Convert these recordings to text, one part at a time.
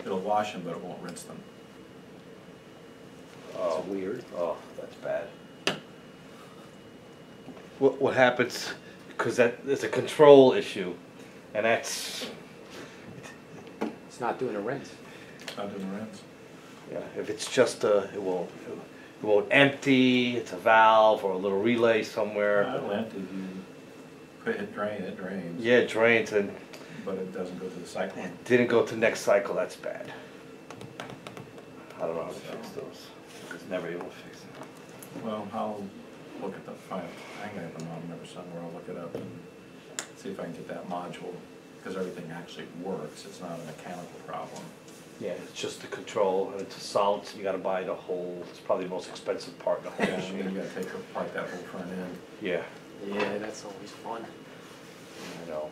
It'll wash them, but it won't rinse them. Oh, It's weird. Oh, that's bad. What happens, because there's a control issue, and that's, It's not doing a rinse. Not doing the rinse. yeah, if it's just it won't empty, it's a valve or a little relay somewhere. It'll empty. If you put it drain, it drains. Yeah, it drains, and But it doesn't go to the cyclone. it didn't go to the next cycle, that's bad. I don't know how to fix those. It's never able to fix it. Well, I'll look at the file. I'm gonna have the model number somewhere. I'll look it up and see if I can get that module, because everything actually works. It's not a mechanical problem. Yeah, it's just the control, and it's a solid, so you gotta buy the whole, it's probably the most expensive part in the whole Yeah, and then machine. you gotta take apart that whole front end. Yeah, Yeah, that's always fun. I know.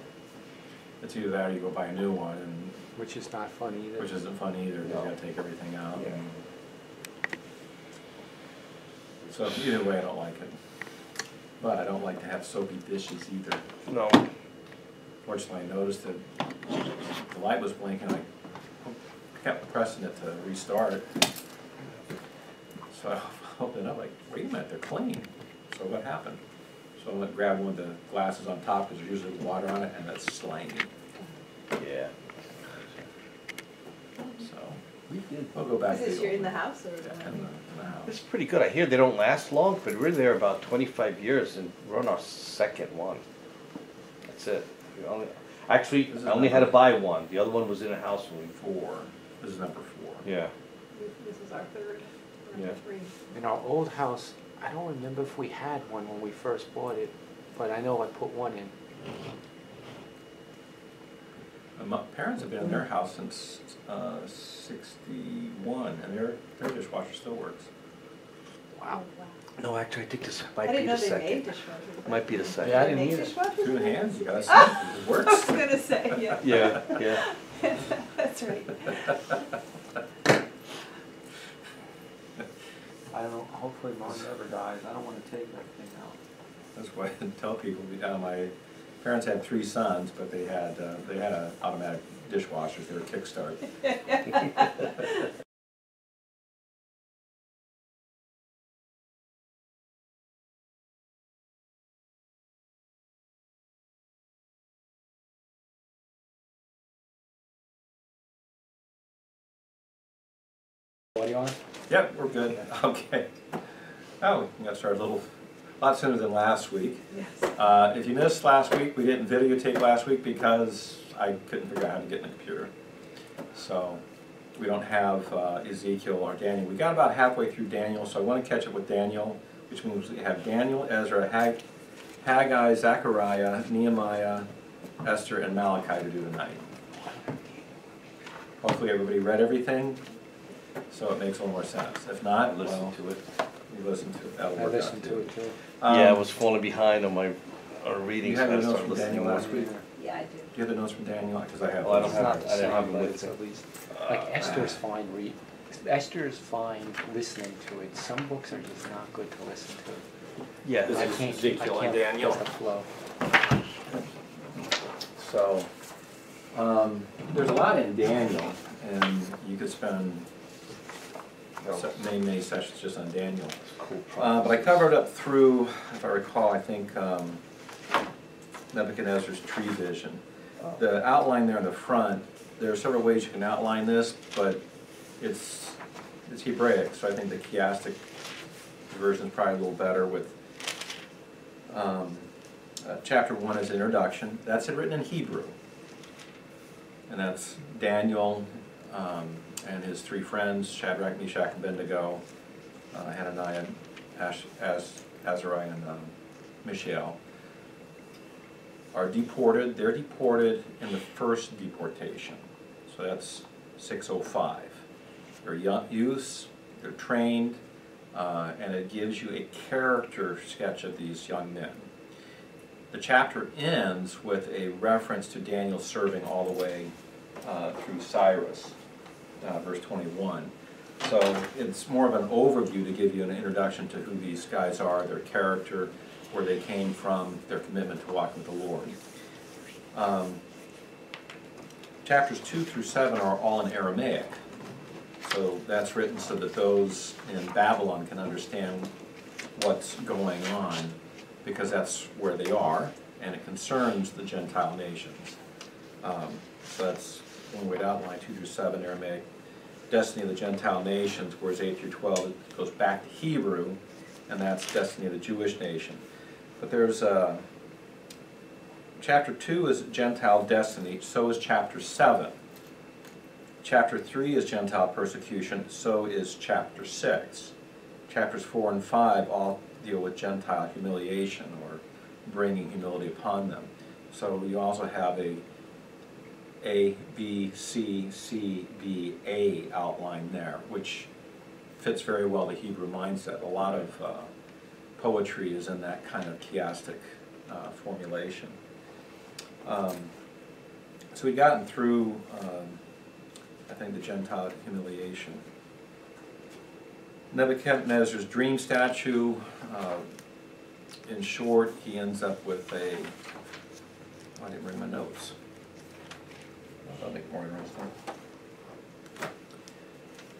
It's either that or you go buy a new one, and Which is not fun either. which isn't fun either. You No. gotta take everything out. Yeah. So either way, I don't like it. But I don't like to have soapy dishes either. No. Fortunately, I noticed that the light was blinking. I kept pressing it to restart. So I opened it up like, wait a minute, they're clean. So what happened? So I went and grabbed one of the glasses on top, because there's usually water on it, and it's slimy. Yeah. So we'll go back Is to this the you're in old the house or? in the house. It's pretty good. I hear they don't last long, but we're there about 25 years, and we're on our second one. That's it. Actually, This is I only had to number- buy one. The other one was in a house when we. 4. This is number 4. Yeah. This is our third, Yeah. number 3. In our old house, I don't remember if we had one when we first bought it, but I know I put one in. And my parents have been in their house since 61, and their dishwasher still works. Wow. No, actually, I think this I might be didn't know the they made second. dishwashers. Might be the second. Yeah, I They didn't make either. dishwashers? 2 hands, you gotta see, it I was works. gonna say, yeah. Yeah, yeah. That's right. I don't know, hopefully mine never dies. I don't want to take that thing out. That's why I tell people, my parents had 3 sons, but they had an automatic dishwasher, they were kickstart. What are you on? Yep, we're good, okay. Oh, we got started a lot sooner than last week. Yes. If you missed last week, we didn't videotape last week because I couldn't figure out how to get in the computer. So we don't have Ezekiel or Daniel. We got about halfway through Daniel, so I want to catch up with Daniel, which means we have Daniel, Ezra, Haggai, Zechariah, Nehemiah, Esther, and Malachi to do tonight. Hopefully everybody read everything, so it makes a little more sense. If not, Listen well, to it. you listen to it. That'll I work out listened to it too. Yeah, I was falling behind on my reading, You so had I the notes started from listening Daniel more. last week? Yeah, I do. Do you have the notes from Daniel? Because I have. Oh, I don't those. It's have not it. the I didn't have same, it but with it's me. at least, like Esther's fine Esther's fine listening to it. Some books are just not good to listen to. Yeah. This I is can't, Ezekiel I and can't Daniel. get the flow. So, there's a lot in Daniel, and you could spend many sessions just on Daniel. Cool. But I covered up through, if I recall, I think Nebuchadnezzar's tree vision. The outline there in the front, there are several ways you can outline this, but it's Hebraic, so I think the chiastic version is probably a little better. With chapter 1 is introduction. That's written in Hebrew, and that's Daniel and his 3 friends, Shadrach, Meshach, and Abednego, Hananiah, Azariah, and Mishael, are deported. They're deported in the first deportation, so that's 605. They're youths, they're trained, and it gives you a character sketch of these young men. The chapter ends with a reference to Daniel serving all the way through Cyrus, verse 21. So it's more of an overview to give you an introduction to who these guys are, their character, where they came from, their commitment to walking with the Lord. chapters 2 through 7 are all in Aramaic. So that's written so that those in Babylon can understand what's going on, because that's where they are, and it concerns the Gentile nations. So that's one way to outline 2 through 7 Aramaic. Destiny of the Gentile nations, whereas 8 through 12 it goes back to Hebrew, and that's destiny of the Jewish nation. But there's chapter 2 is Gentile destiny, so is chapter 7. Chapter 3 is Gentile persecution, so is chapter 6. Chapters 4 and 5 all deal with Gentile humiliation, or bringing humility upon them. So you also have A, B, C, C, B, A outline there, which fits very well the Hebrew mindset. A lot of poetry is in that kind of chiastic formulation. So we've gotten through, I think, the Gentile humiliation. Nebuchadnezzar's dream statue, in short, he ends up with a, I didn't bring my notes. I'll make more interesting.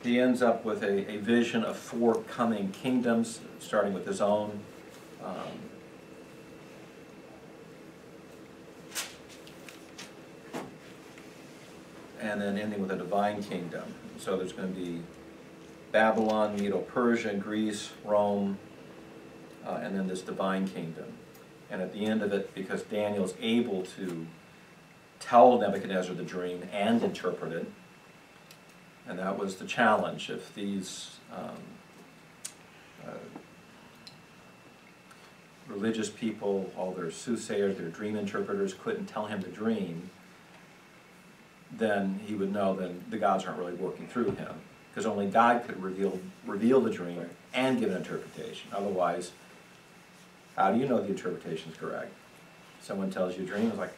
He ends up with a vision of 4 coming kingdoms, starting with his own. And then ending with a divine kingdom. So there's going to be Babylon, Medo-Persia, Greece, Rome, and then this divine kingdom. And at the end of it, because Daniel's able to tell Nebuchadnezzar the dream and interpret it, and that was the challenge. If these religious people, all their soothsayers, their dream interpreters, couldn't tell him the dream, then he would know then the gods aren't really working through him, because only God could reveal the dream and give an interpretation. Otherwise, how do you know the interpretation is correct? Someone tells you a dream, it's like,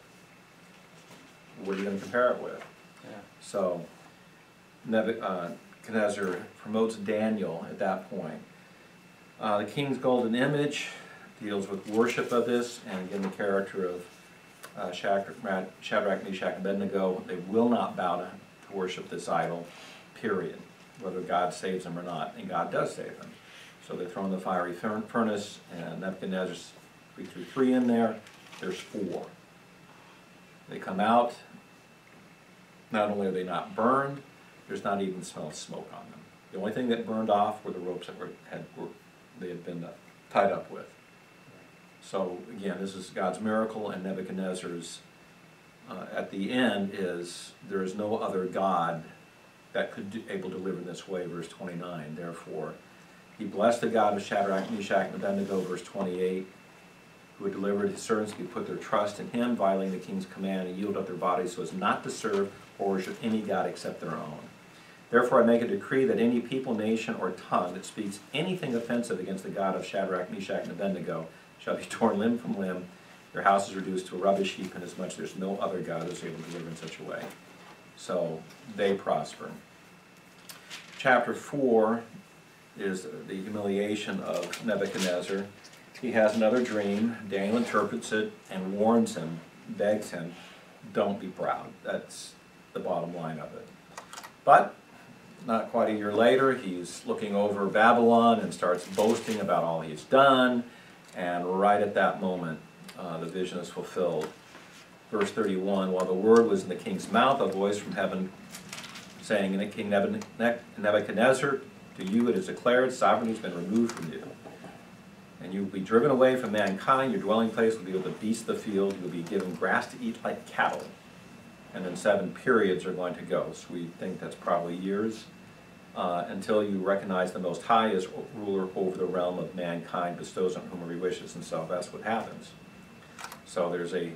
what are you going to compare it with? Yeah. So Nebuchadnezzar promotes Daniel at that point. The king's golden image deals with worship of this, and again the character of Shadrach, Meshach, and Abednego. They will not bow to worship this idol, period, whether God saves them or not, and God does save them. So they're thrown in the fiery furnace, and Nebuchadnezzar's, we threw 3 in there, there's 4. They come out, not only are they not burned, there's not even smell of smoke on them. The only thing that burned off were the ropes that they had been tied up with. So again, this is God's miracle, and Nebuchadnezzar's, at the end, is there is no other God that could able to deliver in this way, verse 29. Therefore, he blessed the God of Shadrach, Meshach, and Abednego, verse 28, who had delivered his servants who put their trust in him, violating the king's command, and yield up their bodies so as not to serve or worship any god except their own. Therefore I make a decree that any people, nation, or tongue that speaks anything offensive against the God of Shadrach, Meshach, and Abednego shall be torn limb from limb, their house is reduced to a rubbish heap, inasmuch as there's no other God who is able to deliver in such a way. So they prosper. Chapter 4 is the humiliation of Nebuchadnezzar. He has another dream. Daniel interprets it and warns him, begs him, don't be proud. That's the bottom line of it. But not quite a year later, he's looking over Babylon and starts boasting about all he's done, and right at that moment, the vision is fulfilled. Verse 31, while the word was in the king's mouth, a voice from heaven saying, King Nebuchadnezzar, to you it is declared, sovereignty has been removed from you. And you will be driven away from mankind, your dwelling place will be with the beasts of the field, you will be given grass to eat like cattle. And then 7 periods are going to go. So we think that's probably years, until you recognize the Most High as ruler over the realm of mankind, bestows on whomever he wishes himself. That's what happens. So there's a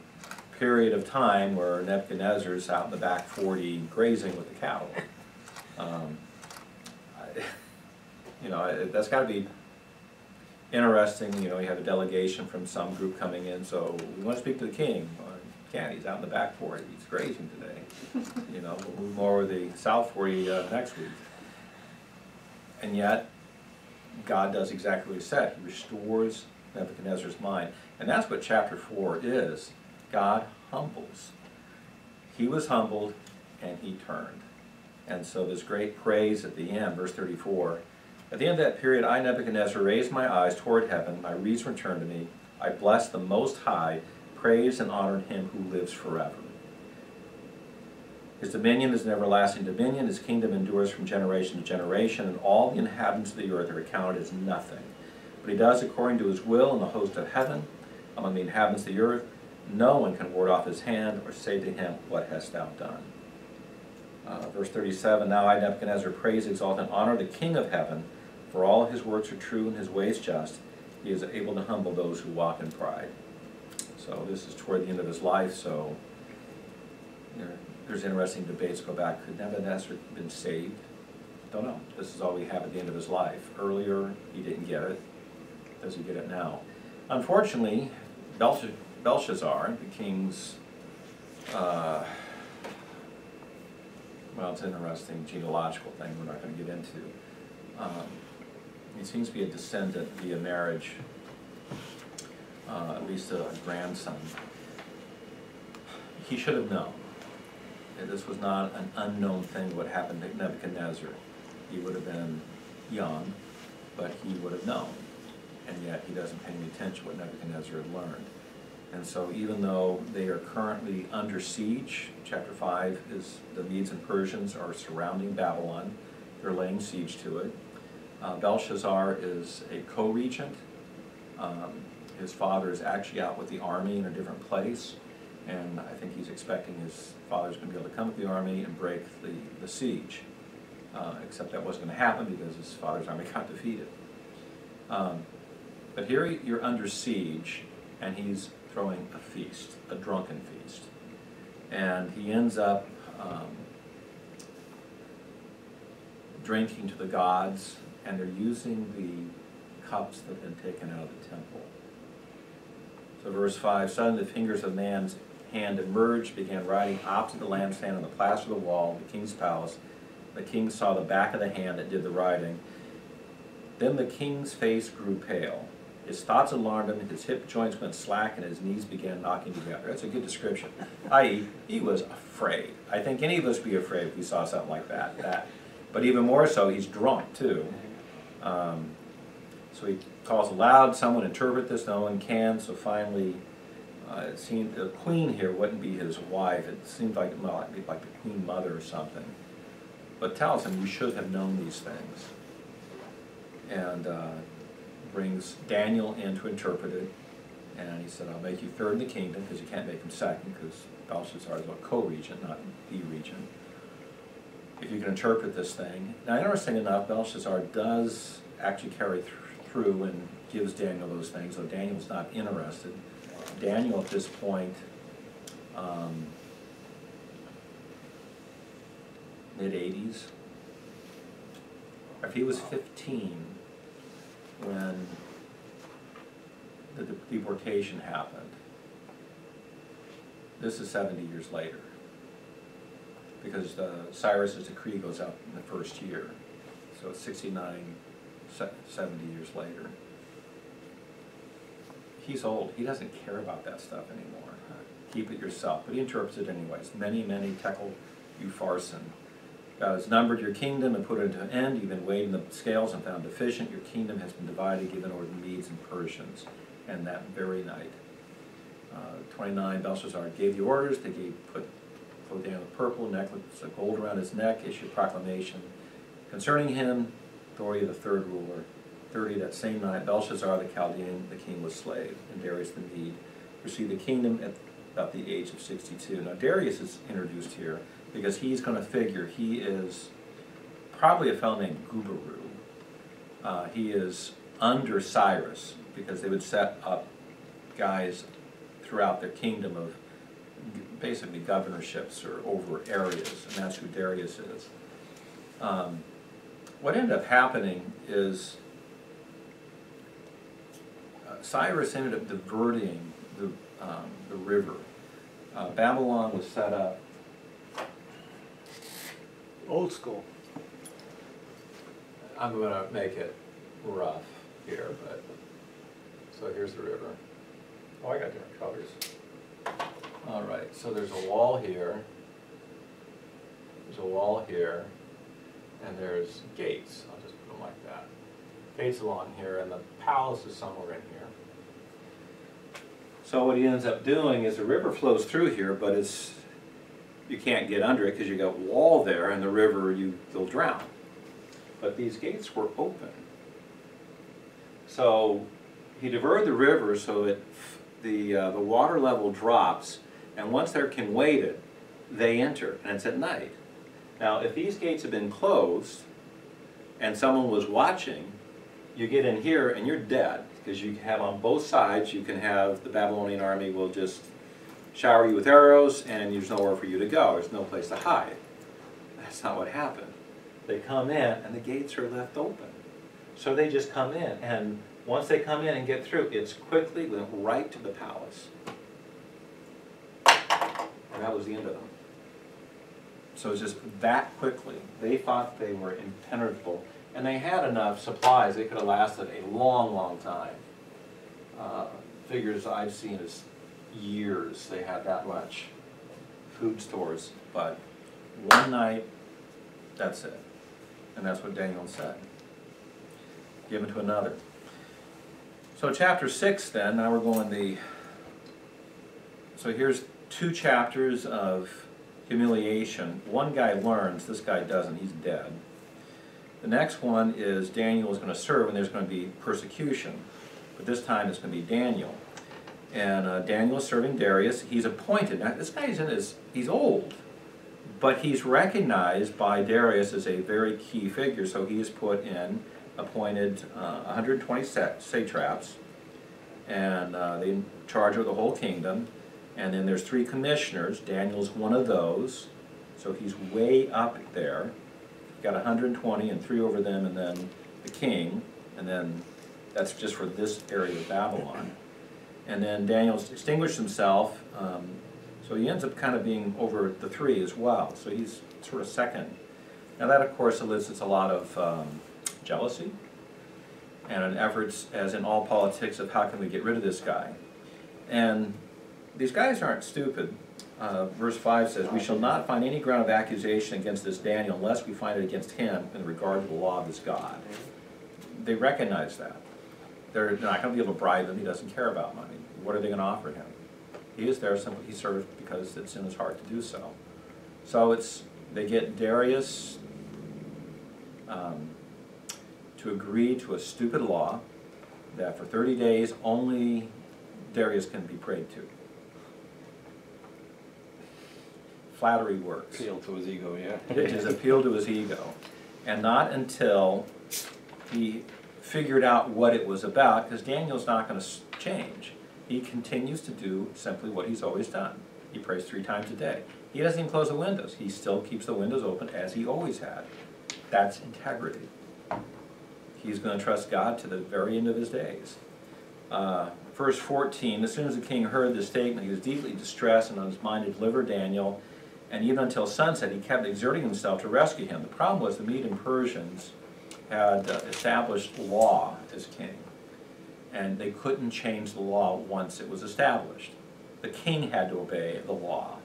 period of time where Nebuchadnezzar's out in the back 40 grazing with the cattle. That's got to be interesting. You have a delegation from some group coming in, so we want to speak to the king. Well, he can't, he's out in the back 40, he's grazing today. We'll move more with the south 40 next week. And yet, God does exactly what he said. He restores Nebuchadnezzar's mind. And that's what chapter 4 is. God humbles. He was humbled, and he turned. And so this great praise at the end, verse 34, at the end of that period, I, Nebuchadnezzar, raised my eyes toward heaven, my reason returned to me. I blessed the Most High, praised and honored him who lives forever. His dominion is an everlasting dominion, his kingdom endures from generation to generation, and all the inhabitants of the earth are accounted as nothing. But he does according to his will in the host of heaven, among the inhabitants of the earth. No one can ward off his hand or say to him, what hast thou done? Verse 37, now I, Nebuchadnezzar, praise, exalt, and honor the King of heaven, for all his works are true and his ways just. He is able to humble those who walk in pride. So this is toward the end of his life, so there's interesting debates go back. Could Nebuchadnezzar have been saved? Don't know. This is all we have at the end of his life. Earlier, he didn't get it. Does he get it now? Unfortunately, Belshazzar, the king's, well, it's an interesting genealogical thing we're not going to get into. He seems to be a descendant via marriage, at least a grandson. He should have known. This was not an unknown thing what happened to Nebuchadnezzar. He would have been young, but he would have known. And yet he doesn't pay any attention to what Nebuchadnezzar had learned. And so even though they are currently under siege, chapter 5 is the Medes and Persians are surrounding Babylon. They're laying siege to it. Belshazzar is a co-regent. His father is actually out with the army in a different place. And I think he's expecting his father's going to be able to come with the army and break the siege. Except that wasn't going to happen because his father's army got defeated. But here you're under siege, and he's throwing a feast, a drunken feast. And he ends up drinking to the gods, and they're using the cups that have been taken out of the temple. So verse 5, suddenly the fingers of man's hand emerged, began writing opposite the lampstand on the plaster of the wall of the king's palace. The king saw the back of the hand that did the writing. Then the king's face grew pale. His thoughts alarmed him, his hip joints went slack, and his knees began knocking together. That's a good description. I.e., he was afraid. I think any of us would be afraid if we saw something like that. But even more so, he's drunk, too. So he calls aloud, someone interpret this, no one can, so finally it seemed the queen here wouldn't be his wife. It seemed like it might be like the queen mother or something. But tells him, you should have known these things. And brings Daniel in to interpret it. And he said, I'll make you third in the kingdom, because you can't make him second, because Belshazzar is a co-regent, not the regent. If you can interpret this thing. Now, interesting enough, Belshazzar does actually carry through and gives Daniel those things, though Daniel's not interested. Daniel at this point, mid-80s. If he was 15 when the deportation happened, this is 70 years later, because Cyrus's decree goes out in the first year, so it's 69, 70 years later. He's old. He doesn't care about that stuff anymore. Keep it yourself. But he interprets it anyways. Many, many tekel upharsin. God has numbered your kingdom and put it to an end. You've been weighed in the scales and found deficient. Your kingdom has been divided, given over the Medes and Persians. And that very night, 29, Belshazzar gave the orders. They put Daniel with purple, necklace of gold around his neck, issued proclamation concerning him, authority of the third ruler. 30, that same night, Belshazzar the Chaldean, the king, was slave, and Darius the Mede received the kingdom at about the age of 62. Now Darius is introduced here because he's going to figure he is probably a fellow named Gubaru. He is under Cyrus because they would set up guys throughout their kingdom of basically governorships or over areas, and that's who Darius is. What ended up happening is Cyrus ended up diverting the river. Babylon was set up. Old school. I'm going to make it rough here, but so here's the river. Oh, I got different colors. All right, so there's a wall here, There's a wall here, and there's gates. I'll just put them like that. Gates along here, and the palace is somewhere in here. So what he ends up doing is the river flows through here, but you can't get under it because you got wall there, and the river you'll drown. But these gates were open. So he diverted the river so that the water level drops, and once they're king weighted, they enter, and it's at night. Now, if these gates had been closed and someone was watching, you get in here and you're dead, because you have on both sides, you can have the Babylonian army will just shower you with arrows, and there's nowhere for you to go. There's no place to hide. That's not what happened. They come in, and the gates are left open. So they just come in, and once they come in and get through, it's quickly went right to the palace. And that was the end of them. So it's just that quickly. They thought they were impenetrable, and they had enough supplies. They could have lasted a long, long time. Figures I've seen is years. They had that much food stores, but one night, that's it. And that's what Daniel said. Given to another. So chapter 6 then, now we're going so here's 2 chapters of humiliation. One guy learns, this guy doesn't, he's dead. The next one is Daniel is going to serve, and there's going to be persecution. But this time it's going to be Daniel. And Daniel is serving Darius. He's appointed. Now this guy's he's old, but he's recognized by Darius as a very key figure, so he is put in, appointed 120 satraps, and they in charge of the whole kingdom. And then there's 3 commissioners. Daniel's one of those, so he's way up there. Got 120 and 3 over them, and then the king, and then that's just for this area of Babylon. And then Daniel's distinguished himself, so he ends up kind of being over the 3 as well. So he's sort of second. Now that, of course, elicits a lot of jealousy and an effort, as in all politics, of how can we get rid of this guy. And these guys aren't stupid. Verse 5 says, "We shall not find any ground of accusation against this Daniel unless we find it against him in regard to the law of his God." They recognize that. They're not going to be able to bribe him. He doesn't care about money. What are they going to offer him? He is there simply, he serves because it's in his heart to do so. So they get Darius to agree to a stupid law that for 30 days only Darius can be prayed to. Flattery works. Appeal to his ego, yeah. It is appeal to his ego. And not until he figured out what it was about, because Daniel's not going to change. He continues to do simply what he's always done. He prays 3 times a day. He doesn't even close the windows. He still keeps the windows open as he always had. That's integrity. He's going to trust God to the very end of his days. Verse 14, "As soon as the king heard this statement, he was deeply distressed and on his mind to deliver Daniel. And even until sunset, he kept exerting himself to rescue him." The problem was the Medes Persians had established law as king, and they couldn't change the law once it was established. The king had to obey the law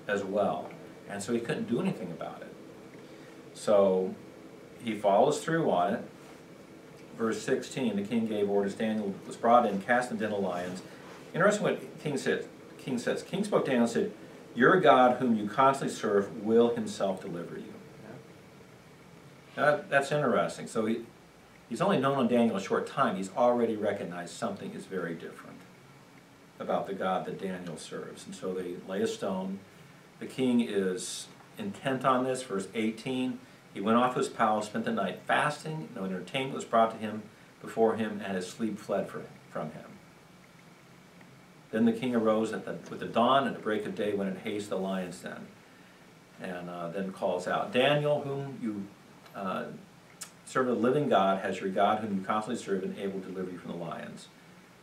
as well, and so he couldn't do anything about it. So he follows through on it. Verse 16, "The king gave orders. Daniel was brought in, cast into the lions." Interesting what the king says. King spoke to Daniel and said, "Your God, whom you constantly serve, will himself deliver you." Now, that's interesting. So he's only known on Daniel a short time. He's already recognized something is very different about the God that Daniel serves. And so they lay a stone. The king is intent on this. Verse 18, "He went off to his palace, spent the night fasting. No entertainment was brought to him before him, and his sleep fled from him. Then the king arose with the dawn, and at break of day went in haste to the lion's den." And then calls out, "Daniel, whom you serve the living God, has your God, whom you constantly serve, been able to deliver you from the lions?"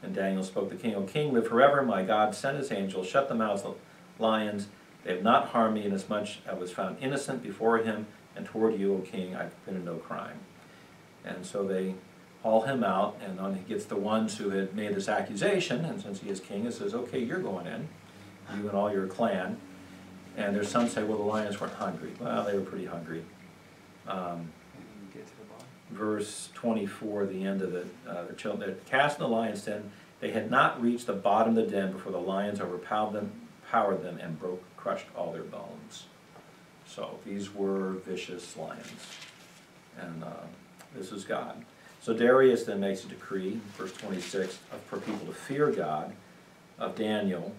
And Daniel spoke to the king, "O king, live forever. My God sent his angel, shut the mouths of the lions. They have not harmed me, inasmuch I was found innocent before him, and toward you, O king, I've committed no crime." And so they haul him out, and then he gets the ones who had made this accusation, and since he is king, he says, "Okay, you're going in, you and all your clan." And there's some say, well, the lions weren't hungry. Well, they were pretty hungry. And you get to the bottom. Verse 24, the end of it, the children that cast in the lion's den, they had not reached the bottom of the den before the lions overpowered them and crushed all their bones. So these were vicious lions, and this is God. So Darius then makes a decree, verse 26, for people to fear God, of Daniel,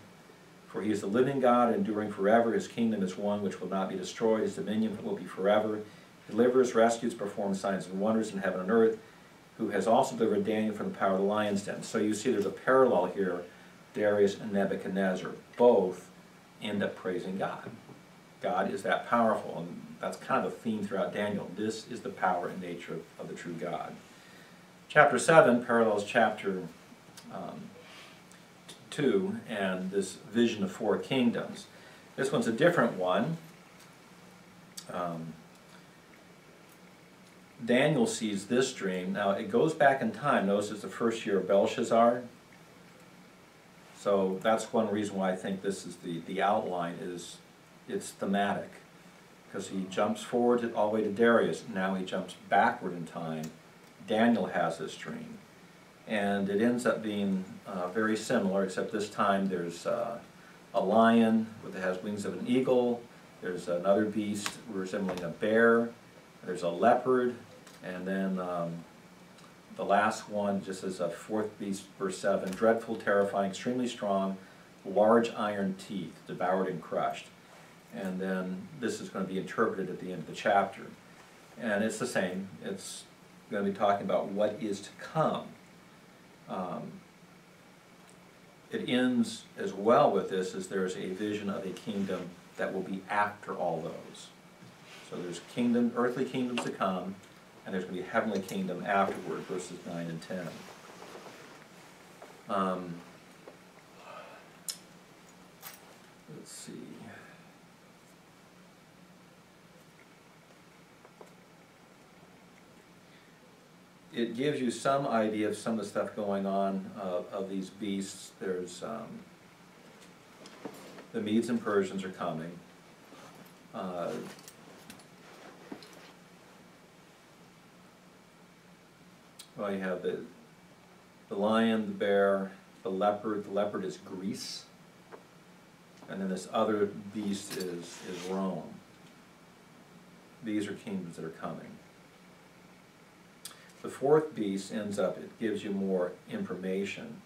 for he is the living God, enduring forever. His kingdom is one which will not be destroyed. His dominion will be forever. He delivers, rescues, performs signs and wonders in heaven and earth, who has also delivered Daniel from the power of the lion's den. So you see there's a parallel here, Darius and Nebuchadnezzar. Both end up praising God. God is that powerful, and that's kind of a theme throughout Daniel. This is the power and nature of the true God. Chapter 7 parallels chapter 2 and this vision of 4 kingdoms. This one's a different one. Daniel sees this dream. Now it goes back in time. Notice it's the first year of Belshazzar. So that's one reason why I think this is the outline is it's thematic. Because he jumps forward all the way to Darius. Now he jumps backward in time. Daniel has this dream. And it ends up being very similar, except this time there's a lion that has wings of an eagle. There's another beast resembling a bear. There's a leopard. And then the last one, just as a 4th beast, verse 7, dreadful, terrifying, extremely strong, large iron teeth, devoured and crushed. And then this is going to be interpreted at the end of the chapter. And it's the same. It's going to be talking about what is to come. It ends as well with this as there's a vision of a kingdom that will be after all those. So there's earthly kingdoms to come, and there's going to be a heavenly kingdom afterward, verses 9 and 10. Let's see. It gives you some idea of some of the stuff going on of these beasts. There's the Medes and Persians are coming. Well, you have the lion, the bear, the leopard. The leopard is Greece. And then this other beast is Rome. These are kingdoms that are coming. The 4th beast ends up, it gives you more information.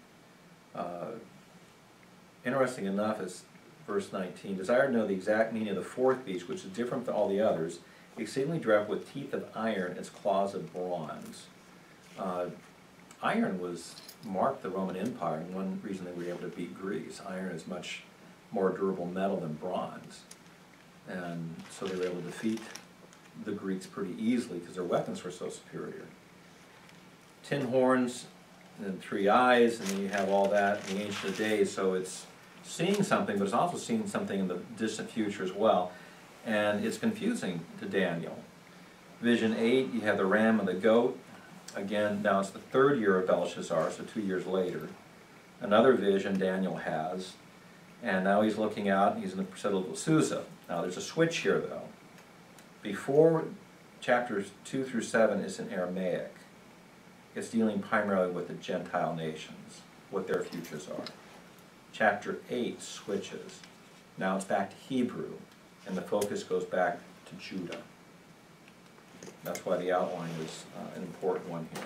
Interesting enough is verse 19, desire to know the exact meaning of the 4th beast, which is different from all the others, exceedingly dreadful with teeth of iron, its claws of bronze. Iron marked the Roman Empire, and one reason they were able to beat Greece. Iron is much more durable metal than bronze. And so they were able to defeat the Greeks pretty easily because their weapons were so superior. 10 horns and 3 eyes, and then you have all that in the ancient of days, so it's seeing something, but it's also seeing something in the distant future as well, and it's confusing to Daniel. Vision 8, you have the ram and the goat. Again, now it's the 3rd year of Belshazzar, so 2 years later. Another vision Daniel has, and now he's looking out, and he's in the citadel of Susa. Now there's a switch here, though. Before chapters 2 through 7 is in Aramaic. It's dealing primarily with the Gentile nations, what their futures are. Chapter 8 switches. Now it's back to Hebrew, and the focus goes back to Judah. That's why the outline is an important one here.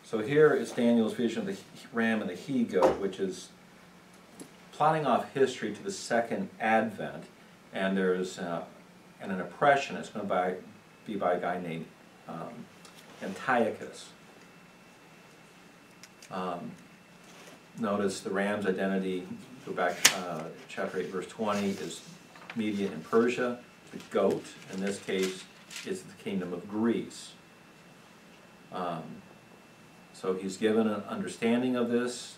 So here is Daniel's vision of the ram and the he-goat, which is plotting off history to the 2nd Advent, and there's an oppression. It's going to be by a guy named Antiochus. Notice the ram's identity, go back chapter 8 verse 20, is Media and Persia. The goat, in this case, is the kingdom of Greece. So he's given an understanding of this,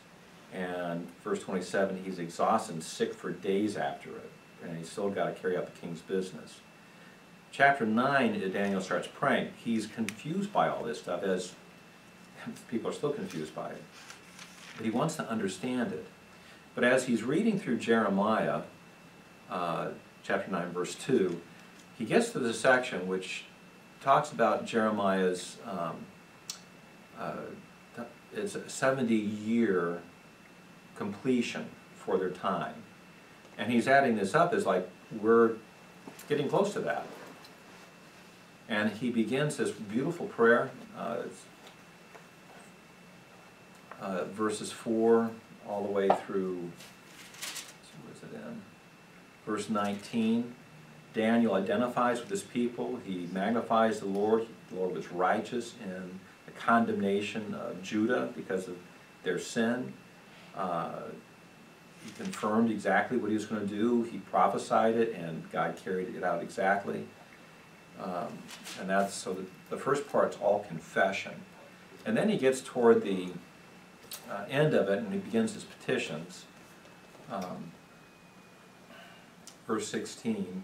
and verse 27, he's exhausted and sick for days after it, and he's still got to carry out the king's business. Chapter 9, Daniel starts praying. He's confused by all this stuff, as people are still confused by it. But he wants to understand it. But as he's reading through Jeremiah, chapter 9, verse 2, he gets to this section which talks about Jeremiah's it's a 70-year completion for their time. And he's adding this up as like, we're getting close to that. And he begins this beautiful prayer, verses 4 all the way through, where's it in? Verse 19. Daniel identifies with his people. He magnifies the Lord. The Lord was righteous in the condemnation of Judah because of their sin. He confirmed exactly what he was going to do. He prophesied it, and God carried it out exactly. And that's, so the first part's all confession. And then he gets toward the end of it, and he begins his petitions. Verse 16.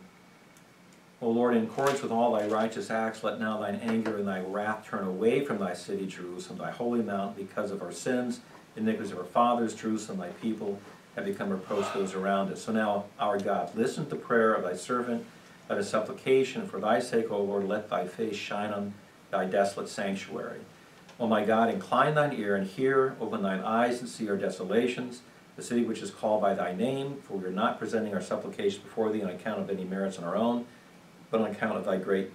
O Lord, in accordance with all thy righteous acts, let now thine anger and thy wrath turn away from thy city, Jerusalem, thy holy mountain, because of our sins, iniquities of our fathers, Jerusalem, thy people, have become reproach to those around us. So now, our God, listen to the prayer of thy servant, let a supplication. For thy sake, O Lord, let thy face shine on thy desolate sanctuary. O my God, incline thine ear and hear, open thine eyes and see our desolations, the city which is called by thy name, for we are not presenting our supplication before thee on account of any merits on our own, but on account of thy great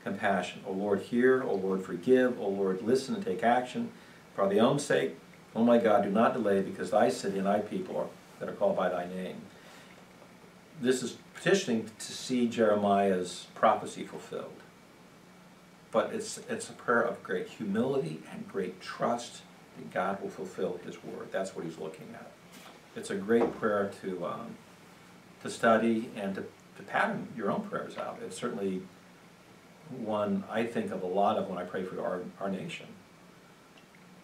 compassion. O Lord, hear. O Lord, forgive. O Lord, listen and take action. For thy own sake, O my God, do not delay, because thy city and thy people are, that are called by thy name. This is petitioning to see Jeremiah's prophecy fulfilled. But it's a prayer of great humility and great trust that God will fulfill his word. That's what he's looking at. It's a great prayer to study and to pattern your own prayers out. It's certainly one I think of a lot of when I pray for our nation.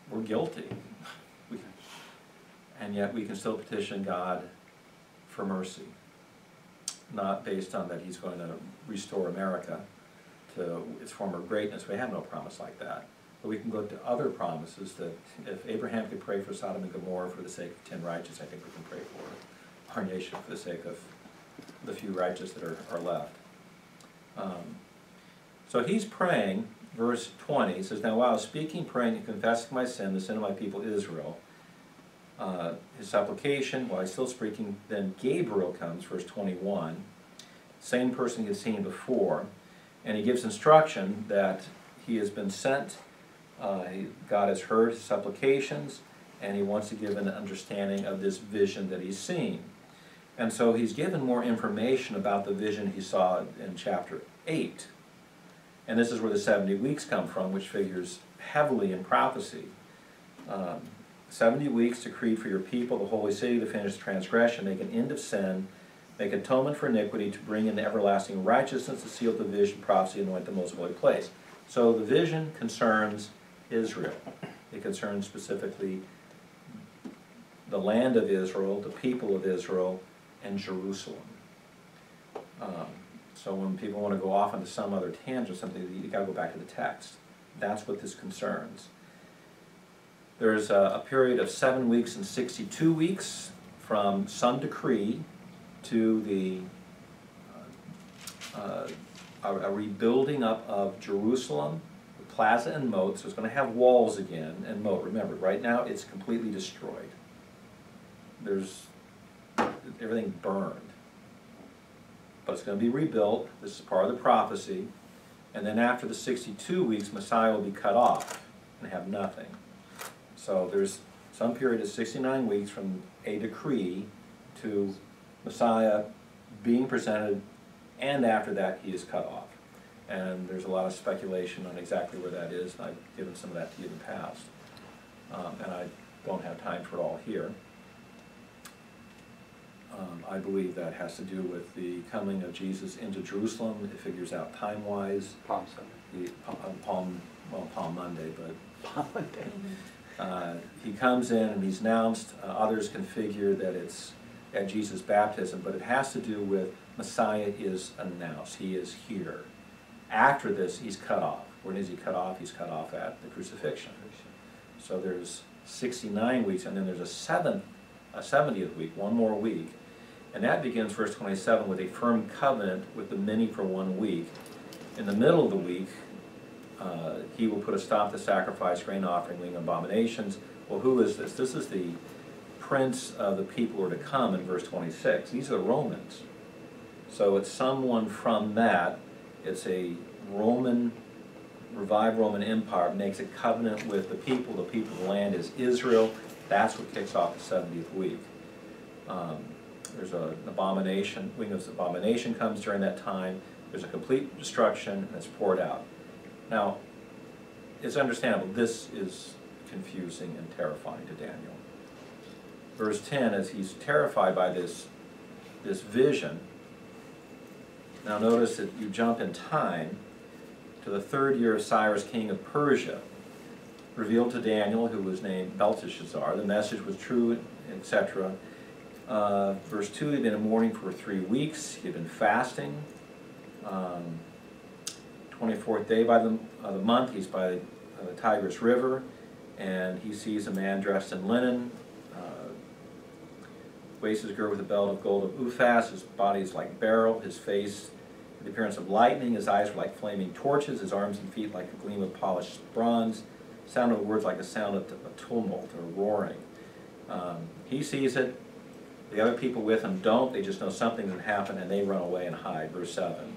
We're guilty. And yet we can still petition God for mercy. Not based on that he's going to restore America to its former greatness. We have no promise like that. But we can go to other promises that if Abraham could pray for Sodom and Gomorrah for the sake of 10 righteous, I think we can pray for our nation for the sake of the few righteous that are left. So he's praying, verse 20, he says, now while I was speaking, praying, and confessing my sin, the sin of my people Israel, his supplication, while he's still speaking, then Gabriel comes, verse 21, same person he had seen before, and he gives instruction that he has been sent, God has heard his supplications, and he wants to give an understanding of this vision that he's seen. And so he's given more information about the vision he saw in chapter 8. And this is where the 70 weeks come from, which figures heavily in prophecy. 70 weeks decreed for your people, the holy city, to finish the transgression, make an end of sin, make atonement for iniquity, to bring in everlasting righteousness, to seal the vision, prophecy, anoint the most holy place. So the vision concerns Israel. It concerns specifically the land of Israel, the people of Israel, and Jerusalem. So when people want to go off into some other tangent or something, you got to go back to the text. That's what this concerns. There's a period of 7 weeks and 62 weeks from some decree to the a rebuilding up of Jerusalem, the plaza and moat. So it's going to have walls again and moat. Remember, right now it's completely destroyed. There's everything burned. But it's going to be rebuilt. This is part of the prophecy. And then after the 62 weeks, Messiah will be cut off and have nothing. So there's some period of 69 weeks from a decree to Messiah being presented, and after that he is cut off. And there's a lot of speculation on exactly where that is, and I've given some of that to you in the past. And I don't have time for it all here. I believe that has to do with the coming of Jesus into Jerusalem. It figures out time-wise. Palm Sunday. Palm Monday, but Palm Monday. he comes in and he's announced. Others can figure that it's at Jesus' baptism, but it has to do with Messiah is announced. He is here. After this, he's cut off. When is he cut off? He's cut off at the crucifixion. So there's 69 weeks, and then there's a 7th a 70th week, one more week. And that begins, verse 27, with a firm covenant with the many for 1 week. In the middle of the week, he will put a stop to sacrifice, grain offering, and abominations. Well, who is this? This is the prince of the people who are to come in verse 26. These are the Romans. So it's someone from that. It's a Roman, revived Roman Empire, makes a covenant with the people. The people of the land is Israel. That's what kicks off the 70th week. There's an abomination, wing of abomination comes during that time. There's a complete destruction, and it's poured out. Now, it's understandable, this is confusing and terrifying to Daniel. Verse 10, as he's terrified by this vision, now notice that you jump in time to the 3rd year of Cyrus, king of Persia, revealed to Daniel, who was named Belteshazzar. The message was true, etc. Verse 2, he'd been in mourning for 3 weeks. He'd been fasting. 24th day by the month, he's by the Tigris River, and he sees a man dressed in linen, waist is girded with a belt of gold of Uphaz. His body is like beryl, his face the appearance of lightning, his eyes were like flaming torches, his arms and feet like a gleam of polished bronze, sound of the words like a sound of a tumult or roaring. He sees it, the other people with him don't, they just know something's going to happen and they run away and hide, verse 7.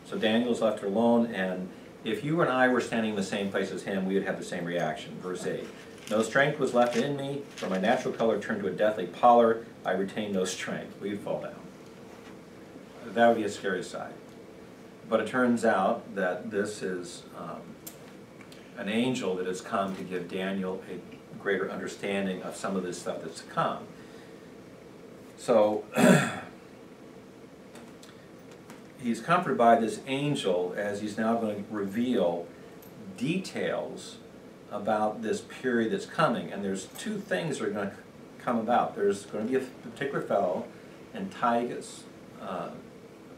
So Daniel's left alone, and if you and I were standing in the same place as him, we would have the same reaction, verse 8. No strength was left in me, for my natural color turned to a deathly pallor, I retained no strength. We'd fall down. That would be a scary sight. But it turns out that this is an angel that has come to give Daniel a greater understanding of some of this stuff that's to come. So he's comforted by this angel as he's now going to reveal details about this period that's coming. And there's 2 things that are going to come about. There's going to be a particular fellow, Antiochus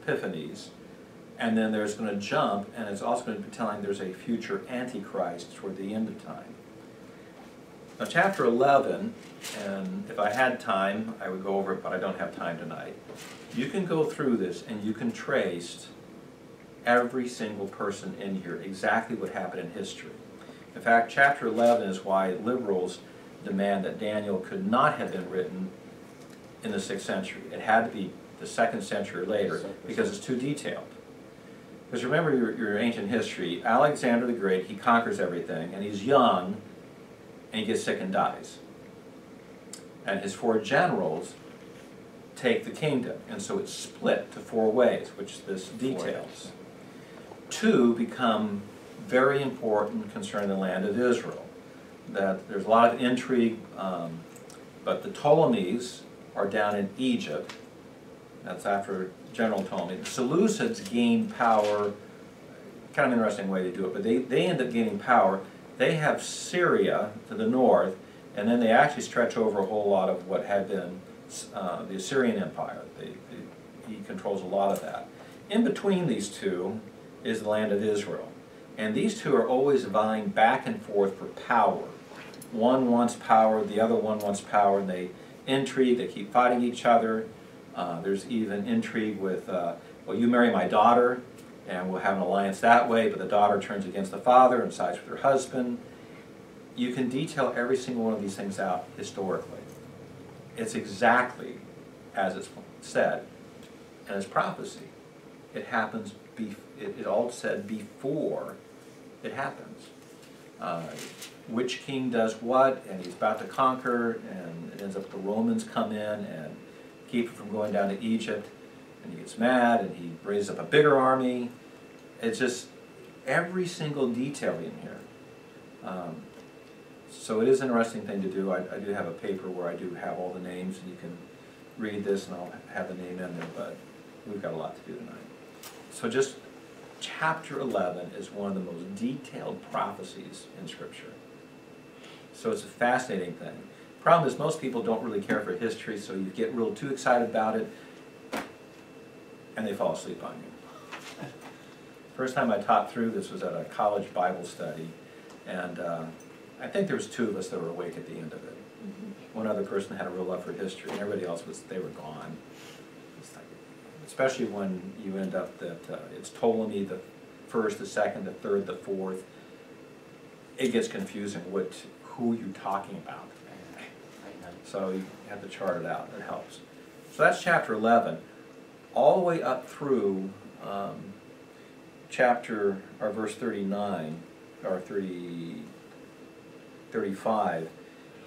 Epiphanes, and then there's going to jump, and it's also going to be telling there's a future Antichrist toward the end of time. Now chapter 11, and if I had time, I would go over it, but I don't have time tonight. You can go through this and you can trace every single person in here, exactly what happened in history. In fact, chapter 11 is why liberals demand that Daniel could not have been written in the 6th century. It had to be the 2nd century or later because it's too detailed. Because remember your ancient history, Alexander the Great, he conquers everything, and he's young, and he gets sick and dies. And his 4 generals take the kingdom, and so it's split to 4 ways, which this details. 2 become very important concerning the land of Israel. That there's a lot of intrigue, but the Ptolemies are down in Egypt. That's after General Ptolemy. The Seleucids gain power, kind of an interesting way to do it, but they end up gaining power. They have Syria to the north, and then they actually stretch over a whole lot of what had been the Assyrian Empire. He controls a lot of that. In between these 2 is the land of Israel. And these 2 are always vying back and forth for power. One wants power, the other one wants power, and they intrigue, they keep fighting each other. There's even intrigue with, well, you marry my daughter, and we'll have an alliance that way, but the daughter turns against the father and sides with her husband. You can detail every single one of these things out historically. It's exactly as it's said, and it's prophecy. It happens, it all said before it happens. Which king does what, and he's about to conquer, and it ends up the Romans come in and keep him from going down to Egypt, and he gets mad, and he raises up a bigger army. It's just every single detail in here. So it is an interesting thing to do. I do have a paper where I do have all the names, and you can read this, and I'll have the name in there, but we've got a lot to do tonight. So just chapter 11 is one of the most detailed prophecies in Scripture. So it's a fascinating thing. Problem is most people don't really care for history, so you get real too excited about it, and they fall asleep on you. First time I taught through this was at a college Bible study, and I I think there was 2 of us that were awake at the end of it. One other person had a real love for history, and everybody else they were gone. It's like, especially when you end up that it's Ptolemy the first, the second, the third, the fourth. It gets confusing who you're talking about. So you have to chart it out. It helps. So that's chapter 11, all the way up through verse 39 or 35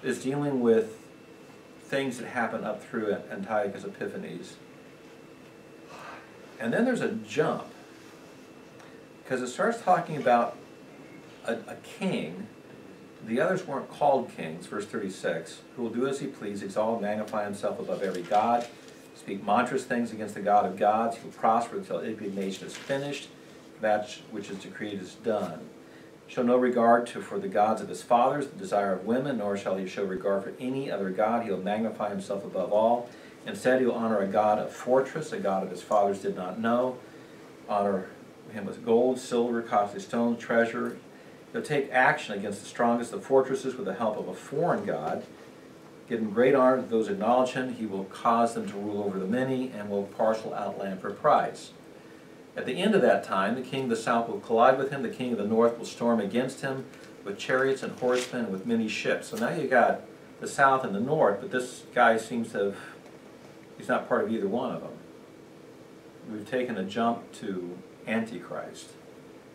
is dealing with things that happen up through Antiochus Epiphanes. And then there's a jump, because it starts talking about a king. The others weren't called kings, verse 36, who will do as he please, exalt and magnify himself above every god, speak monstrous things against the God of gods. He will prosper until indignation is finished, that which is decreed is done. Show no regard for the gods of his fathers, the desire of women, nor shall he show regard for any other god. He will magnify himself above all. Instead, he will honor a god of fortress, a god of his fathers did not know. Honor him with gold, silver, costly stones, treasure. He'll take action against the strongest of fortresses with the help of a foreign god. Give him great honor to those who acknowledge him. He will cause them to rule over the many and will parcel out land for price. At the end of that time, the king of the south will collide with him. The king of the north will storm against him with chariots and horsemen and with many ships. So now you got the south and the north, but this guy seems to have, he's not part of either one of them. We've taken a jump to Antichrist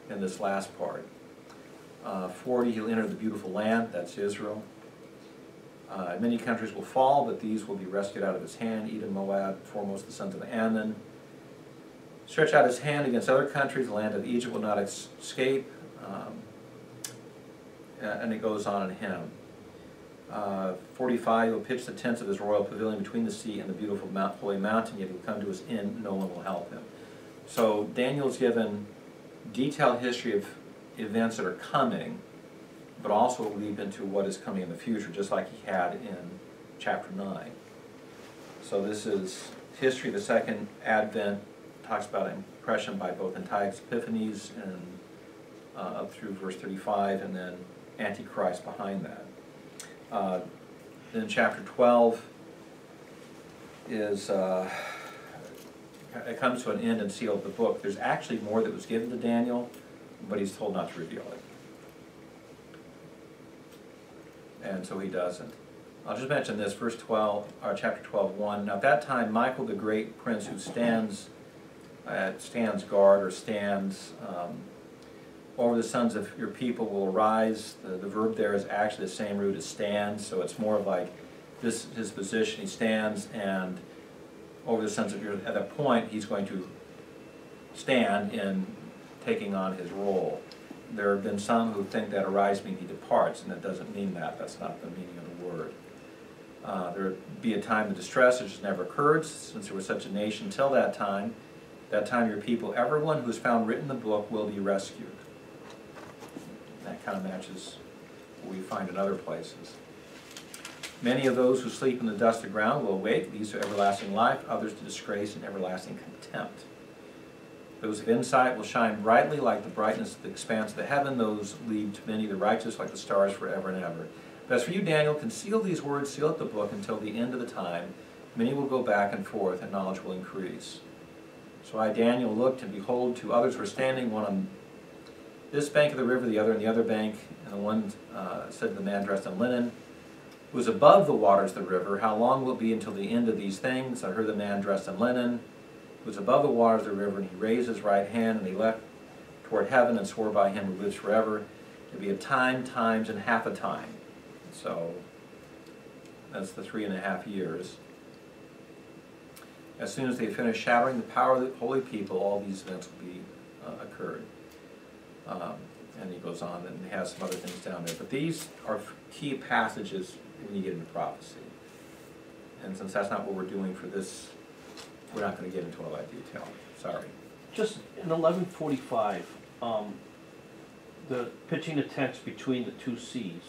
in this last part. 40, he'll enter the beautiful land, that's Israel. Many countries will fall, but these will be rescued out of his hand. Edom, Moab, foremost the sons of Ammon. Stretch out his hand against other countries, the land of Egypt will not escape. And it goes on in him. 45, he will pitch the tents of his royal pavilion between the sea and the beautiful holy mountain, yet he will come to his end, no one will help him. So Daniel's given detailed history of events that are coming, but also will lead into what is coming in the future, just like he had in chapter 9. So this is history of the second advent, talks about impression by both Antiochus Epiphanes and up through verse 35, and then Antichrist behind that. Then chapter 12 is, it comes to an end and seal of the book. There's actually more that was given to Daniel, but he's told not to reveal it. And so he doesn't. I'll just mention this, verse 12, or chapter 12:1. Now at that time, Michael the great prince, who stands guard or stands over the sons of your people, will arise. The verb there is actually the same root as stands, so it's more of like this his position. He stands, and over the sons of your, at that point, he's going to stand in taking on his role. There have been some who think that arise means he departs, and it doesn't mean that. That's not the meaning of the word. There would be a time of distress which has never occurred since there was such a nation till that time. That time your people, everyone who is found written in the book, will be rescued. That kind of matches what we find in other places. Many of those who sleep in the dust of the ground will awake, these to everlasting life, others to disgrace and everlasting contempt. Those of insight will shine brightly like the brightness of the expanse of the heaven. Those lead to many the righteous like the stars forever and ever. But as for you, Daniel, conceal these words, seal up the book until the end of the time. Many will go back and forth, and knowledge will increase. So I, Daniel, looked, and behold, 2 others were standing, one on this bank of the river, the other on the other bank. And the one said to the man dressed in linen, who was above the waters of the river, how long will it be until the end of these things? I heard the man dressed in linen, who was above the waters of the river, and he raised his right hand, and he leapt toward heaven, and swore by him who lives forever. It'll be a time, times, and half a time. So that's the 3.5 years. As soon as they finish shattering the power of the holy people, all these events will be occurred. And he goes on and he has some other things down there. But these are key passages when you get into prophecy. And since that's not what we're doing for this, we're not going to get into all that detail. Sorry. Just in 1145, the pitching the tents between the 2 seas.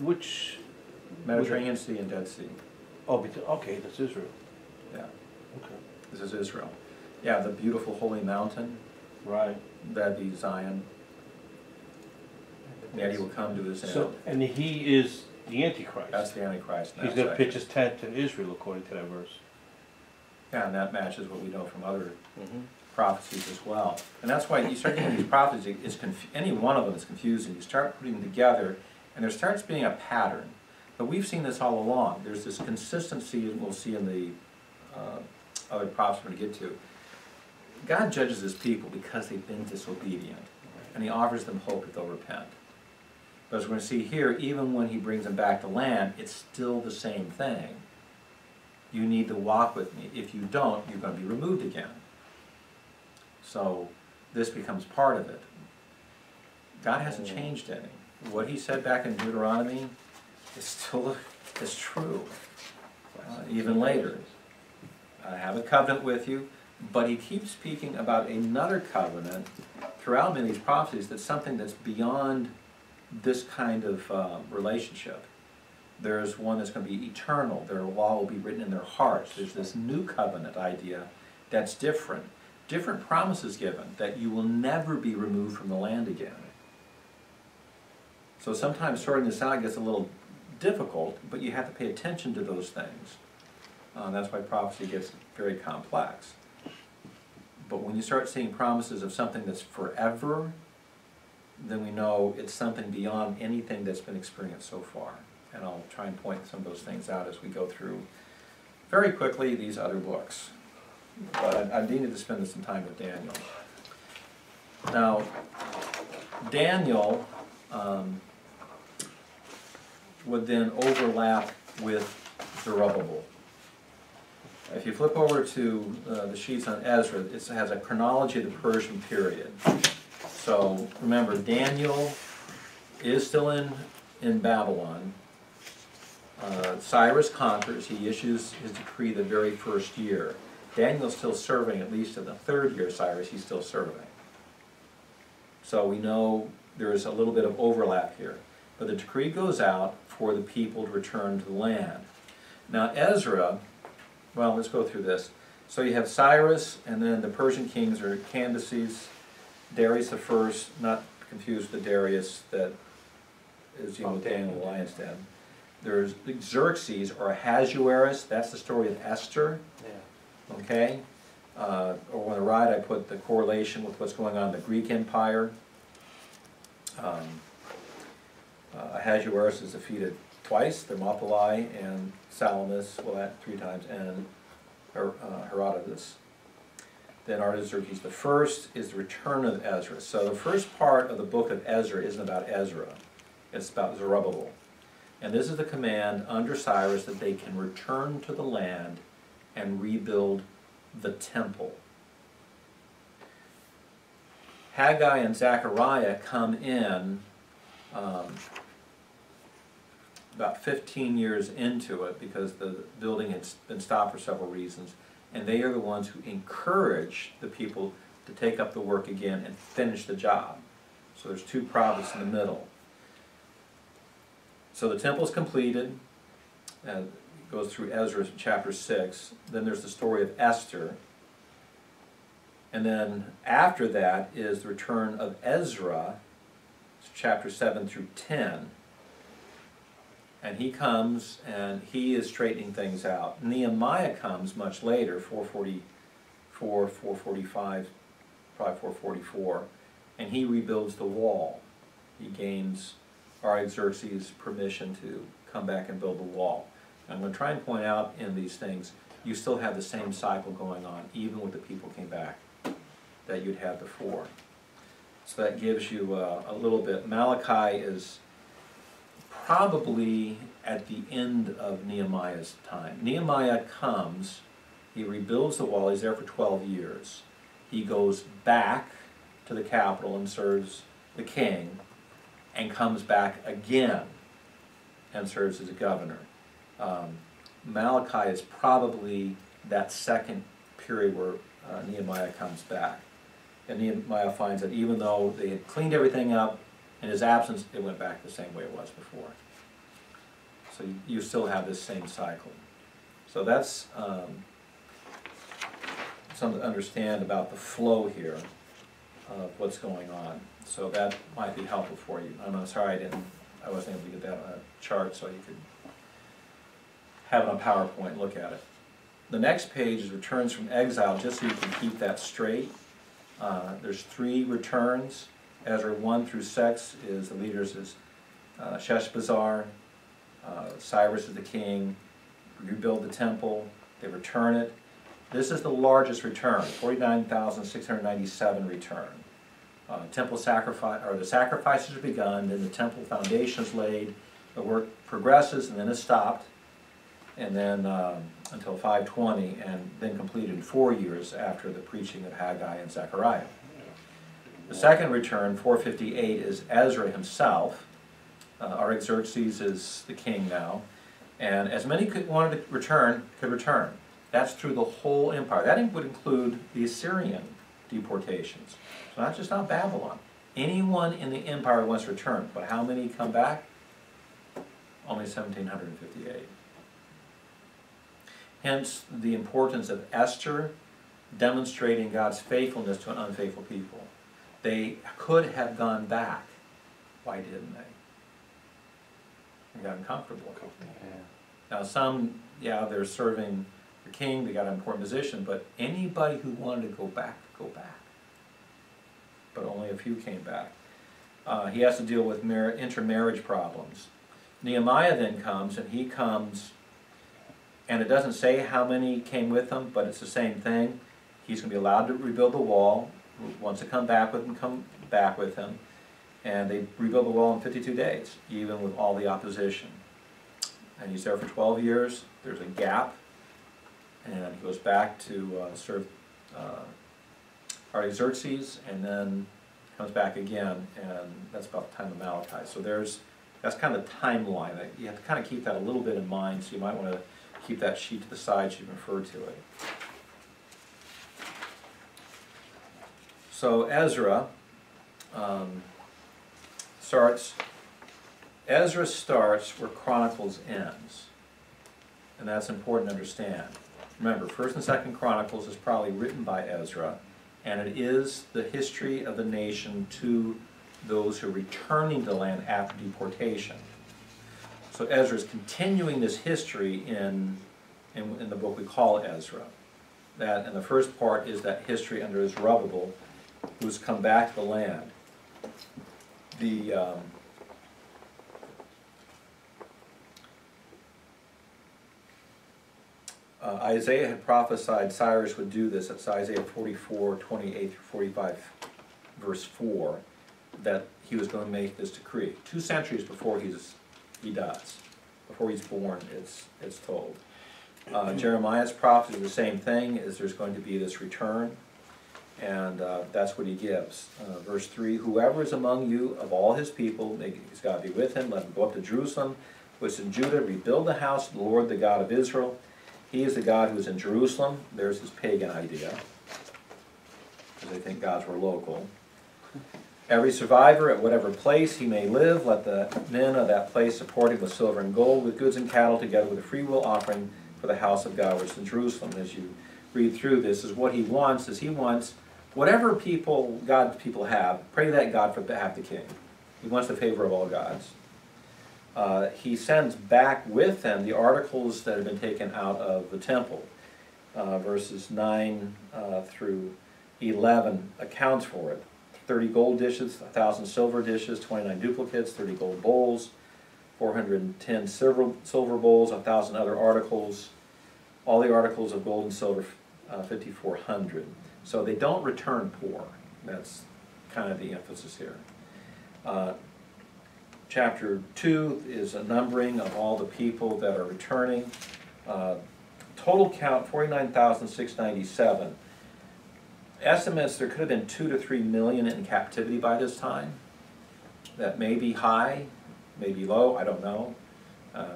Which Mediterranean Sea and Dead Sea. Oh, okay, that's Israel. Yeah. Okay. This is Israel. Yeah, the beautiful holy mountain. Right. That'd be Zion. And the Yet he will come to his end. So, and he is the Antichrist. That's the Antichrist in He's that going to pitch section. his tent in Israel, according to that verse. Yeah, and that matches what we know from other Mm-hmm. prophecies as well. And that's why you start getting these prophecies, any one of them is confusing. You start putting them together, and there starts being a pattern. But we've seen this all along. There's this consistency, and we'll see in the other prophets we're going to get to. God judges his people because they've been disobedient, and he offers them hope if they'll repent. But as we're going to see here, even when he brings them back to land, it's still the same thing. You need to walk with me. If you don't, you're going to be removed again. So this becomes part of it. God hasn't changed any. What he said back in Deuteronomy is still is true, even later. I have a covenant with you, but he keeps speaking about another covenant throughout many of these prophecies. That's something that's beyond this kind of relationship. There's one that's going to be eternal. Their law will be written in their hearts. There's this new covenant idea that's different. Different promises given that you will never be removed from the land again. So sometimes sorting this out gets a little difficult, but you have to pay attention to those things. That's why prophecy gets very complex. But when you start seeing promises of something that's forever, then we know it's something beyond anything that's been experienced so far. And I'll try and point some of those things out as we go through very quickly these other books. But I needed to spend some time with Daniel. Now, Daniel would then overlap with Zerubbabel. If you flip over to the sheets on Ezra, it has a chronology of the Persian period. So remember, Daniel is still in Babylon. Cyrus conquers. He issues his decree the very first year. Daniel's still serving, at least in the third year of Cyrus, he's still serving. So we know there's a little bit of overlap here. But the decree goes out for the people to return to the land. Now Ezra, well, let's go through this. So you have Cyrus, and then the Persian kings are Cambyses, Darius the First, not confused with the Darius that is with Daniel in the lion's den. There's Xerxes, or Ahasuerus, that's the story of Esther. Yeah. Okay? Or on the right I put the correlation with what's going on in the Greek Empire. Ahasuerus is defeated twice, Thermopylae and Salamis, well that 3 times, and Herodotus. Then Artaxerxes the First is the return of Ezra. So the first part of the book of Ezra isn't about Ezra, it's about Zerubbabel. And this is the command under Cyrus that they can return to the land and rebuild the temple. Haggai and Zechariah come in about 15 years into it because the building had been stopped for several reasons, and they are the ones who encourage the people to take up the work again and finish the job. So there's 2 prophets in the middle. So the temple's completed, and it goes through Ezra chapter 6. Then there's the story of Esther. And then after that is the return of Ezra, chapter 7 through 10. And he comes and he is straightening things out. Nehemiah comes much later, 444, 445, probably 444, and he rebuilds the wall. He gains Artaxerxes' permission to come back and build the wall. And I'm going to try and point out in these things, you still have the same cycle going on, even when the people came back, that you'd had before. So that gives you a little bit. Malachi is probably at the end of Nehemiah's time. Nehemiah comes, he rebuilds the wall, he's there for 12 years. He goes back to the capital and serves the king, and comes back again and serves as a governor. Malachi is probably that second period where Nehemiah comes back. And Nehemiah finds that even though they had cleaned everything up, in his absence, it went back the same way it was before. So you still have this same cycle. So that's something to understand about the flow here. of what's going on. So that might be helpful for you. I'm sorry I wasn't able to get that on a chart so you could have it on PowerPoint and look at it. The next page is returns from exile, just so you can keep that straight. There's 3 returns. Ezra 1 through 6 is the leaders is Sheshbazzar, Cyrus is the king, rebuild the temple, they return it. This is the largest return, 49,697 return. Temple sacrifice, or the sacrifices are begun, then the temple foundation is laid, the work progresses and then is stopped, and then until 520, and then completed in 4 years after the preaching of Haggai and Zechariah. The second return, 458, is Ezra himself. Artaxerxes is the king now, and as many wanted to return, could return. That's through the whole empire. That would include the Assyrian deportations. So not just on Babylon. Anyone in the empire wants to return, but how many come back? Only 1,758. Hence the importance of Esther demonstrating God's faithfulness to an unfaithful people. They could have gone back. Why didn't they? They got uncomfortable. Yeah. Now some, yeah, they're serving the king, they got an important position, but anybody who wanted to go back, go back. But only a few came back. He has to deal with intermarriage problems. Nehemiah then comes, and he comes, and it doesn't say how many came with him, but it's the same thing. He's going to be allowed to rebuild the wall. Wants to come back with him, come back with him. And they rebuild the wall in 52 days, even with all the opposition. And he's there for 12 years. There's a gap. And he goes back to serve Artaxerxes, and then comes back again, and that's about the time of Malachi. So that's kind of the timeline. You have to kind of keep that a little bit in mind, so you might want to keep that sheet to the side so you can refer to it. So Ezra starts where Chronicles ends, and that's important to understand. Remember, 1st and 2nd Chronicles is probably written by Ezra, and it is the history of the nation to those who are returning to the land after deportation. So Ezra is continuing this history in the book we call Ezra. And the first part is that history under Zerubbabel, who's come back to the land. Isaiah had prophesied Cyrus would do this. That's Isaiah 44, 28 through 45, verse 4, that he was going to make this decree. 2 centuries before he does. Before he's born, it's told. Jeremiah's prophecy is the same thing, is there's going to be this return, and that's what he gives. Verse 3, whoever is among you of all his people, he's got to be with him, let him go up to Jerusalem, which is in Judah, rebuild the house of the Lord, the God of Israel. He is the God who is in Jerusalem. There's his pagan idea, because they think gods were local. Every survivor at whatever place he may live, let the men of that place support him with silver and gold, with goods and cattle, together with a freewill offering for the house of God, which is in Jerusalem. As you read through this, is what he wants, is he wants whatever people, God's people have, pray to that God for behalf of the king. He wants the favor of all gods. He sends back with them the articles that have been taken out of the temple. Verses 9 through 11 accounts for it. 30 gold dishes, 1,000 silver dishes, 29 duplicates, 30 gold bowls, 410 silver bowls, 1,000 other articles, all the articles of gold and silver, 5,400. So they don't return poor. That's kind of the emphasis here. Chapter 2 is a numbering of all the people that are returning. Total count, 49,697. Estimates there could have been 2 to 3 million in captivity by this time. That may be high, may be low, I don't know. I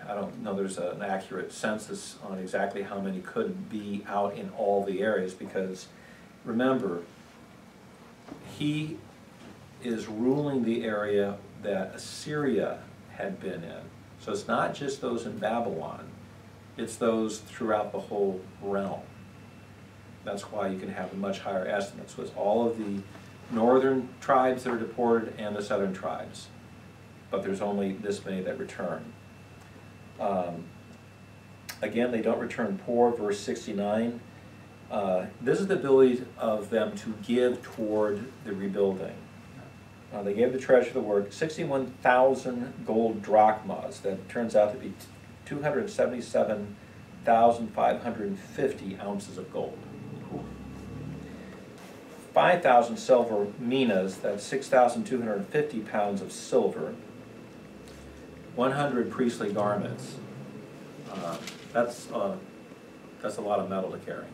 don't know there's an accurate census on exactly how many could be out in all the areas, because remember, he is ruling the area that Assyria had been in. So it's not just those in Babylon, it's those throughout the whole realm. That's why you can have a much higher estimate. So it's all of the northern tribes that are deported and the southern tribes. But there's only this many that return. Again, they don't return poor, verse 69. This is the ability of them to give toward the rebuilding. They gave the treasure of the work, 61,000 gold drachmas. That turns out to be 277,550 ounces of gold. 5,000 silver minas, that's 6,250 pounds of silver. 100 priestly garments. That's a lot of metal to carry.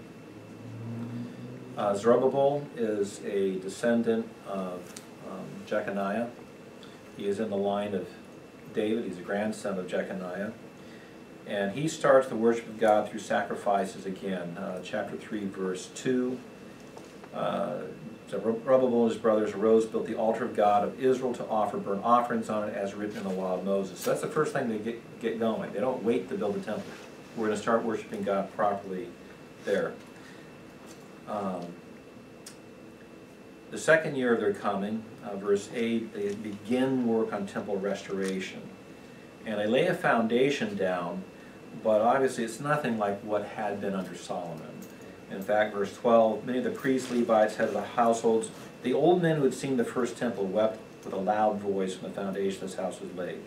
Zerubbabel is a descendant of Jeconiah. He is in the line of David. He's a grandson of Jeconiah. And he starts the worship of God through sacrifices again. Chapter 3, verse 2. Zerubbabel and his brothers arose, built the altar of God of Israel to offer burnt offerings on it as written in the law of Moses. So that's the first thing they get going. They don't wait to build the temple. We're going to start worshiping God properly there. The second year of their coming, verse 8, they begin work on temple restoration. And they lay a foundation down, but obviously it's nothing like what had been under Solomon. In fact, verse 12, many of the priests, Levites, head of the households, the old men who had seen the first temple wept with a loud voice when the foundation of this house was laid.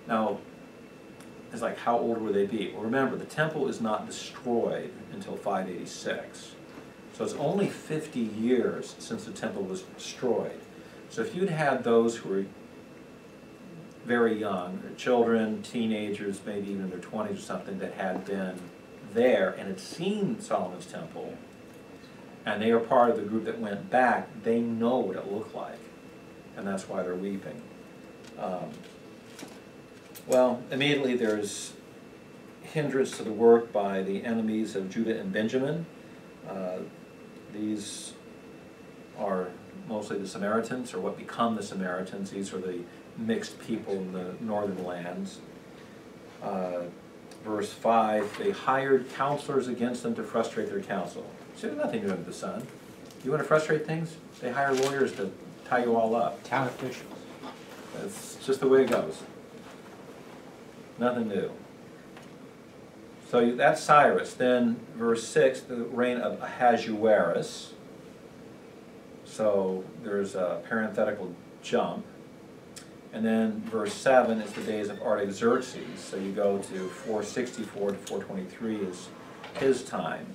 Now, it's like, how old would they be? Well, remember, the temple is not destroyed until 586. So it's only 50 years since the temple was destroyed. So if you'd had those who were very young, children, teenagers, maybe even in their 20s or something, that had been there and had seen Solomon's temple, and they are part of the group that went back, they know what it looked like. And that's why they're weeping. Well, immediately there's hindrance to the work by the enemies of Judah and Benjamin. These are mostly the Samaritans, or what become the Samaritans. These are the mixed people in the northern lands. Verse 5, they hired counselors against them to frustrate their counsel. See, there's nothing new under the sun. You want to frustrate things? They hire lawyers to tie you all up. Town officials. That's just the way it goes. Nothing new. So that's Cyrus. Then verse 6, the reign of Ahasuerus. So there's a parenthetical jump. And then verse 7 is the days of Artaxerxes. So you go to 464 to 423 is his time.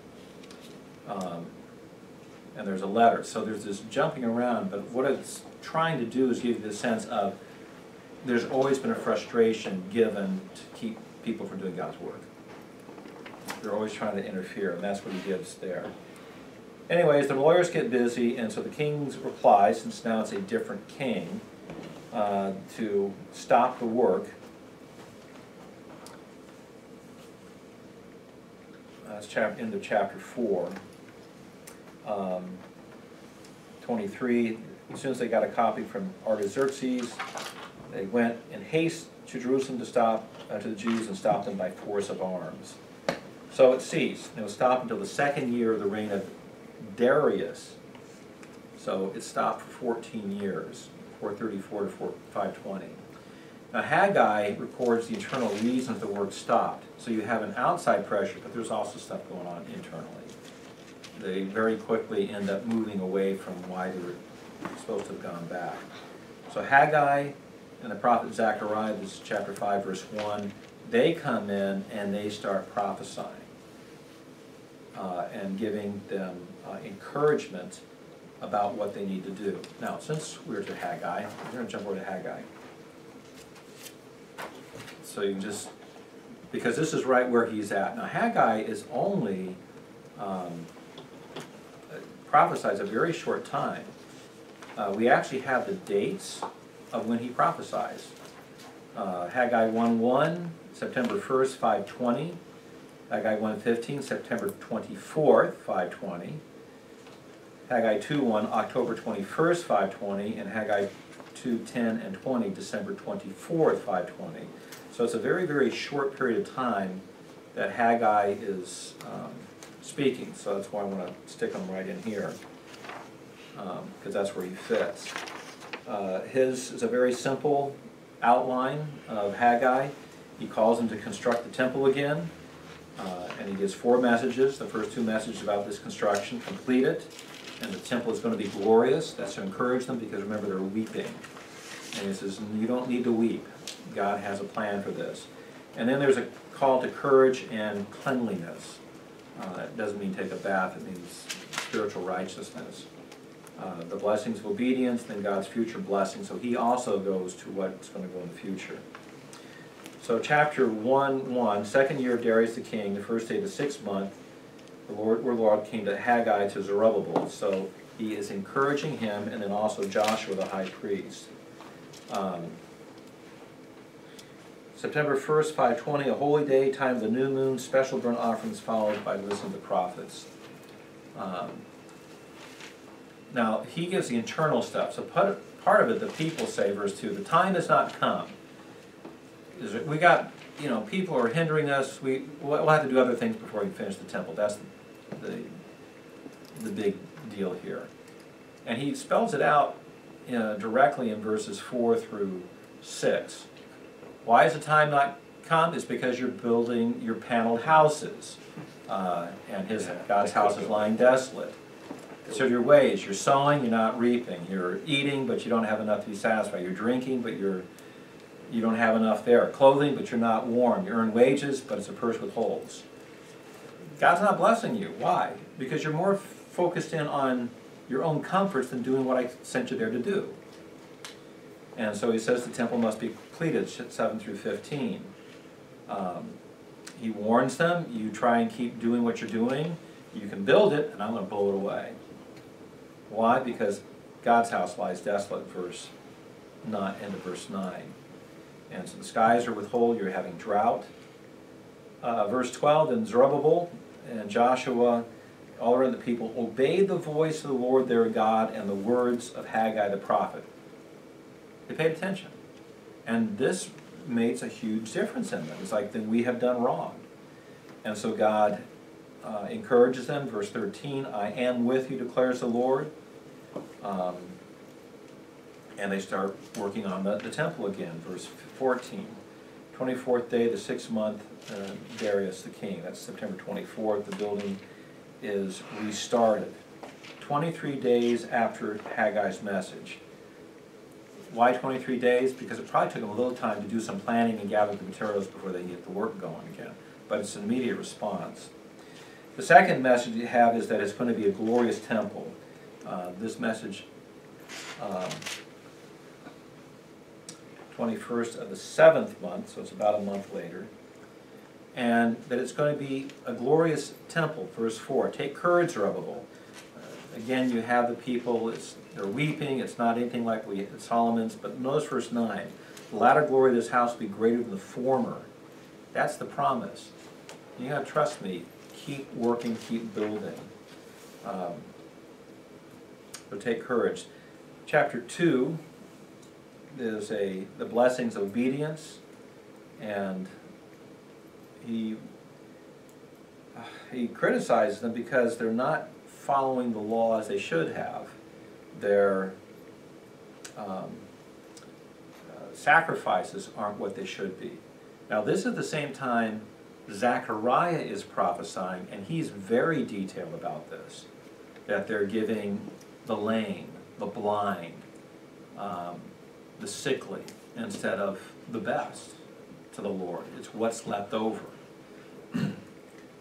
And there's a letter. So there's this jumping around, but what it's trying to do is give you the sense of there's always been a frustration given to keep people from doing God's work. They're always trying to interfere, and that's what he gives there. Anyways, the lawyers get busy, and so the king's reply, since now it's a different king, to stop the work. That's into chapter 4. 23, as soon as they got a copy from Artaxerxes, they went in haste to Jerusalem to stop to the Jews and stop them by force of arms. So it ceased. It was stopped until the second year of the reign of Darius. So it stopped for 14 years, 434 to 520. Now Haggai records the internal reasons the work stopped. So you have an outside pressure, but there's also stuff going on internally. They very quickly end up moving away from why they were supposed to have gone back. So Haggai and the prophet Zechariah, this is chapter 5, verse 1, they come in and they start prophesying and giving them encouragement about what they need to do. Now, since we're to Haggai, we're going to jump over to Haggai. So you can just, because this is right where he's at. Now, Haggai is only prophesies a very short time. We actually have the dates of when he prophesies. Haggai 1:1, September 1st, 520. Haggai 1:15, September 24th, 520. Haggai 2:1, October 21st, 520. And Haggai 2:10 and 20, December 24th, 520. So it's a very, very short period of time that Haggai is speaking speaking, so that's why I want to stick him right in here, because that's where he fits. His is a very simple outline of Haggai. He calls them to construct the temple again, and he gives 4 messages. The first 2 messages about this construction: complete it, and the temple is going to be glorious. That's to encourage them, because remember, they're weeping. And he says, you don't need to weep. God has a plan for this. And then there's a call to courage and cleanliness. It doesn't mean take a bath, it means spiritual righteousness. The blessings of obedience, then God's future blessing. So he also goes to what's going to go in the future. So chapter 1:1, 2nd year of Darius the king, the first day of the 6th month, the Lord came to Haggai to Zerubbabel. So he is encouraging him, and then also Joshua the high priest. September 1st, 520, a holy day, time of the new moon, special burnt offerings followed by listening to the prophets. Now, he gives the internal stuff. So part of it, the people say, verse 2, the time has not come. We got, people are hindering us. We'll have to do other things before we finish the temple. That's the big deal here. And he spells it out directly in verses 4 through 6. Why is the time not come? It's because you're building your paneled houses, and God's house is lying desolate. So your ways: you're sowing, you're not reaping. You're eating, but you don't have enough to be satisfied. You're drinking, but you don't have enough there. Clothing, but you're not warm. You earn wages, but it's a purse with holes. God's not blessing you. Why? Because you're more focused in on your own comforts than doing what I sent you there to do. And so he says the temple must be completed, 7 through 15. He warns them, you try and keep doing what you're doing, you can build it, and I'm going to blow it away. Why? Because God's house lies desolate, end of verse 9. And so the skies are withhold, you're having drought. Verse 12, then Zerubbabel and Joshua, all around the people, obeyed the voice of the Lord their God and the words of Haggai the prophet. They paid attention. And this makes a huge difference in them. It's like, then we have done wrong. And so God encourages them. Verse 13, I am with you, declares the Lord. And they start working on the temple again. Verse 14, 24th day, the 6th month, Darius the king. That's September 24th. The building is restarted. 23 days after Haggai's message. Why 23 days? Because it probably took them a little time to do some planning and gather the materials before they get the work going again. But it's an immediate response. The second message you have is that it's going to be a glorious temple. This message, 21st of the 7th month, so it's about a month later. And that it's going to be a glorious temple, verse 4. Take courage, Zerubbabel. Again, you have the people, they're weeping, it's not anything like Solomon's, but notice verse 9. The latter glory of this house will be greater than the former. That's the promise. You gotta trust me. Keep working, keep building. So take courage. Chapter 2 is the blessings of obedience, and he criticizes them because they're not following the law as they should have. Their sacrifices aren't what they should be. Now this is the same time Zechariah is prophesying, and he's very detailed about this, that they're giving the lame, the blind, the sickly, instead of the best to the Lord. It's what's left over.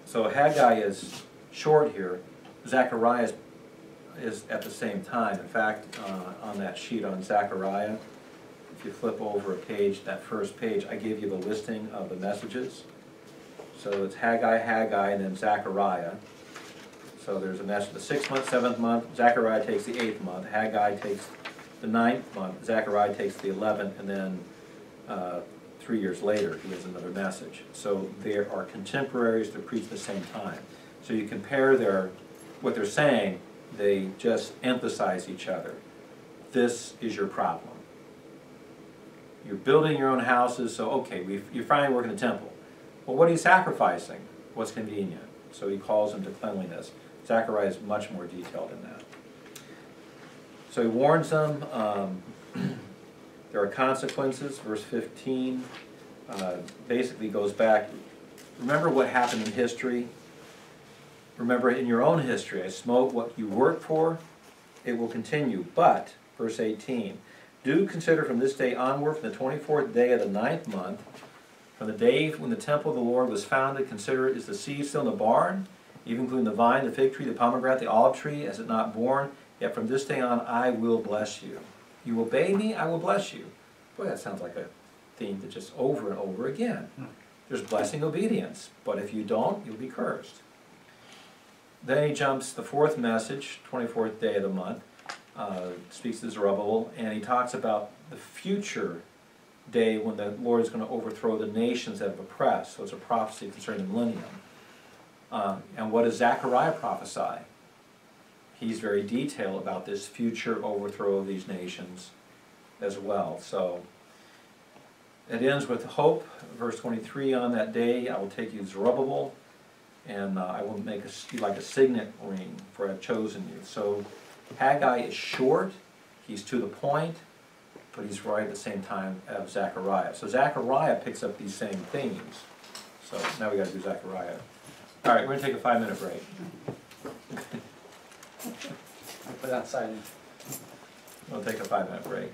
So Haggai is short here. Zechariah is at the same time. In fact, on that sheet on Zechariah, if you flip over a page, that first page, I gave you the listing of the messages. So it's Haggai, Haggai, and then Zechariah. So there's a message the 6th month, 7th month. Zechariah takes the 8th month. Haggai takes the 9th month. Zechariah takes the 11th, and then 3 years later, he has another message. So they are contemporaries. They're preached at the same time. So you compare what they're saying, they just emphasize each other. This is your problem. You're building your own houses, so okay, you're finally working the temple. Well, what are you sacrificing? What's convenient? So he calls them to cleanliness. Zechariah is much more detailed in that. So he warns them, there are consequences. Verse 15 basically goes back. Remember what happened in history. Remember in your own history, I smote what you worked for, it will continue. But, verse 18, do consider from this day onward, from the 24th day of the 9th month, from the day when the temple of the Lord was founded, consider it, is the seed still in the barn, even including the vine, the fig tree, the pomegranate, the olive tree, has it not borne? Yet from this day on I will bless you. You obey me, I will bless you. Boy, that sounds like a theme that just over and over again. There's blessing obedience, but if you don't, you'll be cursed. Then he jumps the fourth message, 24th day of the month, speaks to Zerubbabel, and he talks about the future day when the Lord is going to overthrow the nations that have oppressed. So it's a prophecy concerning the millennium. And what does Zechariah prophesy? He's very detailed about this future overthrow of these nations as well. So it ends with hope. Verse 23, on that day I will take you to Zerubbabel, and I will make you like a signet ring, for I have chosen you. So Haggai is short, he's to the point, but he's right at the same time as Zechariah. So Zechariah picks up these same themes. So now we got to do Zechariah. All right, we're going to take a 5-minute break. Put it on silent. We'll take a 5-minute break.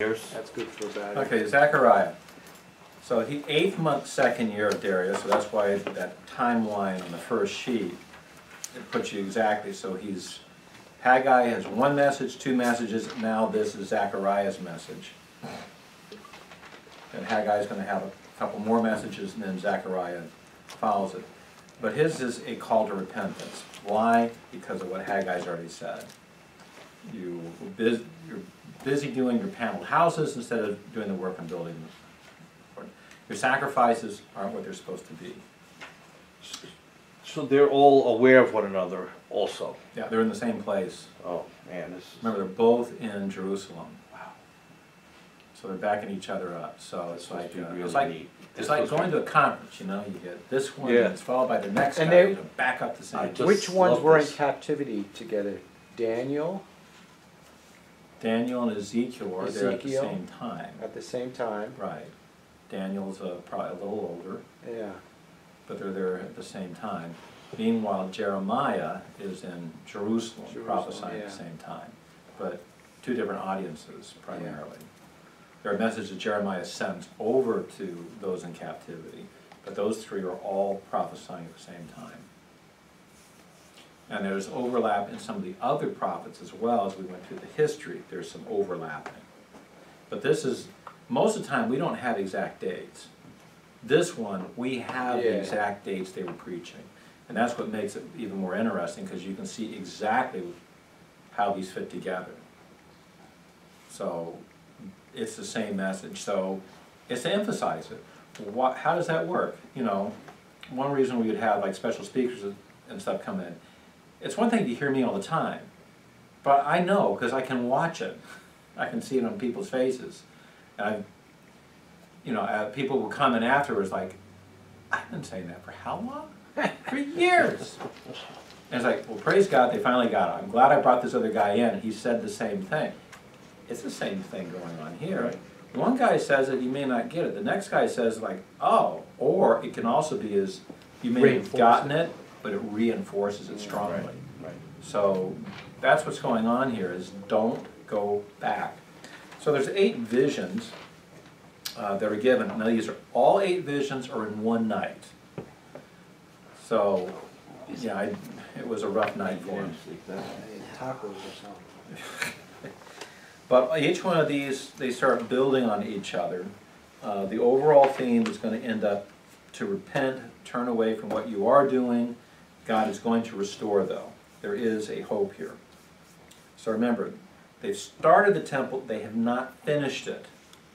Years. That's good for a bad. Okay, Zechariah. So he, 8th month, 2nd year of Darius, so that's why that timeline on the first sheet, it puts you exactly, so he's, Haggai has one message, 2 messages, now this is Zechariah's message. And Haggai's gonna have a couple more messages, and then Zechariah follows it. But his is a call to repentance. Why? Because of what Haggai's already said. You're busy doing your paneled houses instead of doing the work and building them. Your sacrifices aren't what they're supposed to be. So they're all aware of one another also. Yeah, they're in the same place. Oh, man, this is... Remember, they're both in Jerusalem. Wow. So they're backing each other up. So it's like, it's like going to a conference, you know, you get this one, Yeah. and it's followed by the next And guy, they- you know, back up the same. just Which ones love were in this. captivity together? Daniel Daniel and Ezekiel are there at the Ezekiel. same time. at the same time. Right. Daniel's probably a little older, Yeah. but they're there at the same time. Meanwhile, Jeremiah is in Jerusalem, prophesying at yeah. the same time, but 2 different audiences primarily. There are messages Jeremiah sends over to those in captivity, but those 3 are all prophesying at the same time. And there's overlap in some of the other prophets as well. As we went through the history, there's some overlapping. But this is, most of the time, we don't have exact dates. This one, we have the Yeah. exact dates they were preaching. And that's what makes it even more interesting, because you can see exactly how these fit together. So, it's the same message. So, it's to emphasize it. How does that work? You know, one reason we would have like special speakers and stuff come in, it's one thing to hear me all the time, but I know because I can watch it. I can see it on people's faces. And people will comment afterwards like, I've been saying that for how long? For years. And it's like, well, praise God, they finally got it. I'm glad I brought this other guy in. He said the same thing. It's the same thing going on here. Right. One guy says it, you may not get it. The next guy says like, oh, or it can also be as, you may have gotten it, but it reinforces it strongly. Right, right. So that's what's going on here, is don't go back. So there's 8 visions that are given. Now these are, all 8 visions are in one night. So, yeah, it was a rough night for him. Tacos or something. But each one of these, they start building on each other. The overall theme is going to end up to repent, turn away from what you are doing. God is going to restore, though. There is a hope here. So remember, they've started the temple, they have not finished it.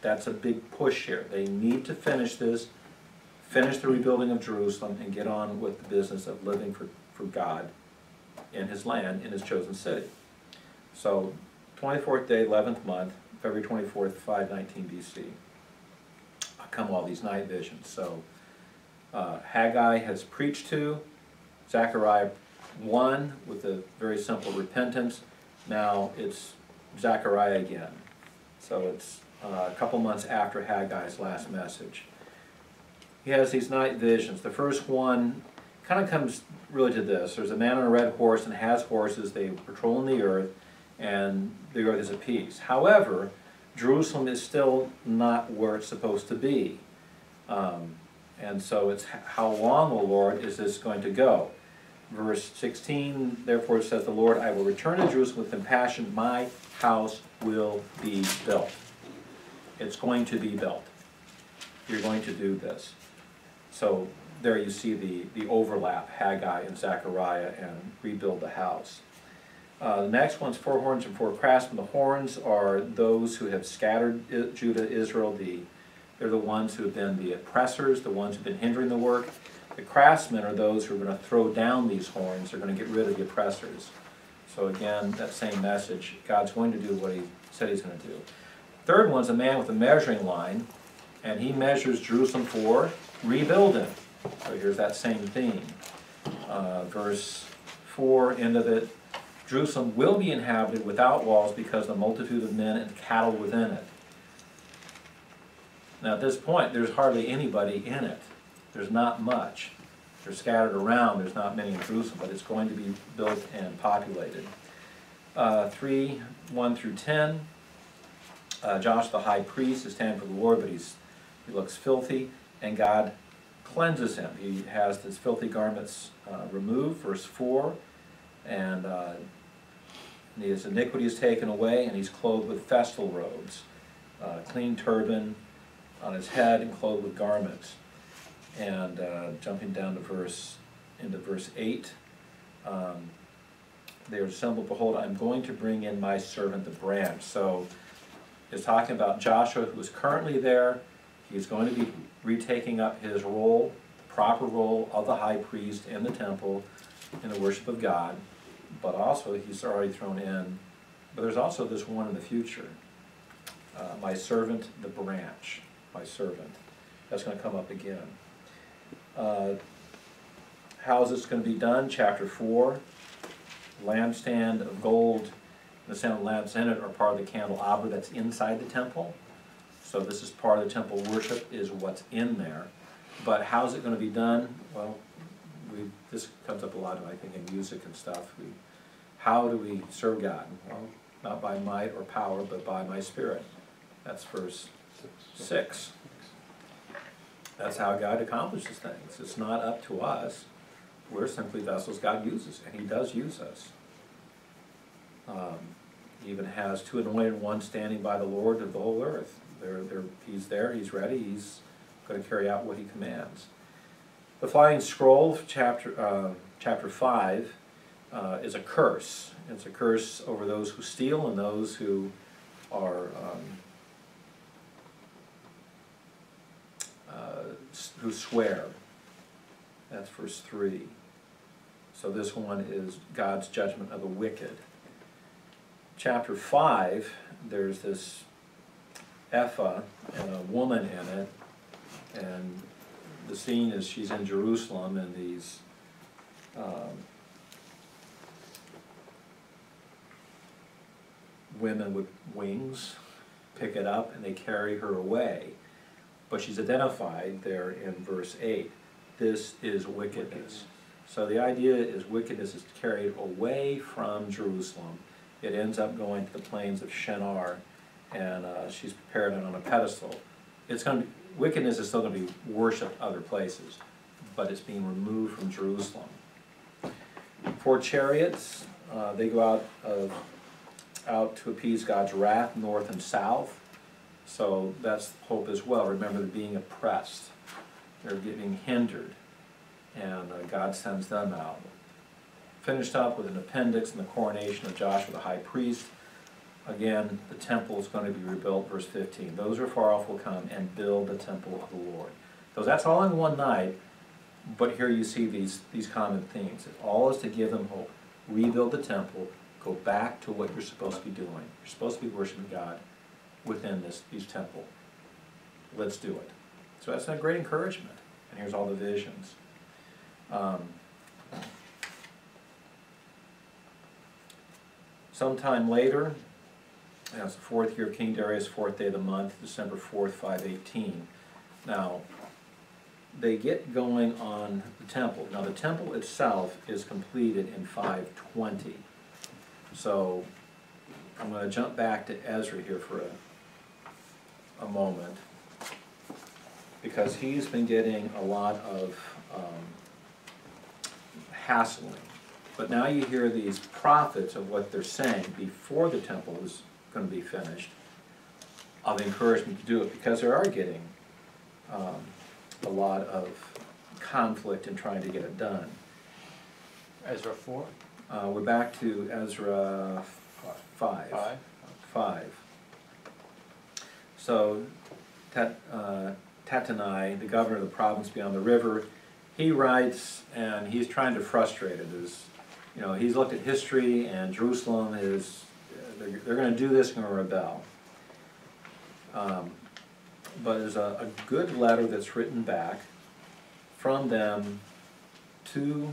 That's a big push here. They need to finish this, finish the rebuilding of Jerusalem, and get on with the business of living for God in His land, in His chosen city. So, 24th day, 11th month, February 24th, 519 BC. Come all these night visions. So, Haggai has preached to, Zechariah 1 with a very simple repentance. Now it's Zechariah again. So it's a couple months after Haggai's last message. He has these night visions. The first one kind of comes really to this. There's a man on a red horse and has horses. They patrol in the earth, and the earth is at peace. However, Jerusalem is still not where it's supposed to be. And so it's how long, O Lord, is this going to go? Verse 16, therefore it says, the Lord, I will return to Jerusalem with compassion. My house will be built. It's going to be built. You're going to do this. So there you see the overlap, Haggai and Zechariah, and rebuild the house. The next one's 4 horns and 4 craftsmen. The horns are those who have scattered Judah, Israel. They're the ones who have been the oppressors, the ones who have been hindering the work. The craftsmen are those who are going to throw down these horns. They're going to get rid of the oppressors. So again, that same message. God's going to do what He said He's going to do. Third one's a man with a measuring line, and he measures Jerusalem for rebuilding. So here's that same theme. Verse 4, end of it. Jerusalem will be inhabited without walls because of the multitude of men and cattle within it. Now at this point, there's hardly anybody in it. There's not much. They're scattered around. There's not many in Jerusalem, but it's going to be built and populated. 3, 1 through 10. Josh the high priest is standing for the Lord, but he looks filthy, and God cleanses him. He has his filthy garments removed, verse 4, and his iniquity is taken away, and he's clothed with festal robes, clean turban on his head, and clothed with garments. And jumping down to verse 8, they are assembled, behold, I'm going to bring in my servant the branch. So it's talking about Joshua, who is currently there. He's going to be retaking up his role, the proper role of the high priest in the temple in the worship of God. But also he's already thrown in, but there's also this one in the future. My servant the branch, my servant. That's going to come up again. How is this going to be done? Chapter 4. Lampstand of gold, the sound lamps in it are part of the candelabra that's inside the temple. So this is part of the temple worship, is what's in there. But how's it going to be done? Well, this comes up a lot, I think, in music and stuff. How do we serve God? Well, not by might or power, but by my Spirit. That's verse 6. That's how God accomplishes things. It's not up to us. We're simply vessels God uses, and He does use us. He even has 2 anointed ones standing by the Lord of the whole earth. He's there, He's ready, He's going to carry out what He commands. The flying scroll, chapter 5, is a curse. It's a curse over those who steal and those who are who swear. That's verse 3. So this one is God's judgment of the wicked. Chapter 5, there's this ephah and a woman in it, and the scene is she's in Jerusalem, and these women with wings pick it up and they carry her away. But she's identified there in verse 8. This is wickedness. So the idea is wickedness is carried away from Jerusalem. It ends up going to the plains of Shinar, and she's prepared it on a pedestal. Wickedness is still going to be worshipped other places, but it's being removed from Jerusalem. 4 chariots, they go out to appease God's wrath, north and south. So that's hope as well. Remember, they're being oppressed. They're getting hindered, and God sends them out. Finished up with an appendix and the coronation of Joshua the high priest. Again, the temple is going to be rebuilt, verse 15. Those who are far off will come and build the temple of the Lord. So that's all in one night, but here you see these common themes. It all is to give them hope. Rebuild the temple, go back to what you're supposed to be doing. You're supposed to be worshiping God within this temple. Let's do it. So that's a great encouragement. And here's all the visions. Sometime later, that's the 4th year of King Darius, 4th day of the month, December 4th, 518. Now, they get going on the temple. Now, the temple itself is completed in 520. So, I'm going to jump back to Ezra here for a moment, because he's been getting a lot of hassling. But now you hear these prophets of what they're saying before the temple is going to be finished, of encouragement to do it, because they are getting a lot of conflict in trying to get it done. Ezra 4? We're back to Ezra 5. 5. So Tattenai, the governor of the province beyond the river, he writes, and he's trying to frustrate it. He's looked at history, and Jerusalem is, they're going to do this, and going to rebel. But there's a good letter that's written back from them to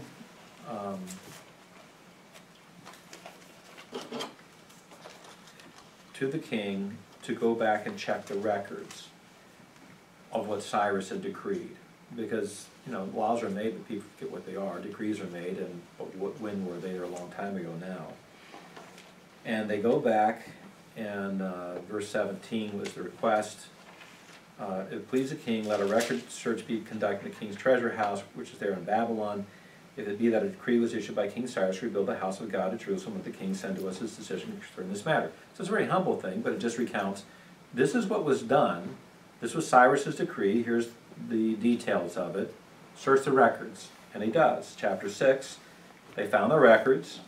the king to go back and check the records of what Cyrus had decreed. Because, laws are made, but people forget what they are. Decrees are made, but when were they? They're a long time ago now. And they go back, and verse 17 was the request. If it please the king, let a record search be conducted in the king's treasure house, which is there in Babylon. If it be that a decree was issued by King Cyrus to rebuild the house of God at Jerusalem, let the king send to us his decision concerning this matter. So it's a very humble thing, but it just recounts, this is what was done. This was Cyrus's decree. Here's the details of it. Search the records. And he does. Chapter 6, they found the records.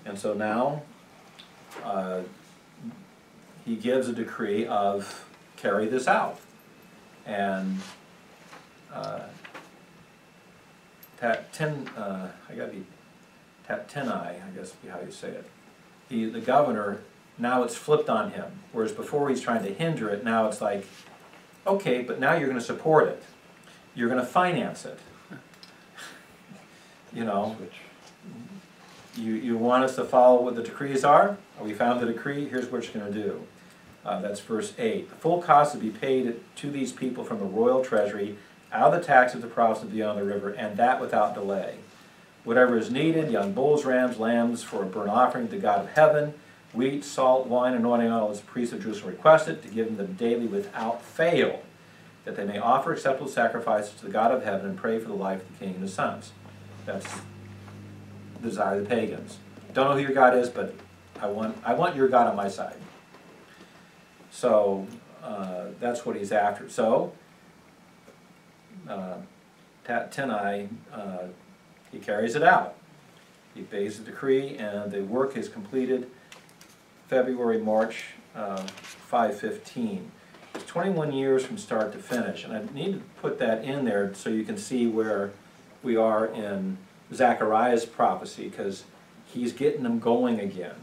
And so now he gives a decree of carry this out. And Tattenai, I guess would be how you say it. The governor, now it's flipped on him. Whereas before he's trying to hinder it, now it's like, okay, but now you're going to support it. You're going to finance it. You know, you want us to follow what the decrees are? We found the decree, here's what you're going to do. That's verse 8. The full cost to be paid to these people from the royal treasury, out of the tax of the province beyond the river, and that without delay. Whatever is needed, young bulls, rams, lambs for a burnt offering to the God of heaven, wheat, salt, wine, anointing oil, as the priests of Jerusalem requested, to give them daily without fail, that they may offer acceptable sacrifices to the God of heaven and pray for the life of the king and his sons. That's the desire of the pagans. Don't know who your God is, but I want your God on my side. So that's what he's after. So Tattenai, he carries it out. He pays the decree, and the work is completed February, March 5/15. It's 21 years from start to finish, and I need to put that in there so you can see where we are in Zechariah's prophecy, because he's getting them going again.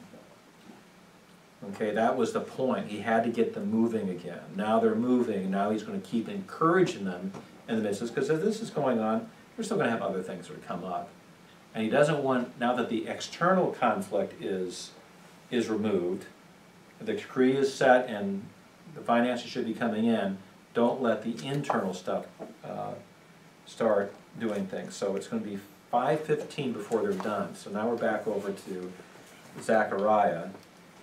Okay, that was the point. He had to get them moving again. Now they're moving. Now he's going to keep encouraging them in the midst of this, because if this is going on, we're still going to have other things that come up. And he doesn't want, now that the external conflict is removed, the decree is set and the finances should be coming in, don't let the internal stuff start doing things. So it's going to be 5:15 before they're done. So now we're back over to Zechariah,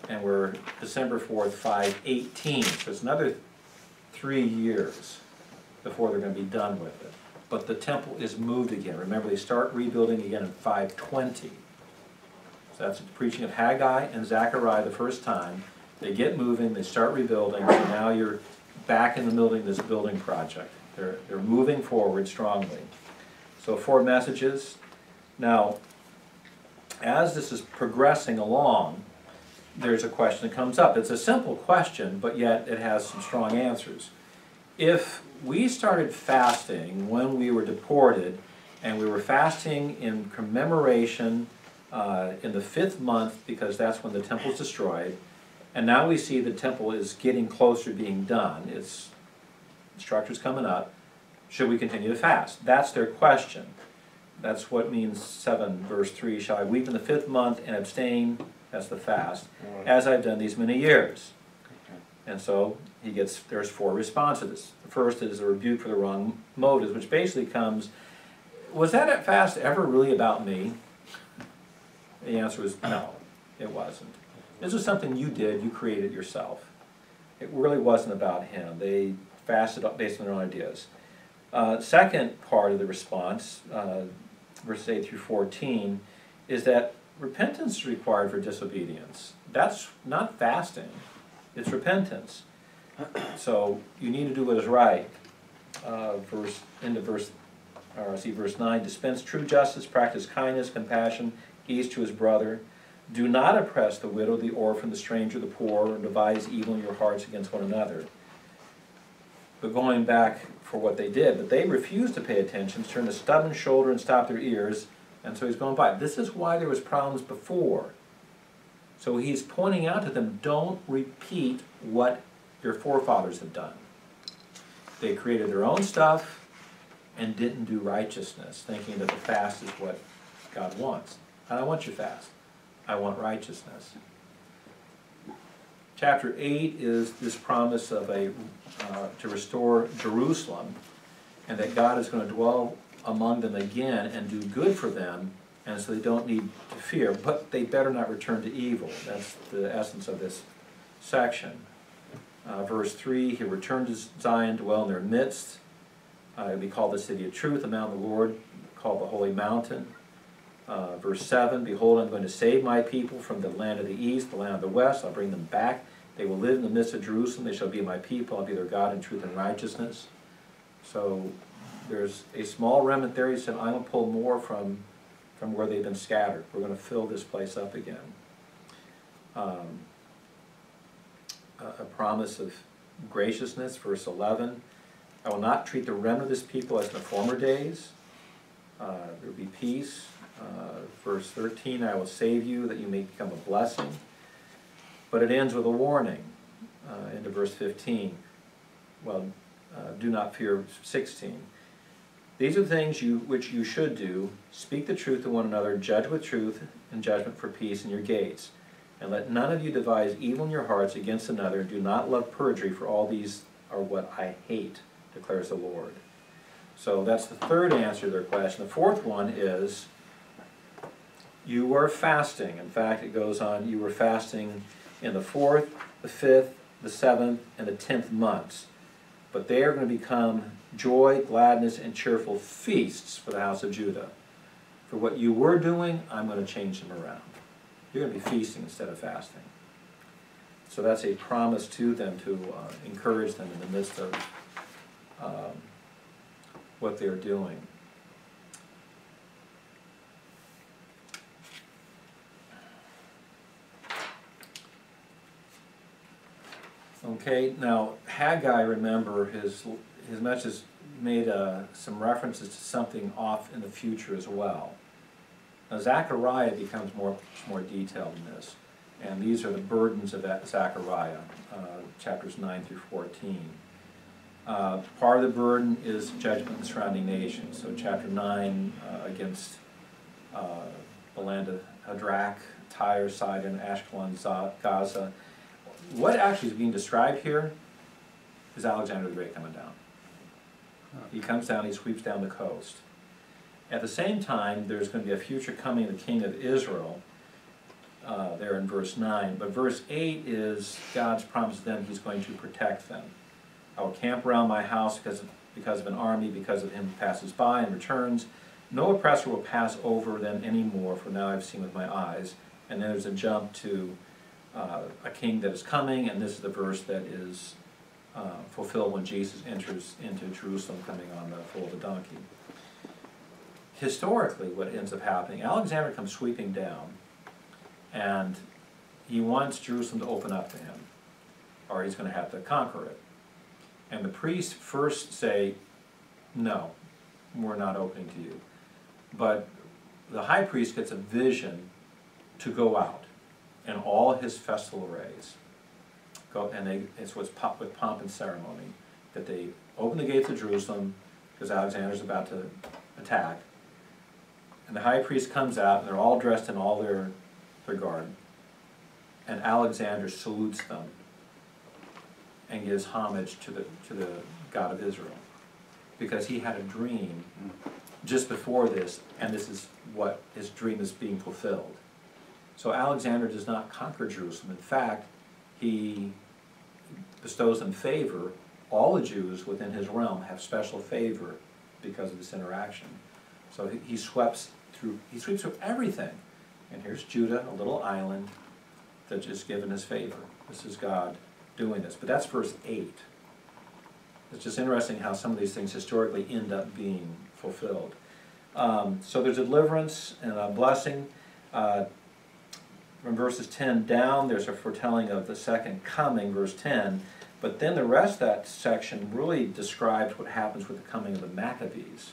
and we're December 4th, 5:18. So it's another 3 years before they're going to be done with it. But the temple is moved again. Remember, they start rebuilding again in 520. So that's the preaching of Haggai and Zechariah the first time. They get moving, they start rebuilding, so now you're back in the middle of this building project. They're moving forward strongly. So 4 messages. Now, as this is progressing along, there's a question that comes up. It's a simple question, but yet it has some strong answers. If we started fasting when we were deported, and we were fasting in commemoration in the 5th month, because that's when the temple is destroyed, and now we see the temple is getting closer to being done, its structure's coming up, should we continue to fast? That's their question. That's what means 7 verse 3, shall I weep in the 5th month and abstain, that's the fast, as I've done these many years. And so there's 4 responses. The first is a rebuke for the wrong motives, which basically comes, was that fast ever really about me? The answer is no, it wasn't. This was something you did, you created yourself. It really wasn't about him. They fasted based on their own ideas. Second part of the response, verses 8 through 14, is that repentance is required for disobedience. That's not fasting, it's repentance. So you need to do what is right. Verse 9, dispense true justice, practice kindness, compassion, each to his brother. Do not oppress the widow, the orphan, the stranger, the poor, or devise evil in your hearts against one another. But going back for what they did, but they refused to pay attention, turned a stubborn shoulder and stopped their ears, and so he's going by. This is why there was problems before. So he's pointing out to them, don't repeat what your forefathers have done. They created their own stuff and didn't do righteousness, thinking that the fast is what God wants. I don't want your fast. I want righteousness. Chapter 8 is this promise of to restore Jerusalem, and that God is going to dwell among them again and do good for them, and so they don't need to fear, but they better not return to evil. That's the essence of this section. Verse 3, he returned to Zion, dwell in their midst. It'll be called the city of truth, the mountain of the Lord, called the holy mountain. Verse 7, behold, I'm going to save my people from the land of the east, the land of the west. I'll bring them back. They will live in the midst of Jerusalem. They shall be my people. I'll be their God in truth and righteousness. So there's a small remnant there. He said, I'm going to pull more from where they've been scattered. We're going to fill this place up again. A promise of graciousness, verse 11. I will not treat the remnant of this people as in the former days. There will be peace. Verse 13, I will save you that you may become a blessing. But it ends with a warning into verse 15. Well, do not fear, 16. These are things which you should do. Speak the truth to one another, judge with truth, and judgment for peace in your gates. And let none of you devise evil in your hearts against another. Do not love perjury, for all these are what I hate, declares the Lord. So that's the third answer to their question. The fourth one is, you were fasting. In fact, it goes on, you were fasting in the 4th, the 5th, the 7th, and the 10th months. But they are going to become joy, gladness, and cheerful feasts for the house of Judah. For what you were doing, I'm going to change them around. You're going to be feasting instead of fasting. So that's a promise to them to encourage them in the midst of what they're doing. Okay, now Haggai, remember, his message made some references to something off in the future as well. Now Zechariah becomes more detailed in this, and these are the burdens of that Zechariah, chapters 9 through 14. Part of the burden is judgment in the surrounding nations. So chapter 9 against the land of Hadrach, Tyre, Sidon, Ashkelon, Gaza. What actually is being described here is Alexander the Great coming down. He comes down, he sweeps down the coast. At the same time, there's going to be a future coming of the king of Israel, there in verse 9. But verse 8 is God's promise to them, he's going to protect them. I will camp around my house because of an army, because of him who passes by and returns. No oppressor will pass over them anymore, for now I've seen with my eyes. And then there's a jump to a king that is coming, and this is the verse that is fulfilled when Jesus enters into Jerusalem coming on the foal of a donkey. Historically, what ends up happening, Alexander comes sweeping down, and he wants Jerusalem to open up to him, or he's going to have to conquer it. And the priests first say, no, we're not opening to you. But the high priest gets a vision to go out in all his festal arrays. It's with pomp and ceremony, that they open the gates of Jerusalem, because Alexander's about to attack. And the high priest comes out, and they're all dressed in all their garb. And Alexander salutes them and gives homage to the God of Israel, because he had a dream just before this, and this is what his dream is being fulfilled. So Alexander does not conquer Jerusalem. In fact, he bestows them favor. All the Jews within his realm have special favor because of this interaction. So he sweeps through everything. And here's Judah, a little island that's just given his favor. This is God doing this. But that's verse 8. It's just interesting how some of these things historically end up being fulfilled. So there's a deliverance and a blessing. From verses 10 down, there's a foretelling of the second coming, verse 10. But then the rest of that section really describes what happens with the coming of the Maccabees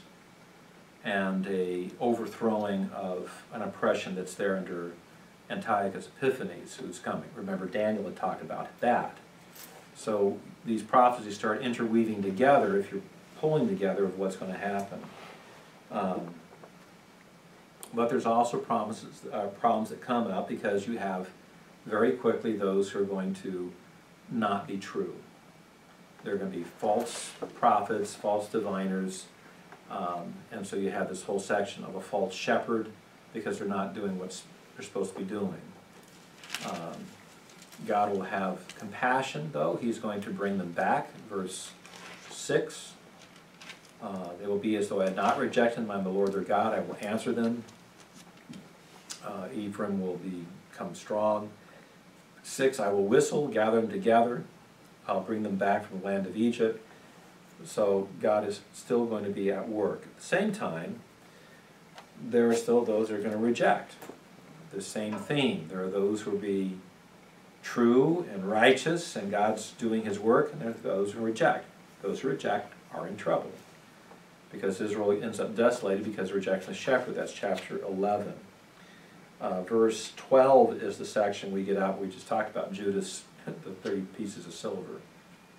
and a overthrowing of an oppression that's there under Antiochus Epiphanes, who's coming. Remember, Daniel had talked about that. So these prophecies start interweaving together, if you're pulling together, of what's going to happen. But there's also problems that come up, because you have very quickly those who are going to not be true. There are going to be false prophets, false diviners, and so you have this whole section of a false shepherd, because they're not doing what they're supposed to be doing. God will have compassion, though. He's going to bring them back. Verse 6. They will be as though I had not rejected them. I am the Lord their God. I will answer them. Ephraim will become strong. 6. I will whistle, gather them together. I'll bring them back from the land of Egypt. So God is still going to be at work. At the same time, there are still those that are going to reject. The same theme. There are those who will be true and righteous, and God's doing His work, and there are those who reject. Those who reject are in trouble, because Israel ends up desolated because of rejection of the shepherd. That's chapter 11. Verse 12 is the section we get out. We just talked about Judas, the 30 pieces of silver.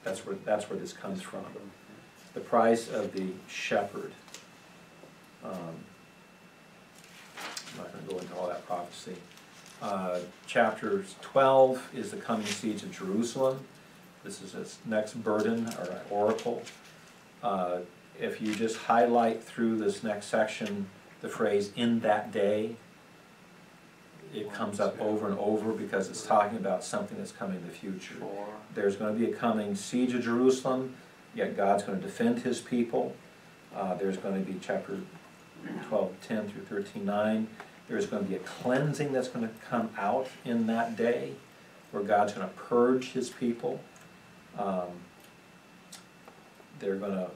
That's where this comes from. The price of the shepherd. I'm not going to go into all that prophecy. Chapter 12 is the coming siege of Jerusalem. This is its next burden or oracle. If you just highlight through this next section the phrase "in that day," it comes up over and over because it's talking about something that's coming in the future. There's going to be a coming siege of Jerusalem, yet God's going to defend His people. There's going to be chapter 12:10 through 13:9. There's going to be a cleansing that's going to come out in that day, where God's going to purge His people. They're going to,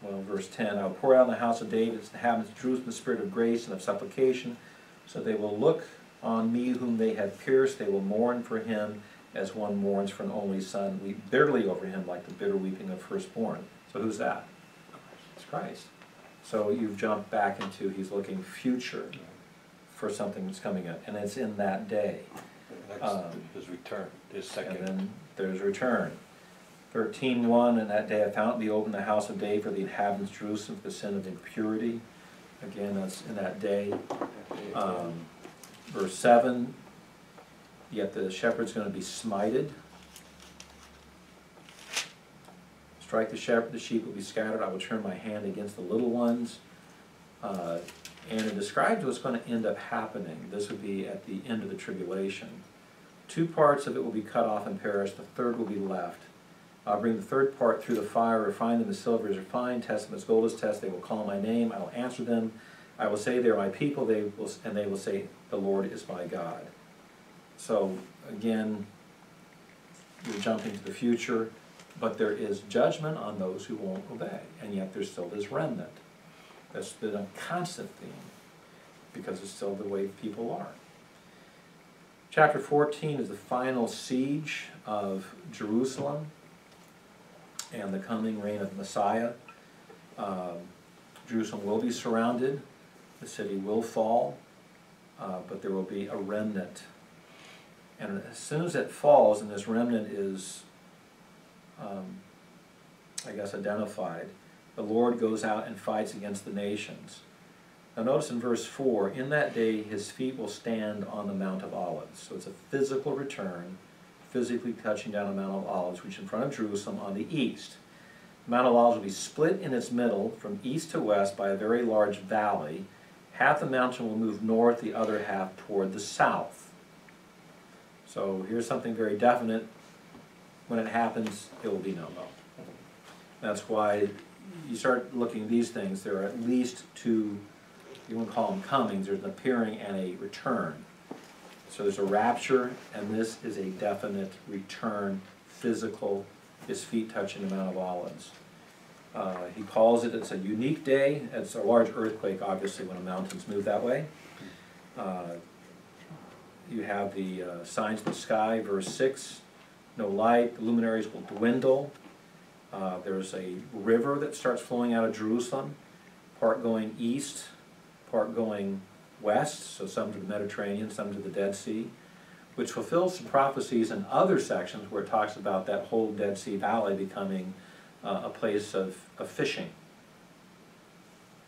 well, verse 10, I will pour out in the house of David, the inhabitants of Jerusalem, the spirit of grace and of supplication, so they will look on me whom they have pierced. They will mourn for him as one mourns for an only son. Weep bitterly over him like the bitter weeping of firstborn. So who's that? It's Christ. So you've jumped back into, he's looking future for something that's coming up, and it's in that day. His return, his second. And then there's return. 13:1, in that day a fountain be opened in the house of David for the inhabitants of Jerusalem for the sin of impurity. Again, that's in that day. Verse 7, yet the shepherd's going to be smited. Strike the shepherd, the sheep will be scattered. I will turn my hand against the little ones. And it describes what's going to end up happening. This would be at the end of the tribulation. 2 parts of it will be cut off and perish. The third will be left. I'll bring the third part through the fire, refine them as silver is refined, test them as gold is tested. They will call my name. I will answer them. I will say they are my people. And they will say, the Lord is my God. So again, you're jumping to the future, but there is judgment on those who won't obey, and yet there's still this remnant. That's been a constant theme, because it's still the way people are. Chapter 14 is the final siege of Jerusalem and the coming reign of Messiah. Jerusalem will be surrounded, the city will fall, but there will be a remnant. And as soon as it falls, and this remnant is, I guess, identified, the Lord goes out and fights against the nations. Now notice in verse 4, in that day his feet will stand on the Mount of Olives. So it's a physical return, physically touching down the Mount of Olives, which is in front of Jerusalem on the east. The Mount of Olives will be split in its middle from east to west by a very large valley. Half the mountain will move north, the other half toward the south. So here's something very definite. When it happens, it will be no-no. That's why you start looking at these things, there are at least 2, you wouldn't call them comings, there's an appearing and a return. So there's a rapture, and this is a definite return, physical, his feet touching the Mount of Olives. He calls it, it's a unique day. It's a large earthquake, obviously, when the mountains move that way. You have the signs of the sky, verse 6, no light, the luminaries will dwindle. There's a river that starts flowing out of Jerusalem, part going east, part going west, so some to the Mediterranean, some to the Dead Sea, which fulfills some prophecies in other sections where it talks about that whole Dead Sea Valley becoming a place of fishing.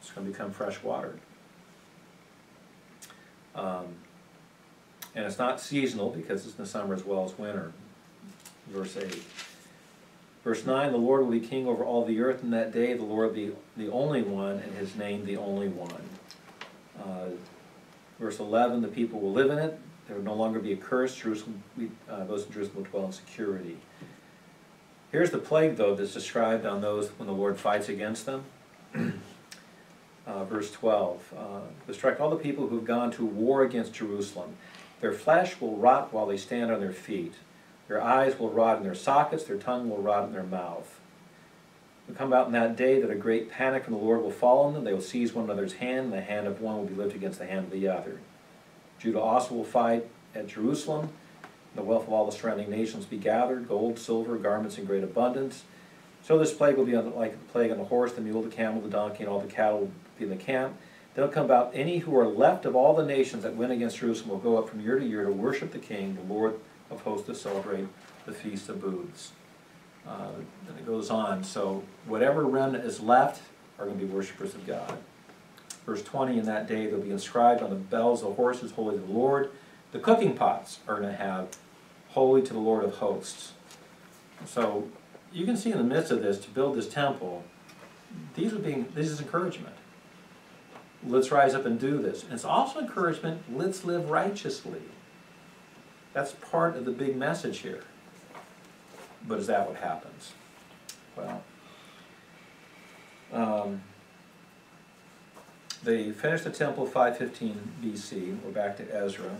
It's going to become fresh watered. And it's not seasonal because it's in the summer as well as winter. Verse 8. Verse 9, the Lord will be king over all the earth in that day, the Lord the only one, and his name the only one. Verse 11, the people will live in it, There would no longer be a curse. Jerusalem, those in Jerusalem will dwell in security. Here's the plague, though, that's described on those when the Lord fights against them. Verse 12, to strike all the people who have gone to war against Jerusalem. Their flesh will rot while they stand on their feet. Their eyes will rot in their sockets, their tongue will rot in their mouth. It will come about in that day that a great panic from the Lord will fall on them. They will seize one another's hand, and the hand of one will be lifted against the hand of the other. Judah also will fight at Jerusalem. The wealth of all the surrounding nations be gathered, gold, silver, garments in great abundance. So this plague will be like the plague on the horse, the mule, the camel, the donkey, and all the cattle will be in the camp. Then will come about any who are left of all the nations that went against Jerusalem will go up from year to year to worship the King, the Lord of hosts, to celebrate the Feast of Booths. Then it goes on. So whatever remnant is left are going to be worshipers of God. Verse 20, in that day they'll be inscribed on the bells of the horses, holy to the Lord. The cooking pots are going to have holy to the Lord of hosts. So you can see in the midst of this, to build this temple, this is encouragement. Let's rise up and do this. And it's also encouragement, let's live righteously. That's part of the big message here. But is that what happens? Well, they finished the temple 515 BC. We're back to Ezra.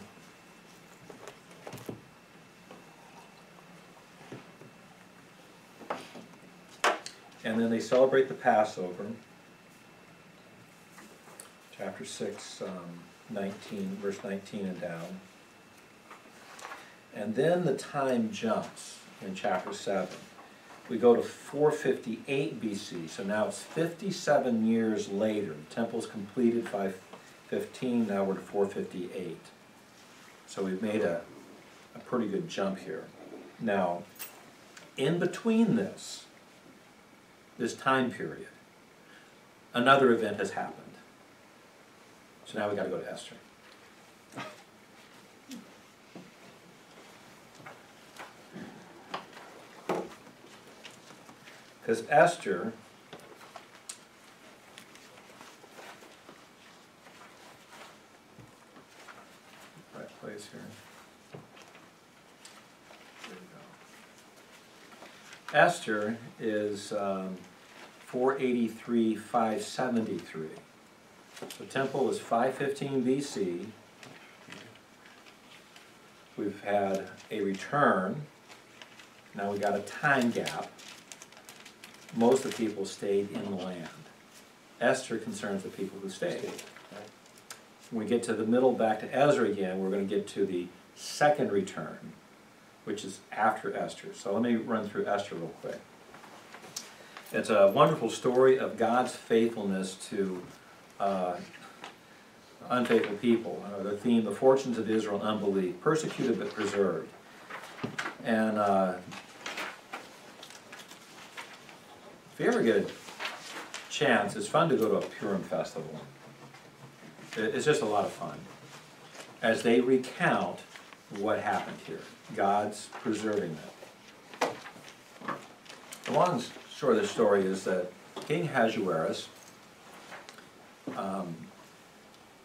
And then they celebrate the Passover. Chapter 6, 19, verse 19 and down. And then the time jumps in chapter 7. We go to 458 BC, so now it's 57 years later. The temple's completed 515, now we're to 458. So we've made a pretty good jump here. Now, in between this time period, another event has happened. So now we've got to go to Esther. Because Esther right place here. There we go. Esther is 483, 573. The temple is 515 BC. We've had a return. Now we got a time gap. Most of the people stayed in the land. Esther concerns the people who stayed. When we get to the middle, back to Ezra again, we're going to get to the second return, which is after Esther. So let me run through Esther real quick. It's a wonderful story of God's faithfulness to unfaithful people. The theme, the fortunes of Israel, unbelief, persecuted but preserved. And if you ever get a chance, it's fun to go to a Purim festival. It's just a lot of fun. As they recount what happened here, God's preserving them. The long and short of the story is that King Ahasuerus,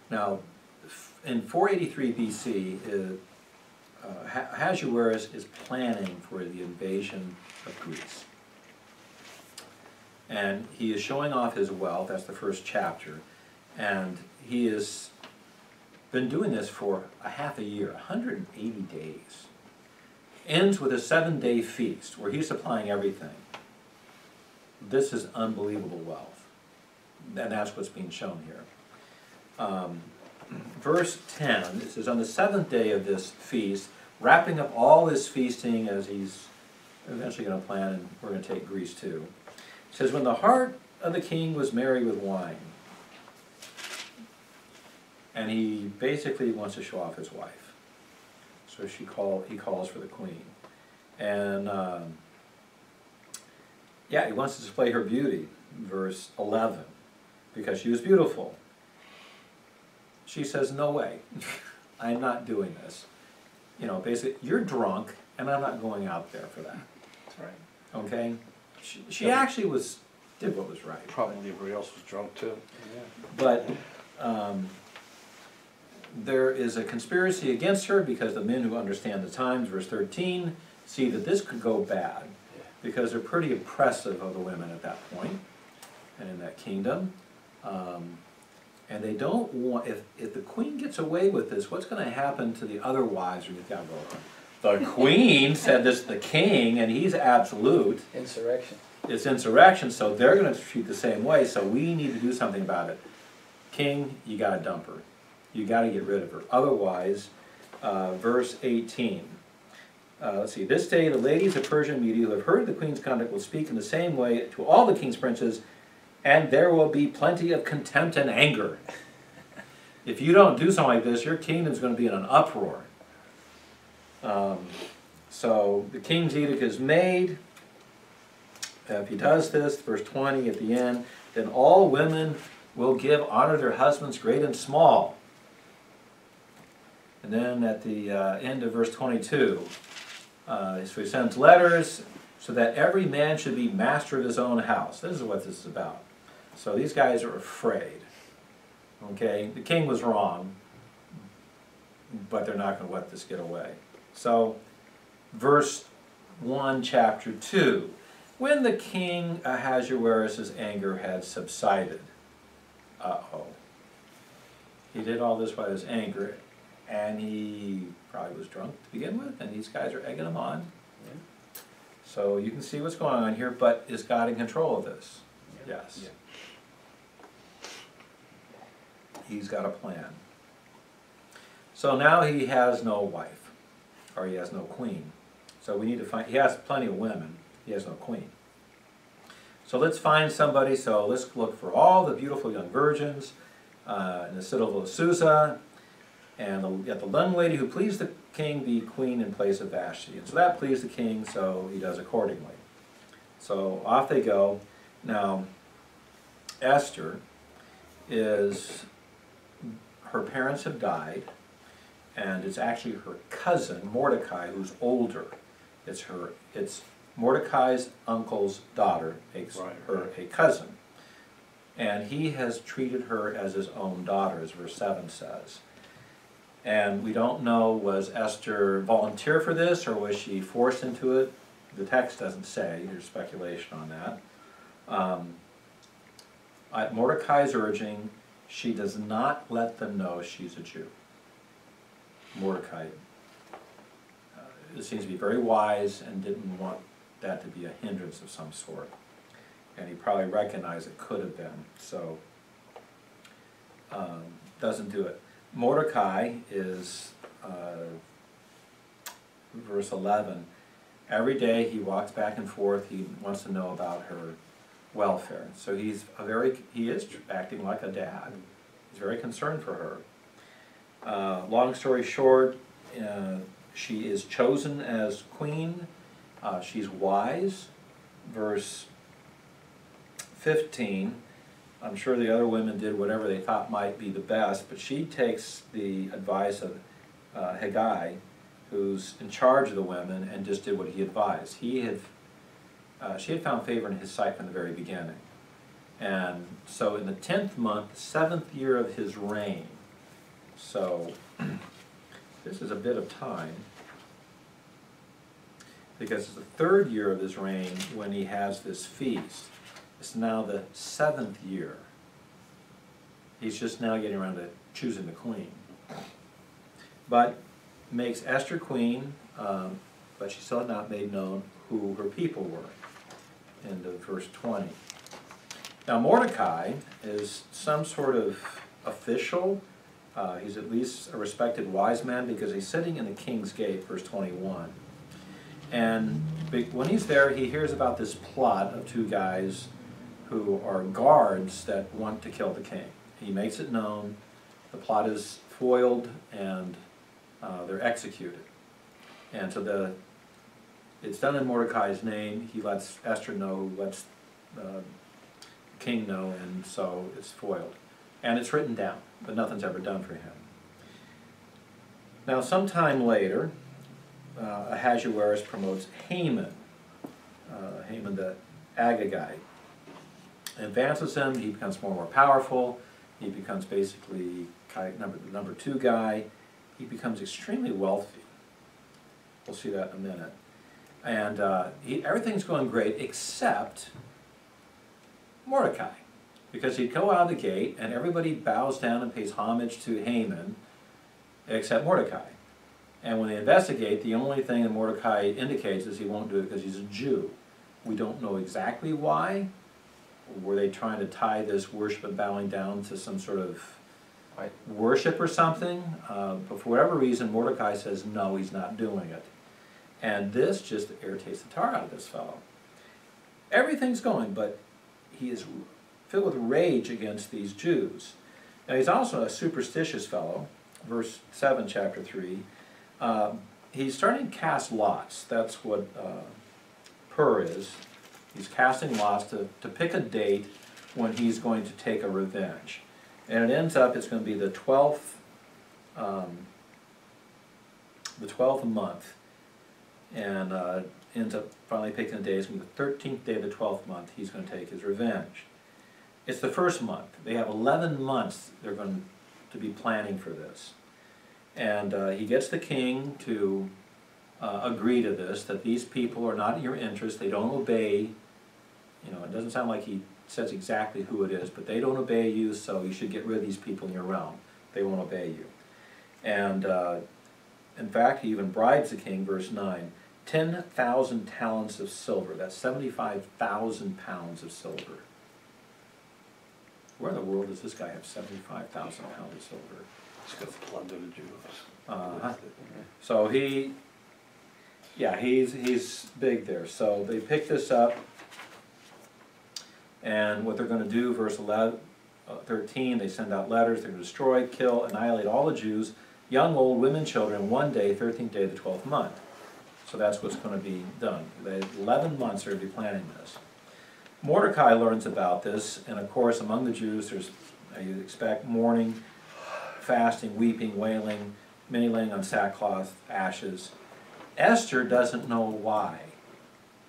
now in 483 BC, Ahasuerus is planning for the invasion of Greece. And he is showing off his wealth, that's the first chapter, and he has been doing this for a half a year, 180 days. Ends with a 7-day feast where he's supplying everything. This is unbelievable wealth, and that's what's being shown here. Verse 10, it says, on the 7th day of this feast, wrapping up all this feasting as he's eventually going to plan, and we're going to take Greece too. It says, when the heart of the king was merry with wine, and he basically wants to show off his wife. So he calls for the queen. And yeah, he wants to display her beauty, verse 11, because she was beautiful. She says, no way, I'm not doing this. You know, basically, you're drunk, and I'm not going out there for that. That's right. Okay? She actually did what was right. Probably everybody else was drunk too. Yeah. But there is a conspiracy against her because the men who understand the times, verse 13, see that this could go bad because they're pretty oppressive of the women at that point and in that kingdom. And they don't want, if the queen gets away with this, what's going to happen to the other wives? Or you've got to go, the queen said this to the king, and he's absolute. Insurrection. It's insurrection, so they're going to treat the same way, so we need to do something about it. King, you got to dump her. You got to get rid of her. Otherwise, verse 18. Let's see. This day the ladies of Persia and Media who have heard the queen's conduct will speak in the same way to all the king's princes, and there will be plenty of contempt and anger. If you don't do something like this, your kingdom's going to be in an uproar. So the king's edict is made. If he does this, verse 20 at the end, then all women will give honor to their husbands, great and small. And then at the end of verse 22, so he sends letters so that every man should be master of his own house. This is what this is about. So these guys are afraid. Okay, the king was wrong, but they're not going to let this get away. So, verse 1, chapter 2. When the king Ahasuerus' anger had subsided, he did all this by his anger, and he probably was drunk to begin with, and these guys are egging him on. Yeah. So you can see what's going on here, but is God in control of this? Yeah. Yes. Yeah. He's got a plan. So now he has no wife, or he has no queen. So we need to find, he has plenty of women, he has no queen. So let's find somebody, so let's look for all the beautiful young virgins in the citadel of Susa, and get the young lady who pleased the king be queen in place of Vashti. And so that pleased the king, so he does accordingly. So off they go. Now, Esther is, her parents have died, and it's actually her cousin, Mordecai, who's older. It's Mordecai's uncle's daughter makes her a cousin. And he has treated her as his own daughter, as verse 7 says. And we don't know, was Esther volunteer for this, or was she forced into it? The text doesn't say. There's speculation on that. At Mordecai's urging, she does not let them know she's a Jew. Mordecai seems to be very wise and didn't want that to be a hindrance of some sort. And he probably recognized it could have been, so doesn't do it. Mordecai is, verse 11, every day he walks back and forth, he wants to know about her welfare. So he is acting like a dad. He's very concerned for her. Long story short, she is chosen as queen. She's wise. Verse 15, I'm sure the other women did whatever they thought might be the best, but she takes the advice of Haggai, who's in charge of the women, and just did what he advised. She had found favor in his sight from the very beginning. And so in the 10th month, 7th year of his reign, so this is a bit of time, because it's the 3rd year of his reign when he has this feast. It's now the 7th year. He's just now getting around to choosing the queen. But makes Esther queen, but she still had not made known who her people were. End of verse 20. Now Mordecai is some sort of official. He's at least a respected wise man because he's sitting in the king's gate, verse 21. And when he's there, he hears about this plot of 2 guys who are guards that want to kill the king. He makes it known, the plot is foiled, and they're executed. And so it's done in Mordecai's name. He lets Esther know, lets the king know, and so it's foiled. And it's written down, but nothing's ever done for him. Now, sometime later, Ahasuerus promotes Haman, Haman the Agagite, advances him. He becomes more and more powerful. He becomes basically kind of the number two guy. He becomes extremely wealthy. We'll see that in a minute. And everything's going great except Mordecai. Because he'd go out of the gate and everybody bows down and pays homage to Haman except Mordecai. And when they investigate, the only thing that Mordecai indicates is he won't do it because he's a Jew. We don't know exactly why. Were they trying to tie this worship and bowing down to some sort of worship or something? But for whatever reason, Mordecai says no, he's not doing it. And this just irritates the tar out of this fellow. Everything's going, but he is filled with rage against these Jews. Now he's also a superstitious fellow. Verse 7, chapter 3. He's starting to cast lots. That's what Pur is. He's casting lots to pick a date when he's going to take a revenge. And it ends up, it's going to be the 12th month. And ends up finally picking a day. It's going to be the 13th day of the 12th month. He's going to take his revenge. It's the first month. They have 11 months they're going to be planning for this. And he gets the king to agree to this, that these people are not in your interest, they don't obey. You know, it doesn't sound like he says exactly who it is, but they don't obey you, so you should get rid of these people in your realm. They won't obey you. And in fact, he even bribes the king, verse 9, 10,000 talents of silver. That's 75,000 pounds of silver. Where in the world does this guy have 75,000 pounds of silver? He's going to plunder the Jews. So he's big there. So they pick this up, and what they're going to do, verse 13, they send out letters. They're going to destroy, kill, annihilate all the Jews, young, old, women, children, one day, 13th day of the 12th month. So that's what's going to be done. They 11 months they're going to be planning this. Mordecai learns about this, and of course among the Jews there's, you expect, mourning, fasting, weeping, wailing, many laying on sackcloth, ashes. Esther doesn't know why.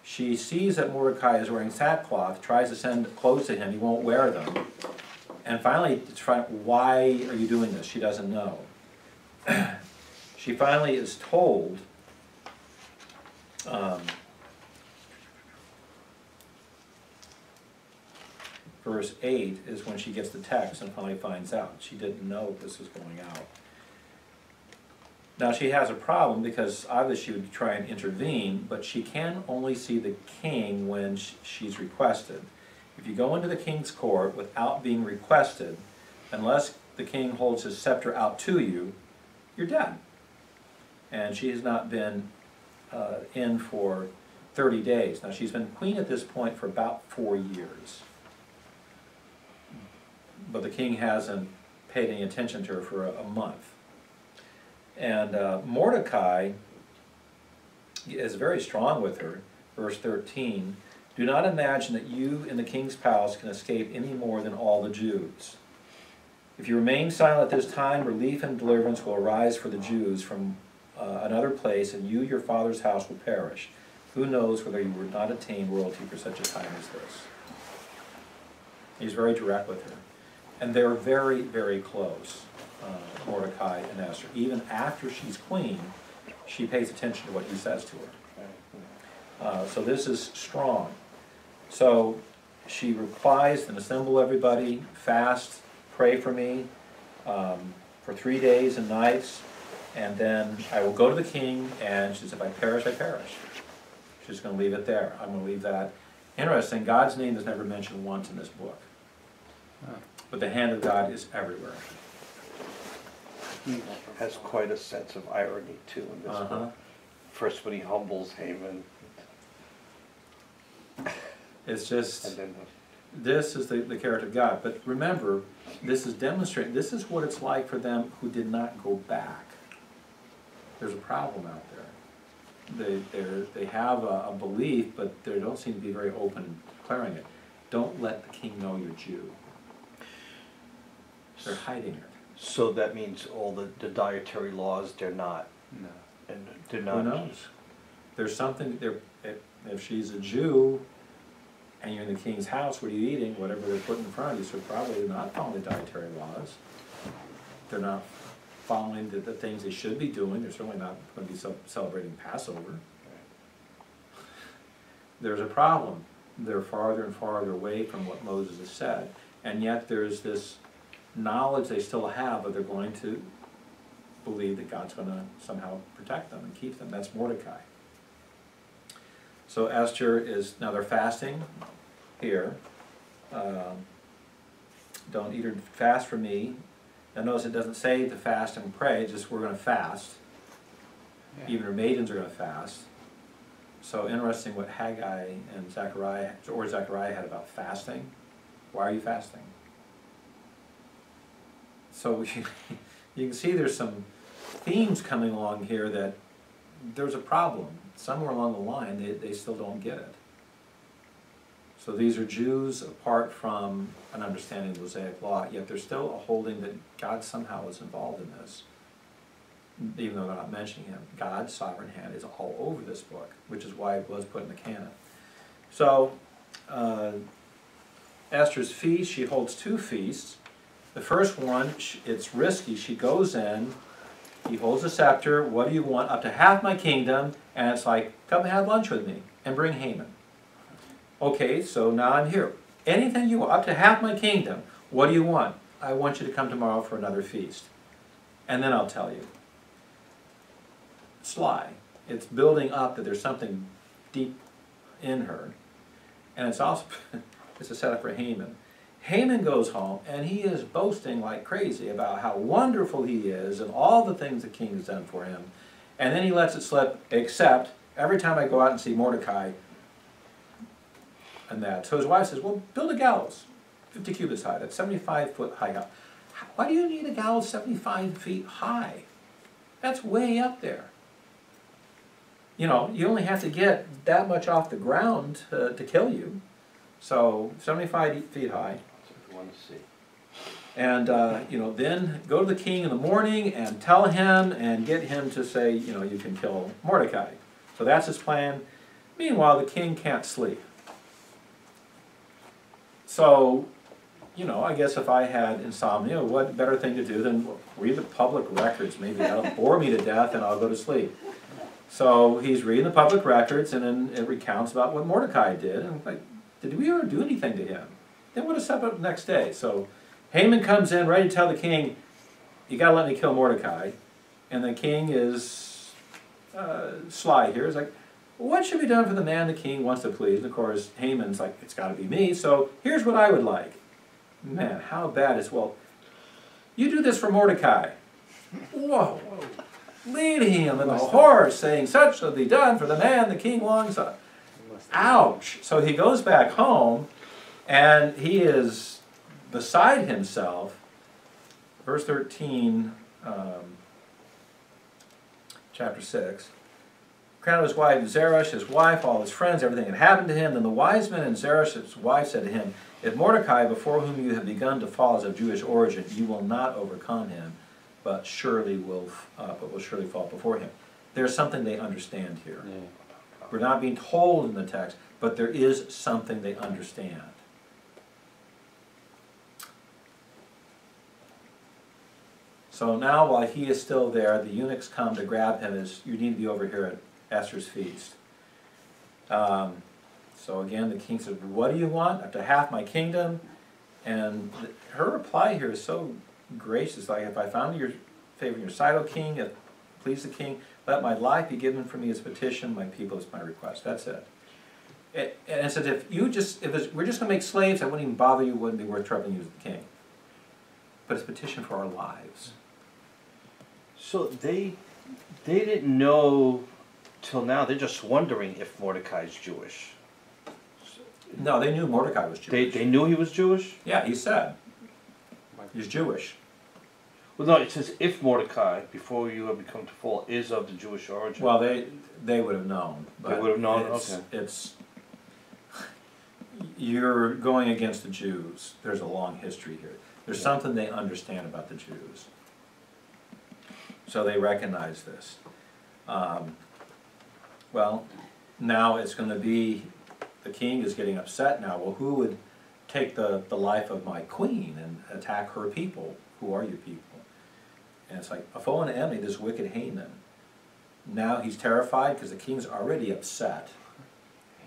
She sees that Mordecai is wearing sackcloth, tries to send clothes to him, he won't wear them. And finally, why are you doing this? She doesn't know. She finally is told, verse 8 is when she gets the text and finally finds out. She didn't know this was going out. Now she has a problem because obviously she would try and intervene, but she can only see the king when she's requested. If you go into the king's court without being requested, unless the king holds his scepter out to you, you're dead. And she has not been in for 30 days. Now she's been queen at this point for about 4 years. But the king hasn't paid any attention to her for a month. And Mordecai is very strong with her. Verse 13, do not imagine that you in the king's palace can escape any more than all the Jews. If you remain silent at this time, relief and deliverance will arise for the Jews from another place, and you, your father's house, will perish. Who knows whether you would not attain royalty for such a time as this? He's very direct with her. And they're very, very close, Mordecai and Esther. Even after she's queen, she pays attention to what he says to her. So this is strong. So she replies and assemble everybody, fast, pray for me for 3 days and nights, and then I will go to the king, and she says, if I perish, I perish. She's going to leave it there. I'm going to leave that. Interesting, God's name is never mentioned once in this book. But the hand of God is everywhere. He has quite a sense of irony too in this book. First when he humbles Haman. It's just, and then this is the character of God. But remember, this is demonstrating, this is what it's like for them who did not go back. There's a problem out there. They have a belief, but they don't seem to be very open in declaring it. Don't let the king know you're Jew. They're hiding it. So that means all the dietary laws, they're not. No. And they're not. Who knows? There's something there. If she's a Jew, and you're in the king's house, what are you eating? Whatever they're putting in front of you, so probably they're not following the dietary laws. They're not following the things they should be doing. They're certainly not going to be celebrating Passover. There's a problem. They're farther and farther away from what Moses has said, and yet there's this knowledge they still have, but they're going to believe that God's going to somehow protect them and keep them. That's Mordecai. So Esther is, now they're fasting here. Don't eat or fast for me. Now notice it doesn't say to fast and pray, it's just we're going to fast. Yeah. Even her maidens are going to fast. So interesting what Haggai and Zechariah had about fasting. Why are you fasting? So you can see there's some themes coming along here that there's a problem. Somewhere along the line they still don't get it. So these are Jews apart from an understanding of the Mosaic law, yet they're still holding that God somehow is involved in this. Even though they're not mentioning him. God's sovereign hand is all over this book, which is why it was put in the canon. So, Esther's feast, she holds 2 feasts. The first one, it's risky. She goes in, he holds a scepter, what do you want? Up to half my kingdom, and it's like, come have lunch with me, and bring Haman. Okay, so now I'm here. Anything you want, up to half my kingdom, what do you want? I want you to come tomorrow for another feast. And then I'll tell you. Sly. It's building up that there's something deep in her. And it's also, it's a setup for Haman. Haman goes home and he is boasting like crazy about how wonderful he is and all the things the king has done for him. And then he lets it slip, except every time I go out and see Mordecai and that. So his wife says, well, build a gallows, 50 cubits high, that's 75-foot high. Why do you need a gallows 75 feet high? That's way up there. You know, you only have to get that much off the ground to kill you. So 75 feet high. And, you know, then go to the king in the morning and tell him and get him to say, you know, you can kill Mordecai. So that's his plan. Meanwhile, the king can't sleep. So, you know, I guess if I had insomnia, what better thing to do than read the public records? Maybe that'll bore me to death and I'll go to sleep. So he's reading the public records, and then it recounts about what Mordecai did. And I'm like, did we ever do anything to him? They would have stepped up the next day. So Haman comes in ready to tell the king, you got to let me kill Mordecai. And the king is sly here. He's like, what should be done for the man the king wants to please? And of course, Haman's like, it's got to be me. So here's what I would like. Man, how bad is, well, you do this for Mordecai. Whoa. Leading him in the horse, saying, such shall be done for the man the king longs on. Ouch! So he goes back home, and he is beside himself. Verse 13, chapter 6. Crowned his wife Zeresh, his wife, all his friends, everything that happened to him. Then the wise men and Zeresh, his wife, said to him, if Mordecai, before whom you have begun to fall, is of Jewish origin, you will not overcome him, but will surely fall before him. There's something they understand here. Yeah. We're not being told in the text, but there is something they understand. So now, while he is still there, the eunuchs come to grab him as, you need to be over here at Esther's feast. So again, the king said, what do you want? Up to half my kingdom. And her reply here is so gracious, like, if I found your favor in your sight, O king, if please the king, let my life be given for me as petition, my people as my request. That's it. And it says, we're just going to make slaves, I wouldn't even bother you, wouldn't be worth troubling you as the king. But it's a petition for our lives. So they didn't know till now, they're just wondering if Mordecai's Jewish. No, they knew Mordecai was Jewish. They knew he was Jewish? Yeah, he said. He's Jewish. Well, no, it says if Mordecai, before you have become to fall, is of the Jewish origin. Well, they would have known. They would have known, okay. okay. You're going against the Jews. There's a long history here. There's something they understand about the Jews. So they recognize this. Well, now it's going to be the king is getting upset now. Well, who would take the life of my queen and attack her people? Who are you people? And it's like a foe and an enemy, this wicked Haman. Now he's terrified because the king's already upset.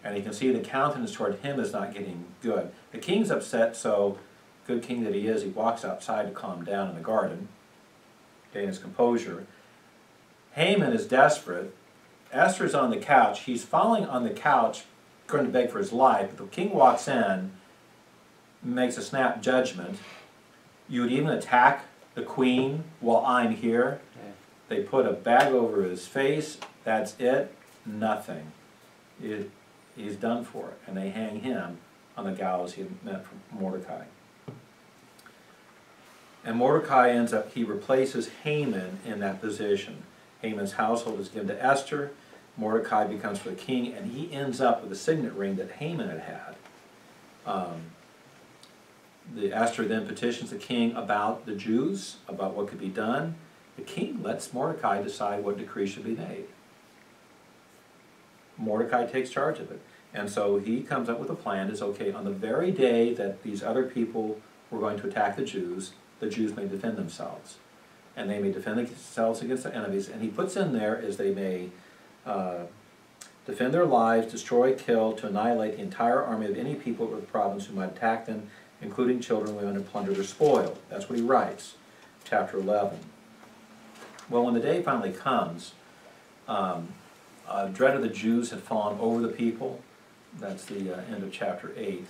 And he can see the countenance toward him is not getting good. The king's upset, so good king that he is, he walks outside to calm down in the garden, gain his composure. Haman is desperate. Esther's on the couch. He's falling on the couch, going to beg for his life. But the king walks in, makes a snap judgment. You would even attack the queen while I'm here. Yeah. They put a bag over his face. That's it. Nothing. He's done for. And they hang him on the gallows he had met from Mordecai. And Mordecai ends up, he replaces Haman in that position. Haman's household is given to Esther. Mordecai becomes for the king, and he ends up with the signet ring that Haman had had. Esther then petitions the king about the Jews, about what could be done. The king lets Mordecai decide what decree should be made. Mordecai takes charge of it. And so he comes up with a plan. Is okay, on the very day that these other people were going to attack the Jews may defend themselves. And they may defend themselves against their enemies. And he puts in there is they may defend their lives, destroy, kill, to annihilate the entire army of any people or province who might attack them, including children, women, and plunder their spoil. That's what he writes, chapter 11. Well, when the day finally comes, dread of the Jews had fallen over the people. That's the end of chapter 8.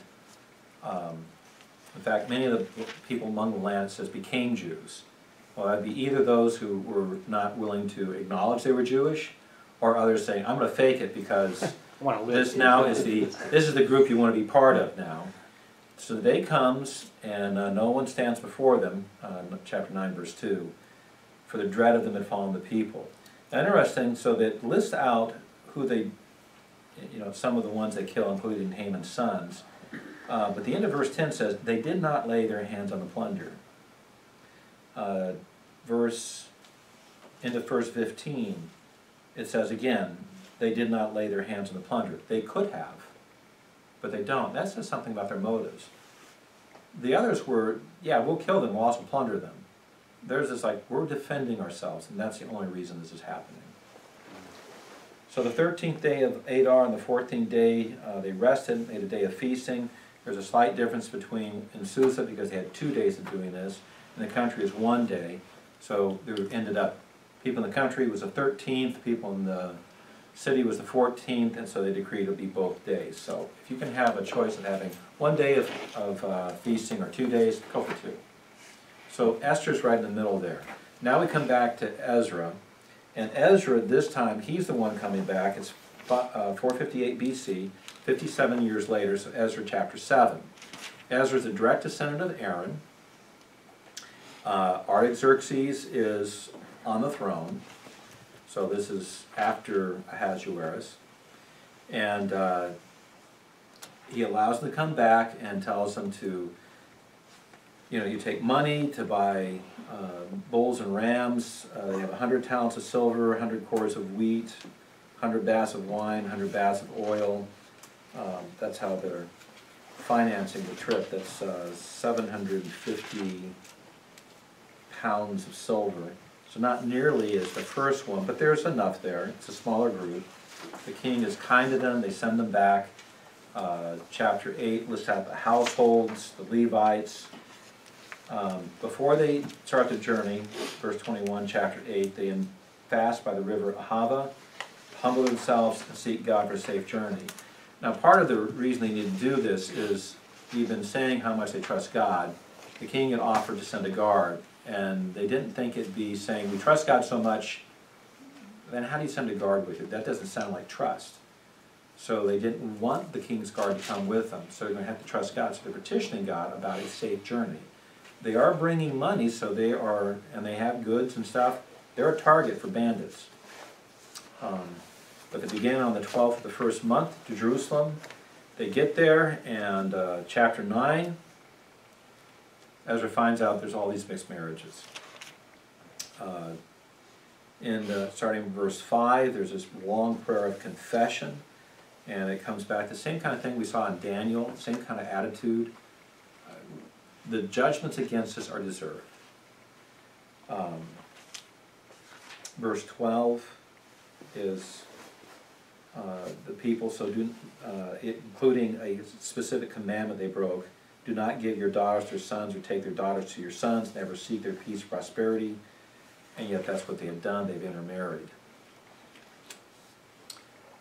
In fact, many of the people among the land, it says, became Jews. Well, that'd be either those who were not willing to acknowledge they were Jewish, or others saying, I'm going to fake it because this now is the group you want to be part of now. So the day comes, and no one stands before them, chapter 9, verse 2, for the dread of them had fallen the people. Now, interesting, so that lists out who they, some of the ones they kill, including Haman's sons. But the end of verse 10 says, they did not lay their hands on the plunder. End of verse 15, it says again, they did not lay their hands on the plunder. They could have, but they don't. That says something about their motives. The others were, yeah, we'll kill them, we'll also plunder them. Theirs is like, we're defending ourselves, and that's the only reason this is happening. So the 13th day of Adar and the 14th day, they rested, made a day of feasting. There's a slight difference between in Susa, because they had 2 days of doing this, and the country is 1 day. So there ended up, people in the country was the 13th, people in the city was the 14th, and so they decreed it would be both days. So if you can have a choice of having 1 day of feasting or 2 days, go for 2. So Esther's right in the middle there. Now we come back to Ezra, and Ezra this time, he's the one coming back. It's 458 BC, 57 years later, so Ezra chapter 7. Ezra's a direct descendant of Aaron. Artaxerxes is on the throne, so this is after Ahasuerus, and he allows them to come back and tells them to, you take money to buy bulls and rams. They have 100 talents of silver, 100 cores of wheat, 100 baths of wine, 100 baths of oil. That's how they're financing the trip. That's 750 pounds of silver. So not nearly as the first one, but there's enough there. It's a smaller group. The king is kind to them. They send them back. Chapter 8 lists out the households, the Levites. Before they start the journey, verse 21, chapter 8, they fast by the river Ahava, humble themselves, and seek God for a safe journey. Now, part of the reason they need to do this is we've been saying how much they trust God. The king had offered to send a guard, and they didn't think it'd be saying, we trust God so much, then how do you send a guard with you? That doesn't sound like trust. So they didn't want the king's guard to come with them, so they're going to have to trust God. So they're petitioning God about a safe journey. They are bringing money, so they are, and they have goods and stuff. They're a target for bandits. But they begin on the 12th of the first month to Jerusalem. They get there, and chapter 9, Ezra finds out there's all these mixed marriages. Starting in verse 5, there's this long prayer of confession. And it comes back, the same kind of thing we saw in Daniel, same kind of attitude. The judgments against us are deserved. Verse 12 is the people, so do, including a specific commandment they broke, do not give your daughters to their sons or take their daughters to your sons, never seek their peace or prosperity, and yet that's what they have done, they've intermarried.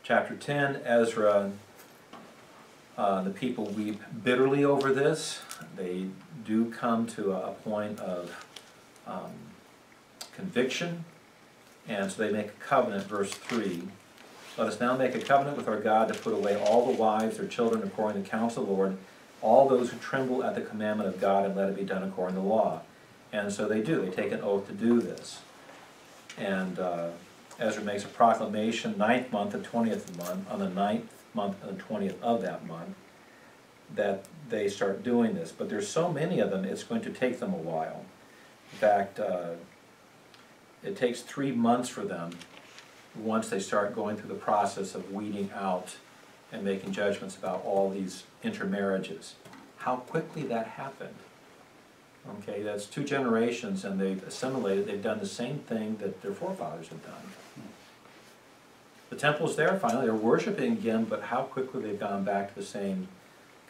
Chapter 10, Ezra, the people weep bitterly over this. They do come to a point of conviction, and so they make a covenant, verse 3. Let us now make a covenant with our God to put away all the wives, their children, according to the counsel of the Lord, all those who tremble at the commandment of God, and let it be done according to the law. And so they do. They take an oath to do this. And Ezra makes a proclamation, 9th month and 20th month, on the 9th month and 20th of that month, that they start doing this. But there's so many of them, it's going to take them a while. In fact, it takes 3 months for them once they start going through the process of weeding out and making judgments about all these intermarriages. How quickly that happened. Okay, that's 2 generations, and they've assimilated, they've done the same thing that their forefathers have done. The temple's there finally, they're worshiping again, but how quickly they've gone back to the same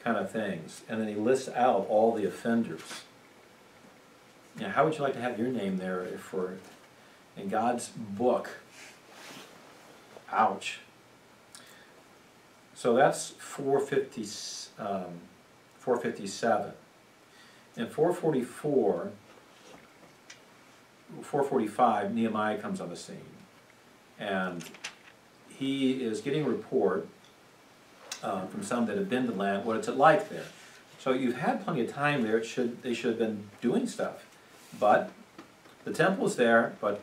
kind of things. And then he lists out all the offenders. Now, how would you like to have your name there if we're in God's book? Ouch. So that's 457. In 445, Nehemiah comes on the scene. And he is getting a report from some that have been to the land, what it's like there. So you've had plenty of time there, they should have been doing stuff. But the temple's there, but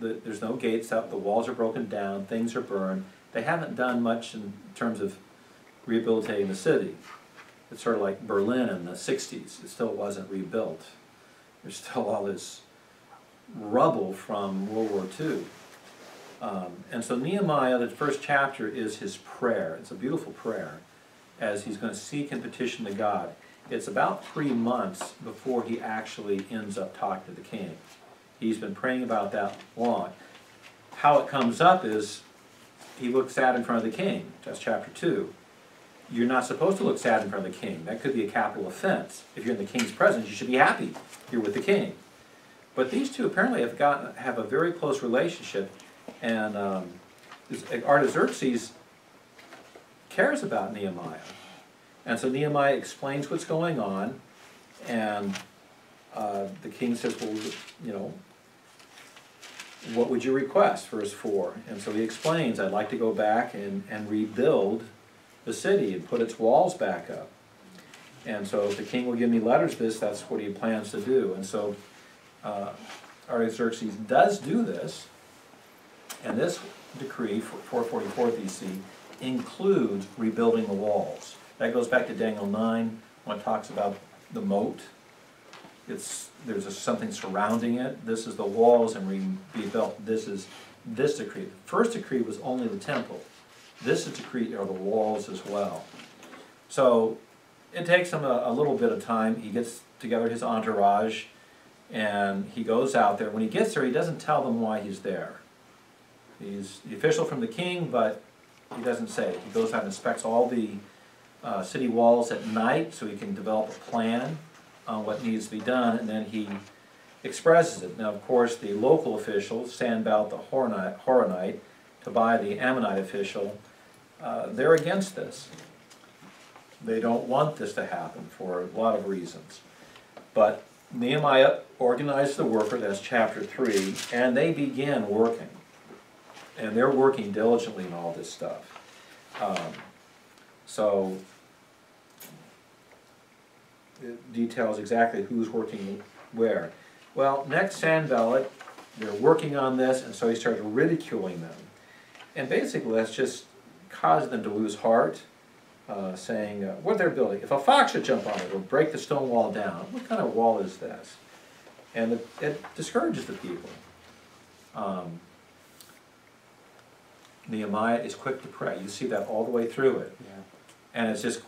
there's no gates up, the walls are broken down, things are burned. They haven't done much in terms of rehabilitating the city. It's sort of like Berlin in the 60s. It still wasn't rebuilt. There's still all this rubble from World War II. And so Nehemiah, the first chapter, is his prayer. It's a beautiful prayer as he's going to seek and petition to God. It's about 3 months before he actually ends up talking to the king. He's been praying about that long. How it comes up is he looks sad in front of the king. That's chapter 2. You're not supposed to look sad in front of the king. That could be a capital offense. If you're in the king's presence, you should be happy you're with the king. But these two apparently have a very close relationship, and Artaxerxes cares about Nehemiah. And so Nehemiah explains what's going on, and the king says, well, you know, what would you request, verse 4? And so he explains, I'd like to go back and rebuild the city and put its walls back up. And so if the king will give me letters of this, that's what he plans to do. And so Artaxerxes does do this, and this decree, 444 BC, includes rebuilding the walls. That goes back to Daniel 9, when it talks about the moat. There's something surrounding it. This is the walls and rebuilt. This is this decree. The first decree was only the temple. This decree are the walls as well. So it takes him a little bit of time. He gets together his entourage, and he goes out there. When he gets there, he doesn't tell them why he's there. He's the official from the king, but he doesn't say. He goes out and inspects all the city walls at night so he can develop a plan on what needs to be done, and then he expresses it. Now, of course, the local officials, Sanballat the Horonite, Tobiah the Ammonite official, they're against this. They don't want this to happen for a lot of reasons. But Nehemiah organized the worker, that's chapter 3, and they begin working. And they're working diligently in all this stuff. So it details exactly who's working where. Well, next Sanballat, they're working on this, and so he starts ridiculing them. And basically that's just caused them to lose heart, saying, what they're building, if a fox should jump on it, it'll break the stone wall down. What kind of wall is this? And it discourages the people. Nehemiah is quick to pray. You see that all the way through it. Yeah. And it's just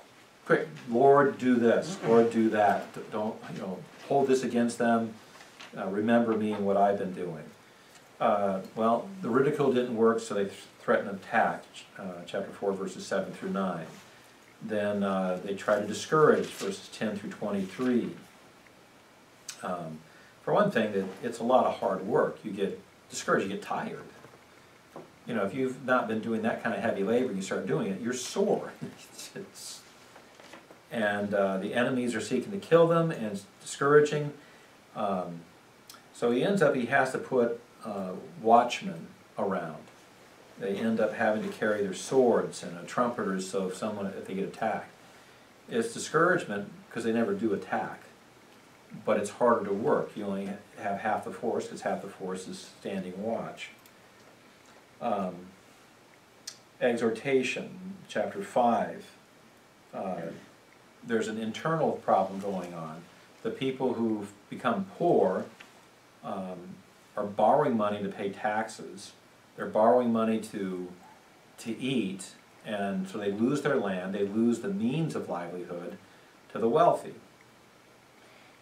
quick, Lord, do this, Lord, do that. Don't, hold this against them. Remember me and what I've been doing. Well, the ridicule didn't work, so they threatened attack, chapter 4, verses 7 through 9. Then they tried to discourage, verses 10 through 23. For one thing, it's a lot of hard work. You get discouraged, you get tired. If you've not been doing that kind of heavy labor and you start doing it, you're sore. And the enemies are seeking to kill them, and it's discouraging. So he has to put watchmen around. They end up having to carry their swords and trumpeters, so if they get attacked. It's discouragement because they never do attack. But it's harder to work. You only have half the force, because half the force is standing watch. Exhortation, chapter 5. There's an internal problem going on. The people who've become poor are borrowing money to pay taxes. They're borrowing money to eat, and so they lose their land, they lose the means of livelihood to the wealthy.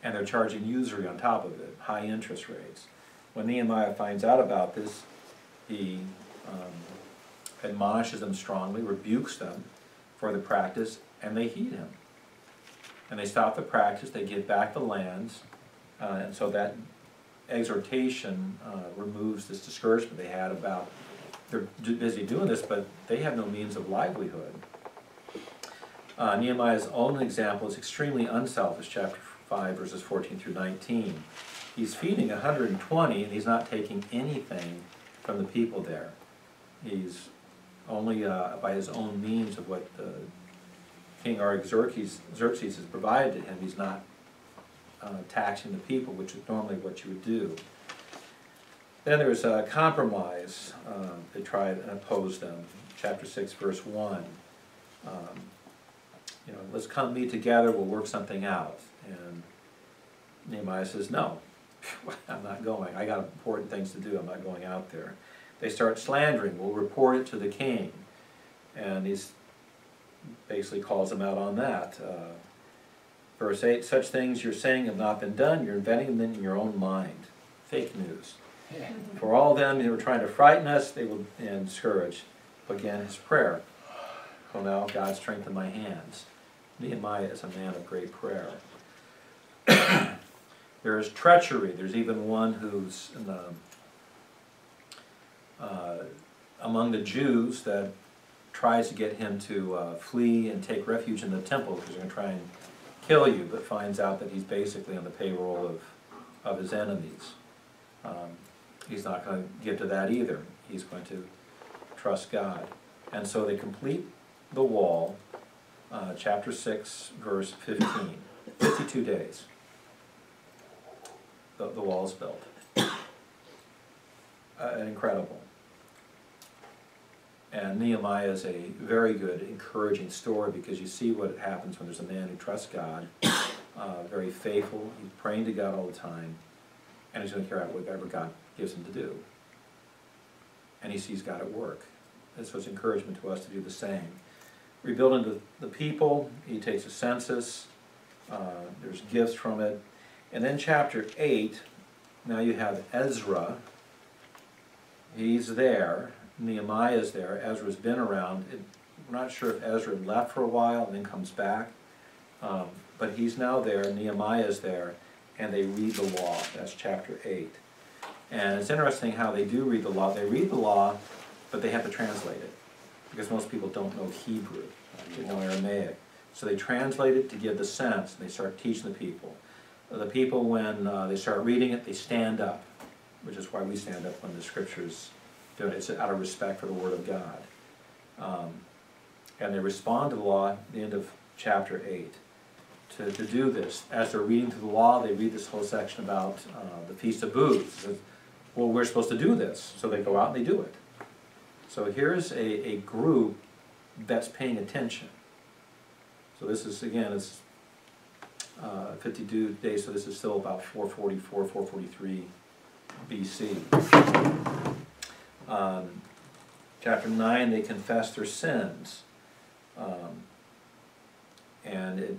And they're charging usury on top of it, high interest rates. When Nehemiah finds out about this, he admonishes them strongly, rebukes them for the practice, and they heed him. And they stop the practice, they give back the lands, and so that exhortation removes this discouragement they had about they're busy doing this, but they have no means of livelihood. Nehemiah's own example is extremely unselfish, chapter 5, verses 14 through 19. He's feeding 120, and he's not taking anything from the people there. He's only by his own means of what King Xerxes has provided to him. He's not taxing the people, which is normally what you would do. Then there's a compromise. They try and oppose them. Chapter 6, verse 1. Let's come meet together, we'll work something out. And Nehemiah says, no, I'm not going. I got important things to do, I'm not going out there. They start slandering, we'll report it to the king. And he basically calls them out on that. Verse 8, such things you're saying have not been done, you're inventing them in your own mind. Fake news. Yeah. For all of them, they were trying to frighten us, they will and discourage. Again, his prayer. Oh, now God strengthen my hands. Nehemiah is a man of great prayer. There is treachery. There's even one who's in among the Jews that tries to get him to flee and take refuge in the temple because they're going to try and kill you, but finds out that he's basically on the payroll of his enemies. He's not going to give to that either. He's going to trust God. And so they complete the wall, chapter 6, verse 15. 52 days. The wall is built. Incredible. And Nehemiah is a very good, encouraging story because you see what happens when there's a man who trusts God, very faithful, he's praying to God all the time, and he's going to carry out whatever God gives him to do. And he sees God at work. And so it's encouragement to us to do the same. Rebuilding the people, he takes a census, there's gifts from it. And then chapter 8, now you have Ezra. He's there. Nehemiah's there. Ezra's been around. We're not sure if Ezra left for a while and then comes back. But he's now there. Nehemiah's there. And they read the law. That's chapter 8. And it's interesting how they do read the law. They read the law, but they have to translate it. Because most people don't know Hebrew. They know Aramaic. So they translate it to give the sense. And they start teaching the people. The people, when they start reading it, they stand up. Which is why we stand up when the scriptures do it. It's out of respect for the Word of God. And they respond to the law at the end of chapter 8. To do this, as they're reading through the law, they read this whole section about the Feast of Booths. Well, we're supposed to do this. So they go out and they do it. So here's a group that's paying attention. So this is, again, it's 52 days, so this is still about 444, 443 BC. Chapter 9, they confess their sins. And it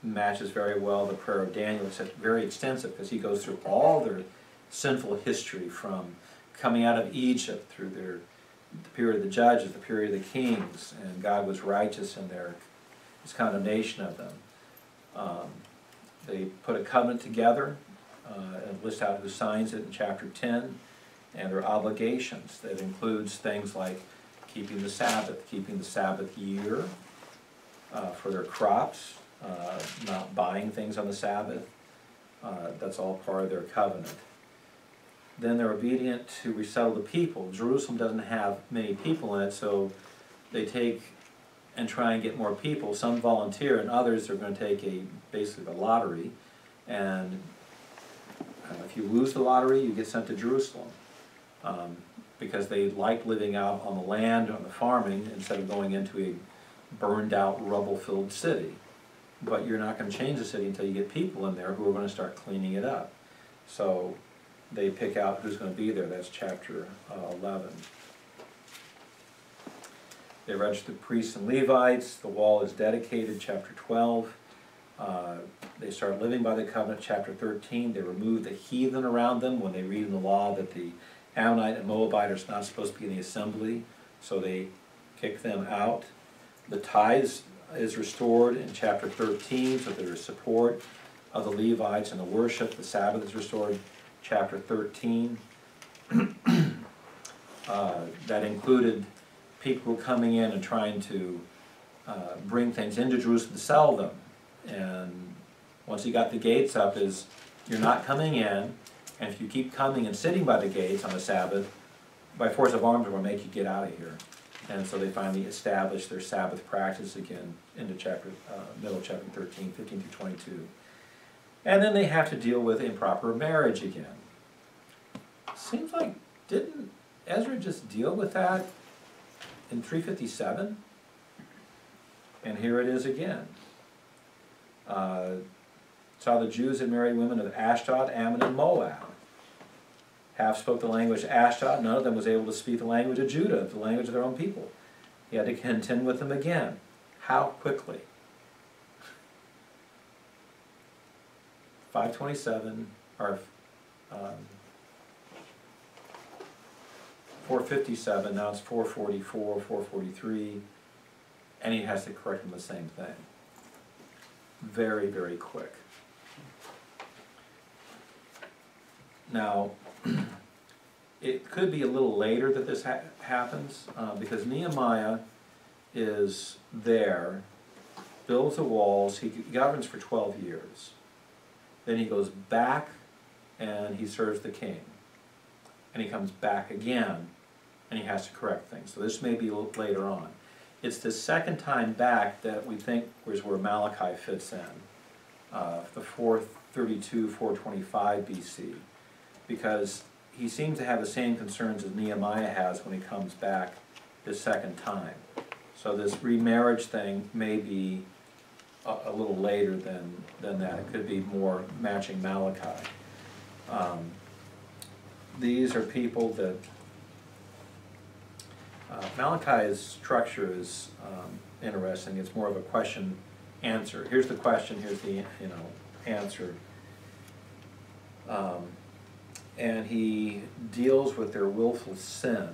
matches very well the prayer of Daniel. It's very extensive because he goes through all their sinful history from coming out of Egypt through the period of the judges, the period of the kings, and God was righteous in his condemnation of them. They put a covenant together and list out who signs it in chapter 10, and their obligations. That includes things like keeping the Sabbath year for their crops, not buying things on the Sabbath. That's all part of their covenant. Then they're obedient to resettle the people. Jerusalem doesn't have many people in it, so they take and try and get more people. Some volunteer, and others are going to take basically the lottery. And if you lose the lottery, you get sent to Jerusalem. Because they like living out on the land, on the farming, instead of going into a burned out, rubble-filled city. But you're not going to change the city until you get people in there who are going to start cleaning it up. So they pick out who's going to be there. That's chapter 11. They register the priests and Levites. The wall is dedicated, chapter 12. They start living by the covenant, chapter 13. They remove the heathen around them when they read in the law that the Ammonite and Moabite are not supposed to be in the assembly, so they kick them out. The tithes is restored in chapter 13, so there is support of the Levites and the worship. The Sabbath is restored, chapter 13. That included people coming in and trying to bring things into Jerusalem to sell them. And once he got the gates up, you're not coming in, and if you keep coming and sitting by the gates on the Sabbath, by force of arms, we're going to make you get out of here. And so they finally established their Sabbath practice again into middle of chapter 13, 15 through 22. And then they have to deal with improper marriage again. Seems like, didn't Ezra just deal with that in 357? And here it is again. Saw the Jews had married women of Ashdod, Ammon, and Moab. Half spoke the language of Ashdod, none of them was able to speak the language of Judah, the language of their own people. He had to contend with them again. How quickly? 527, or 457, now it's 444, 443, and he has to correct them the same thing. Very, very quick. Now, it could be a little later that this happens, because Nehemiah is there, builds the walls, he governs for 12 years. Then he goes back and he serves the king. And he comes back again and he has to correct things. So this may be a little later on. It's the second time back that we think is where Malachi fits in, the 432, 425 BC, because he seems to have the same concerns as Nehemiah has when he comes back this second time. So this remarriage thing may be a little later than that. It could be more matching Malachi. These are people that Malachi's structure is interesting. It's more of a question-answer. Here's the question. Here's the answer. And he deals with their willful sin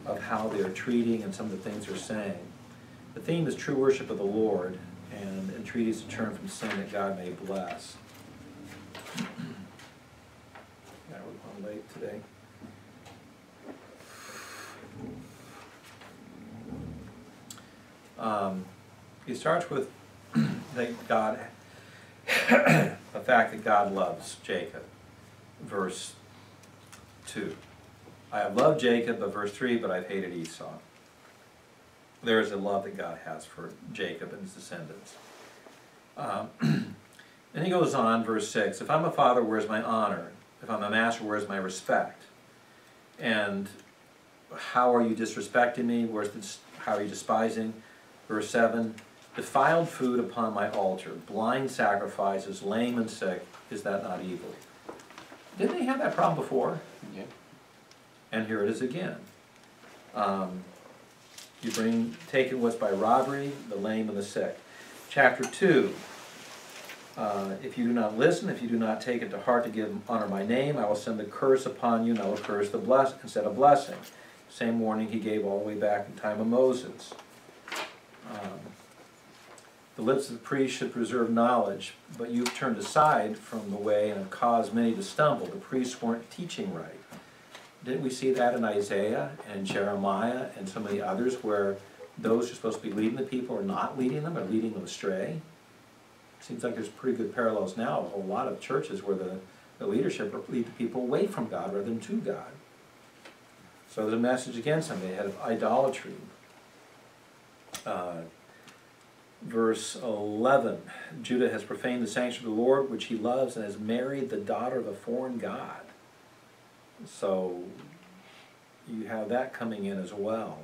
of how they're treating and some of the things they're saying. The theme is true worship of the Lord, and entreaties to turn from sin that God may bless. Yeah, we're going late today. He starts with the fact that God loves Jacob, verse 2. I have loved Jacob, but verse 3, but I've hated Esau. There is a love that God has for Jacob and his descendants. And he goes on, verse 6, if I'm a father, where's my honor? If I'm a master, where's my respect? And how are you disrespecting me? How are you despising? Verse 7, defiled food upon my altar, blind sacrifices, lame and sick, is that not evil? Didn't they have that problem before? Yeah. And here it is again. You take in what's by robbery, the lame and the sick. Chapter 2. If you do not listen, if you do not take it to heart to give honor my name, I will send the curse upon you, and I will curse the bless instead of blessing. Same warning he gave all the way back in the time of Moses. The lips of the priest should preserve knowledge, but you've turned aside from the way and have caused many to stumble. The priests weren't teaching right. Didn't we see that in Isaiah and Jeremiah and some of the others where those who are supposed to be leading the people are not leading them, or leading them astray? Seems like there's pretty good parallels now, a whole lot of churches where the leadership lead the people away from God rather than to God. So there's a message against them. They had idolatry. Verse 11, Judah has profaned the sanctuary of the Lord, which he loves, and has married the daughter of a foreign god. So you have that coming in as well.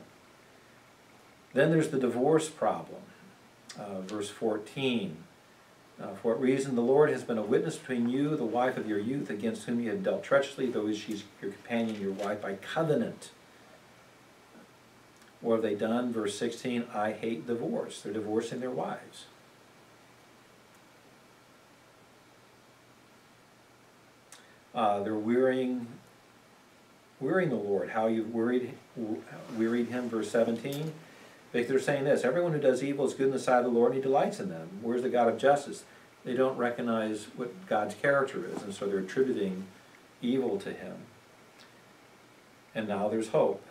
Then there's the divorce problem. Verse 14, for what reason the Lord has been a witness between you, the wife of your youth, against whom you have dealt treacherously, though she's your companion, your wife, by covenant. What have they done? Verse 16, I hate divorce. They're divorcing their wives. They're wearying the Lord. How you've wearied him, verse 17. They're saying this, everyone who does evil is good in the sight of the Lord, and he delights in them. Where's the God of justice? They don't recognize what God's character is, and so they're attributing evil to him. And now there's hope.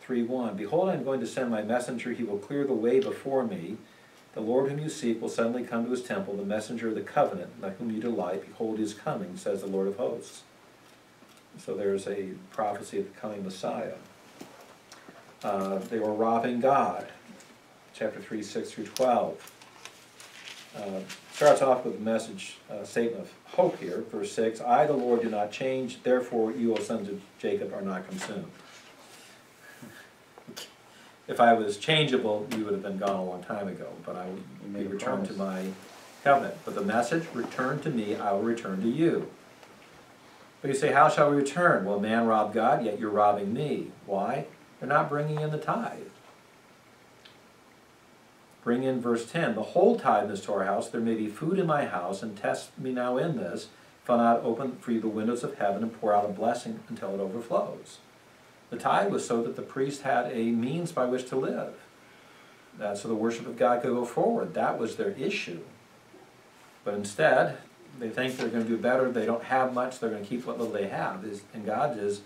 3:1, behold, I am going to send my messenger, he will clear the way before me. The Lord whom you seek will suddenly come to his temple, the messenger of the covenant, by whom you delight, behold, he is coming, says the Lord of hosts. So there's a prophecy of the coming Messiah. They were robbing God. Chapter 3, 6 through 12. Starts off with a message, statement of hope here. Verse 6, I, the Lord, do not change, therefore you, O sons of Jacob, are not consumed. If I was changeable, you would have been gone a long time ago, but I would be returned to my covenant. But the message, return to me, I will return to you. But you say, how shall we return? Well, man robbed God, yet you're robbing me. Why? They're not bringing in the tithe. Bring in verse 10, the whole tithe in the storehouse, there may be food in my house, and test me now in this, if I'll not open for you the windows of heaven and pour out a blessing until it overflows. The tithe was so that the priest had a means by which to live. So the worship of God could go forward. That was their issue. But instead, they think they're going to do better. They don't have much. They're going to keep what little they have. And God says,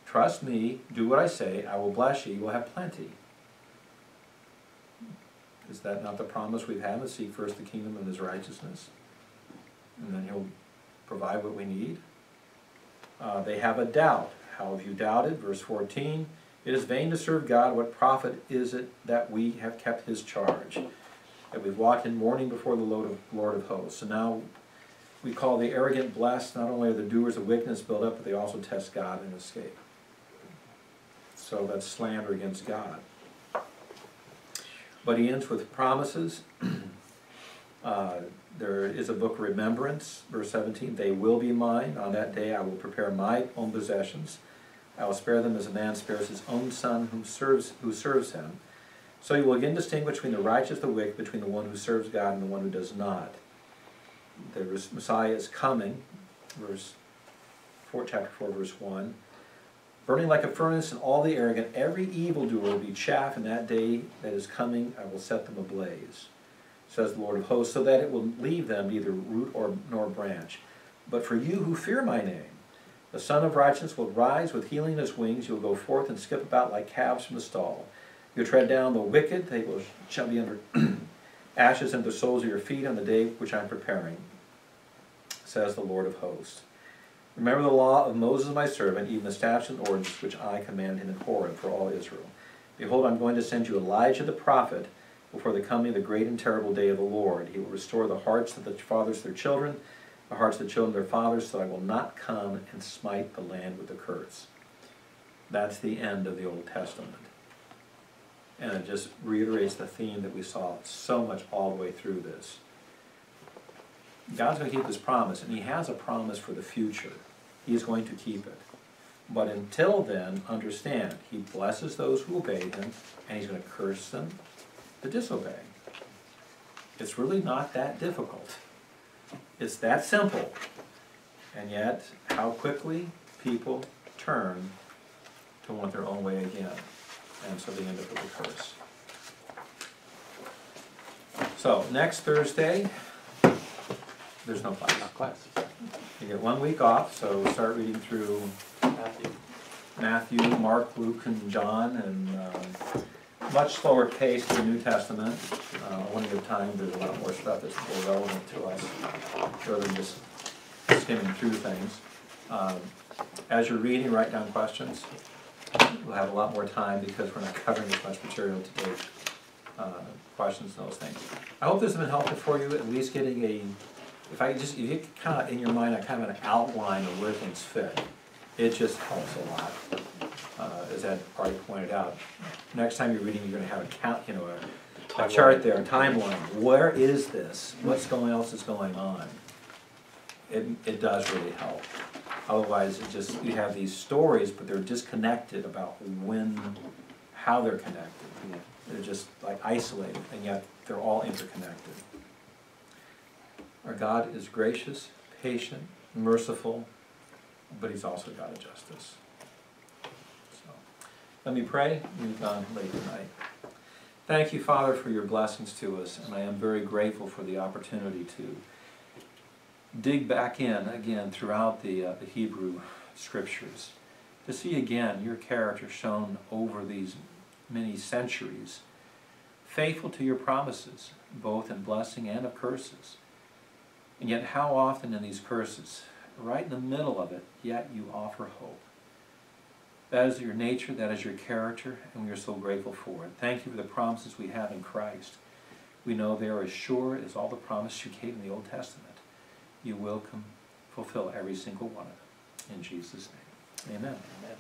trust me, do what I say, I will bless you, you will have plenty. Is that not the promise we've had, to seek first the kingdom and his righteousness? And then he'll provide what we need. They have a doubt. How have you doubted? Verse 14, it is vain to serve God. What profit is it that we have kept his charge? That we've walked in mourning before the Lord of hosts. So now we call the arrogant blessed. Not only are the doers of wickedness built up, but they also test God and escape. So that's slander against God. But he ends with promises. There is a book of remembrance, verse 17, they will be mine. On that day I will prepare my own possessions. I will spare them as a man spares his own son who serves him. So you will again distinguish between the righteous and the wicked, between the one who serves God and the one who does not. The Messiah is coming, chapter 4, verse 1. Burning like a furnace, and all the arrogant, every evildoer will be chaff in that day that is coming. I will set them ablaze, says the Lord of hosts, so that it will leave them neither root nor branch. But for you who fear my name, the Son of Righteousness will rise with healing in his wings. You will go forth and skip about like calves from the stall. You'll tread down the wicked. They shall be under ashes under the soles of your feet on the day which I am preparing, says the Lord of hosts. Remember the law of Moses my servant, even the statutes and ordinances which I commanded him in Horeb for all Israel. Behold, I am going to send you Elijah the prophet before the coming of the great and terrible day of the Lord. He will restore the hearts of the fathers to their children, the hearts of the children to their fathers, so I will not come and smite the land with a curse. That's the end of the Old Testament. And it just reiterates the theme that we saw so much all the way through this. God's going to keep his promise, and he has a promise for the future. He is going to keep it. But until then, understand, he blesses those who obey him, and he's going to curse them that disobey. It's really not that difficult. It's that simple. And yet, how quickly people turn to want their own way again. And so they end up with a curse. So, next Thursday, there's no class. Not class. You get 1 week off, so start reading through Matthew, Mark, Luke, and John, and much slower pace to the New Testament. One at a time, there's a lot more stuff that's more relevant to us, rather than just skimming through things. As you're reading, write down questions. We'll have a lot more time because we're not covering as much material today. Questions and those things. I hope this has been helpful for you, at least getting a, if you kind of, in your mind, a kind of an outline of where things fit. It just helps a lot, as Ed already pointed out. Next time you're reading, you're going to have a count, a chart there, a timeline. Where is this? What's else is going on? It does really help. Otherwise, it just, you have these stories, but they're disconnected about how they're connected. They're just like isolated, and yet they're all interconnected. Our God is gracious, patient, merciful, but he's also God of justice. So, let me pray. We've gone late tonight. Thank you, Father, for your blessings to us, and I am very grateful for the opportunity to dig back in again throughout the Hebrew Scriptures, to see again your character shown over these many centuries, faithful to your promises, both in blessing and of curses. And yet how often in these curses, right in the middle of it, yet you offer hope. That is your nature, that is your character, and we are so grateful for it. Thank you for the promises we have in Christ. We know they are as sure as all the promises you gave in the Old Testament. You will fulfill every single one of them. In Jesus' name, amen. Amen.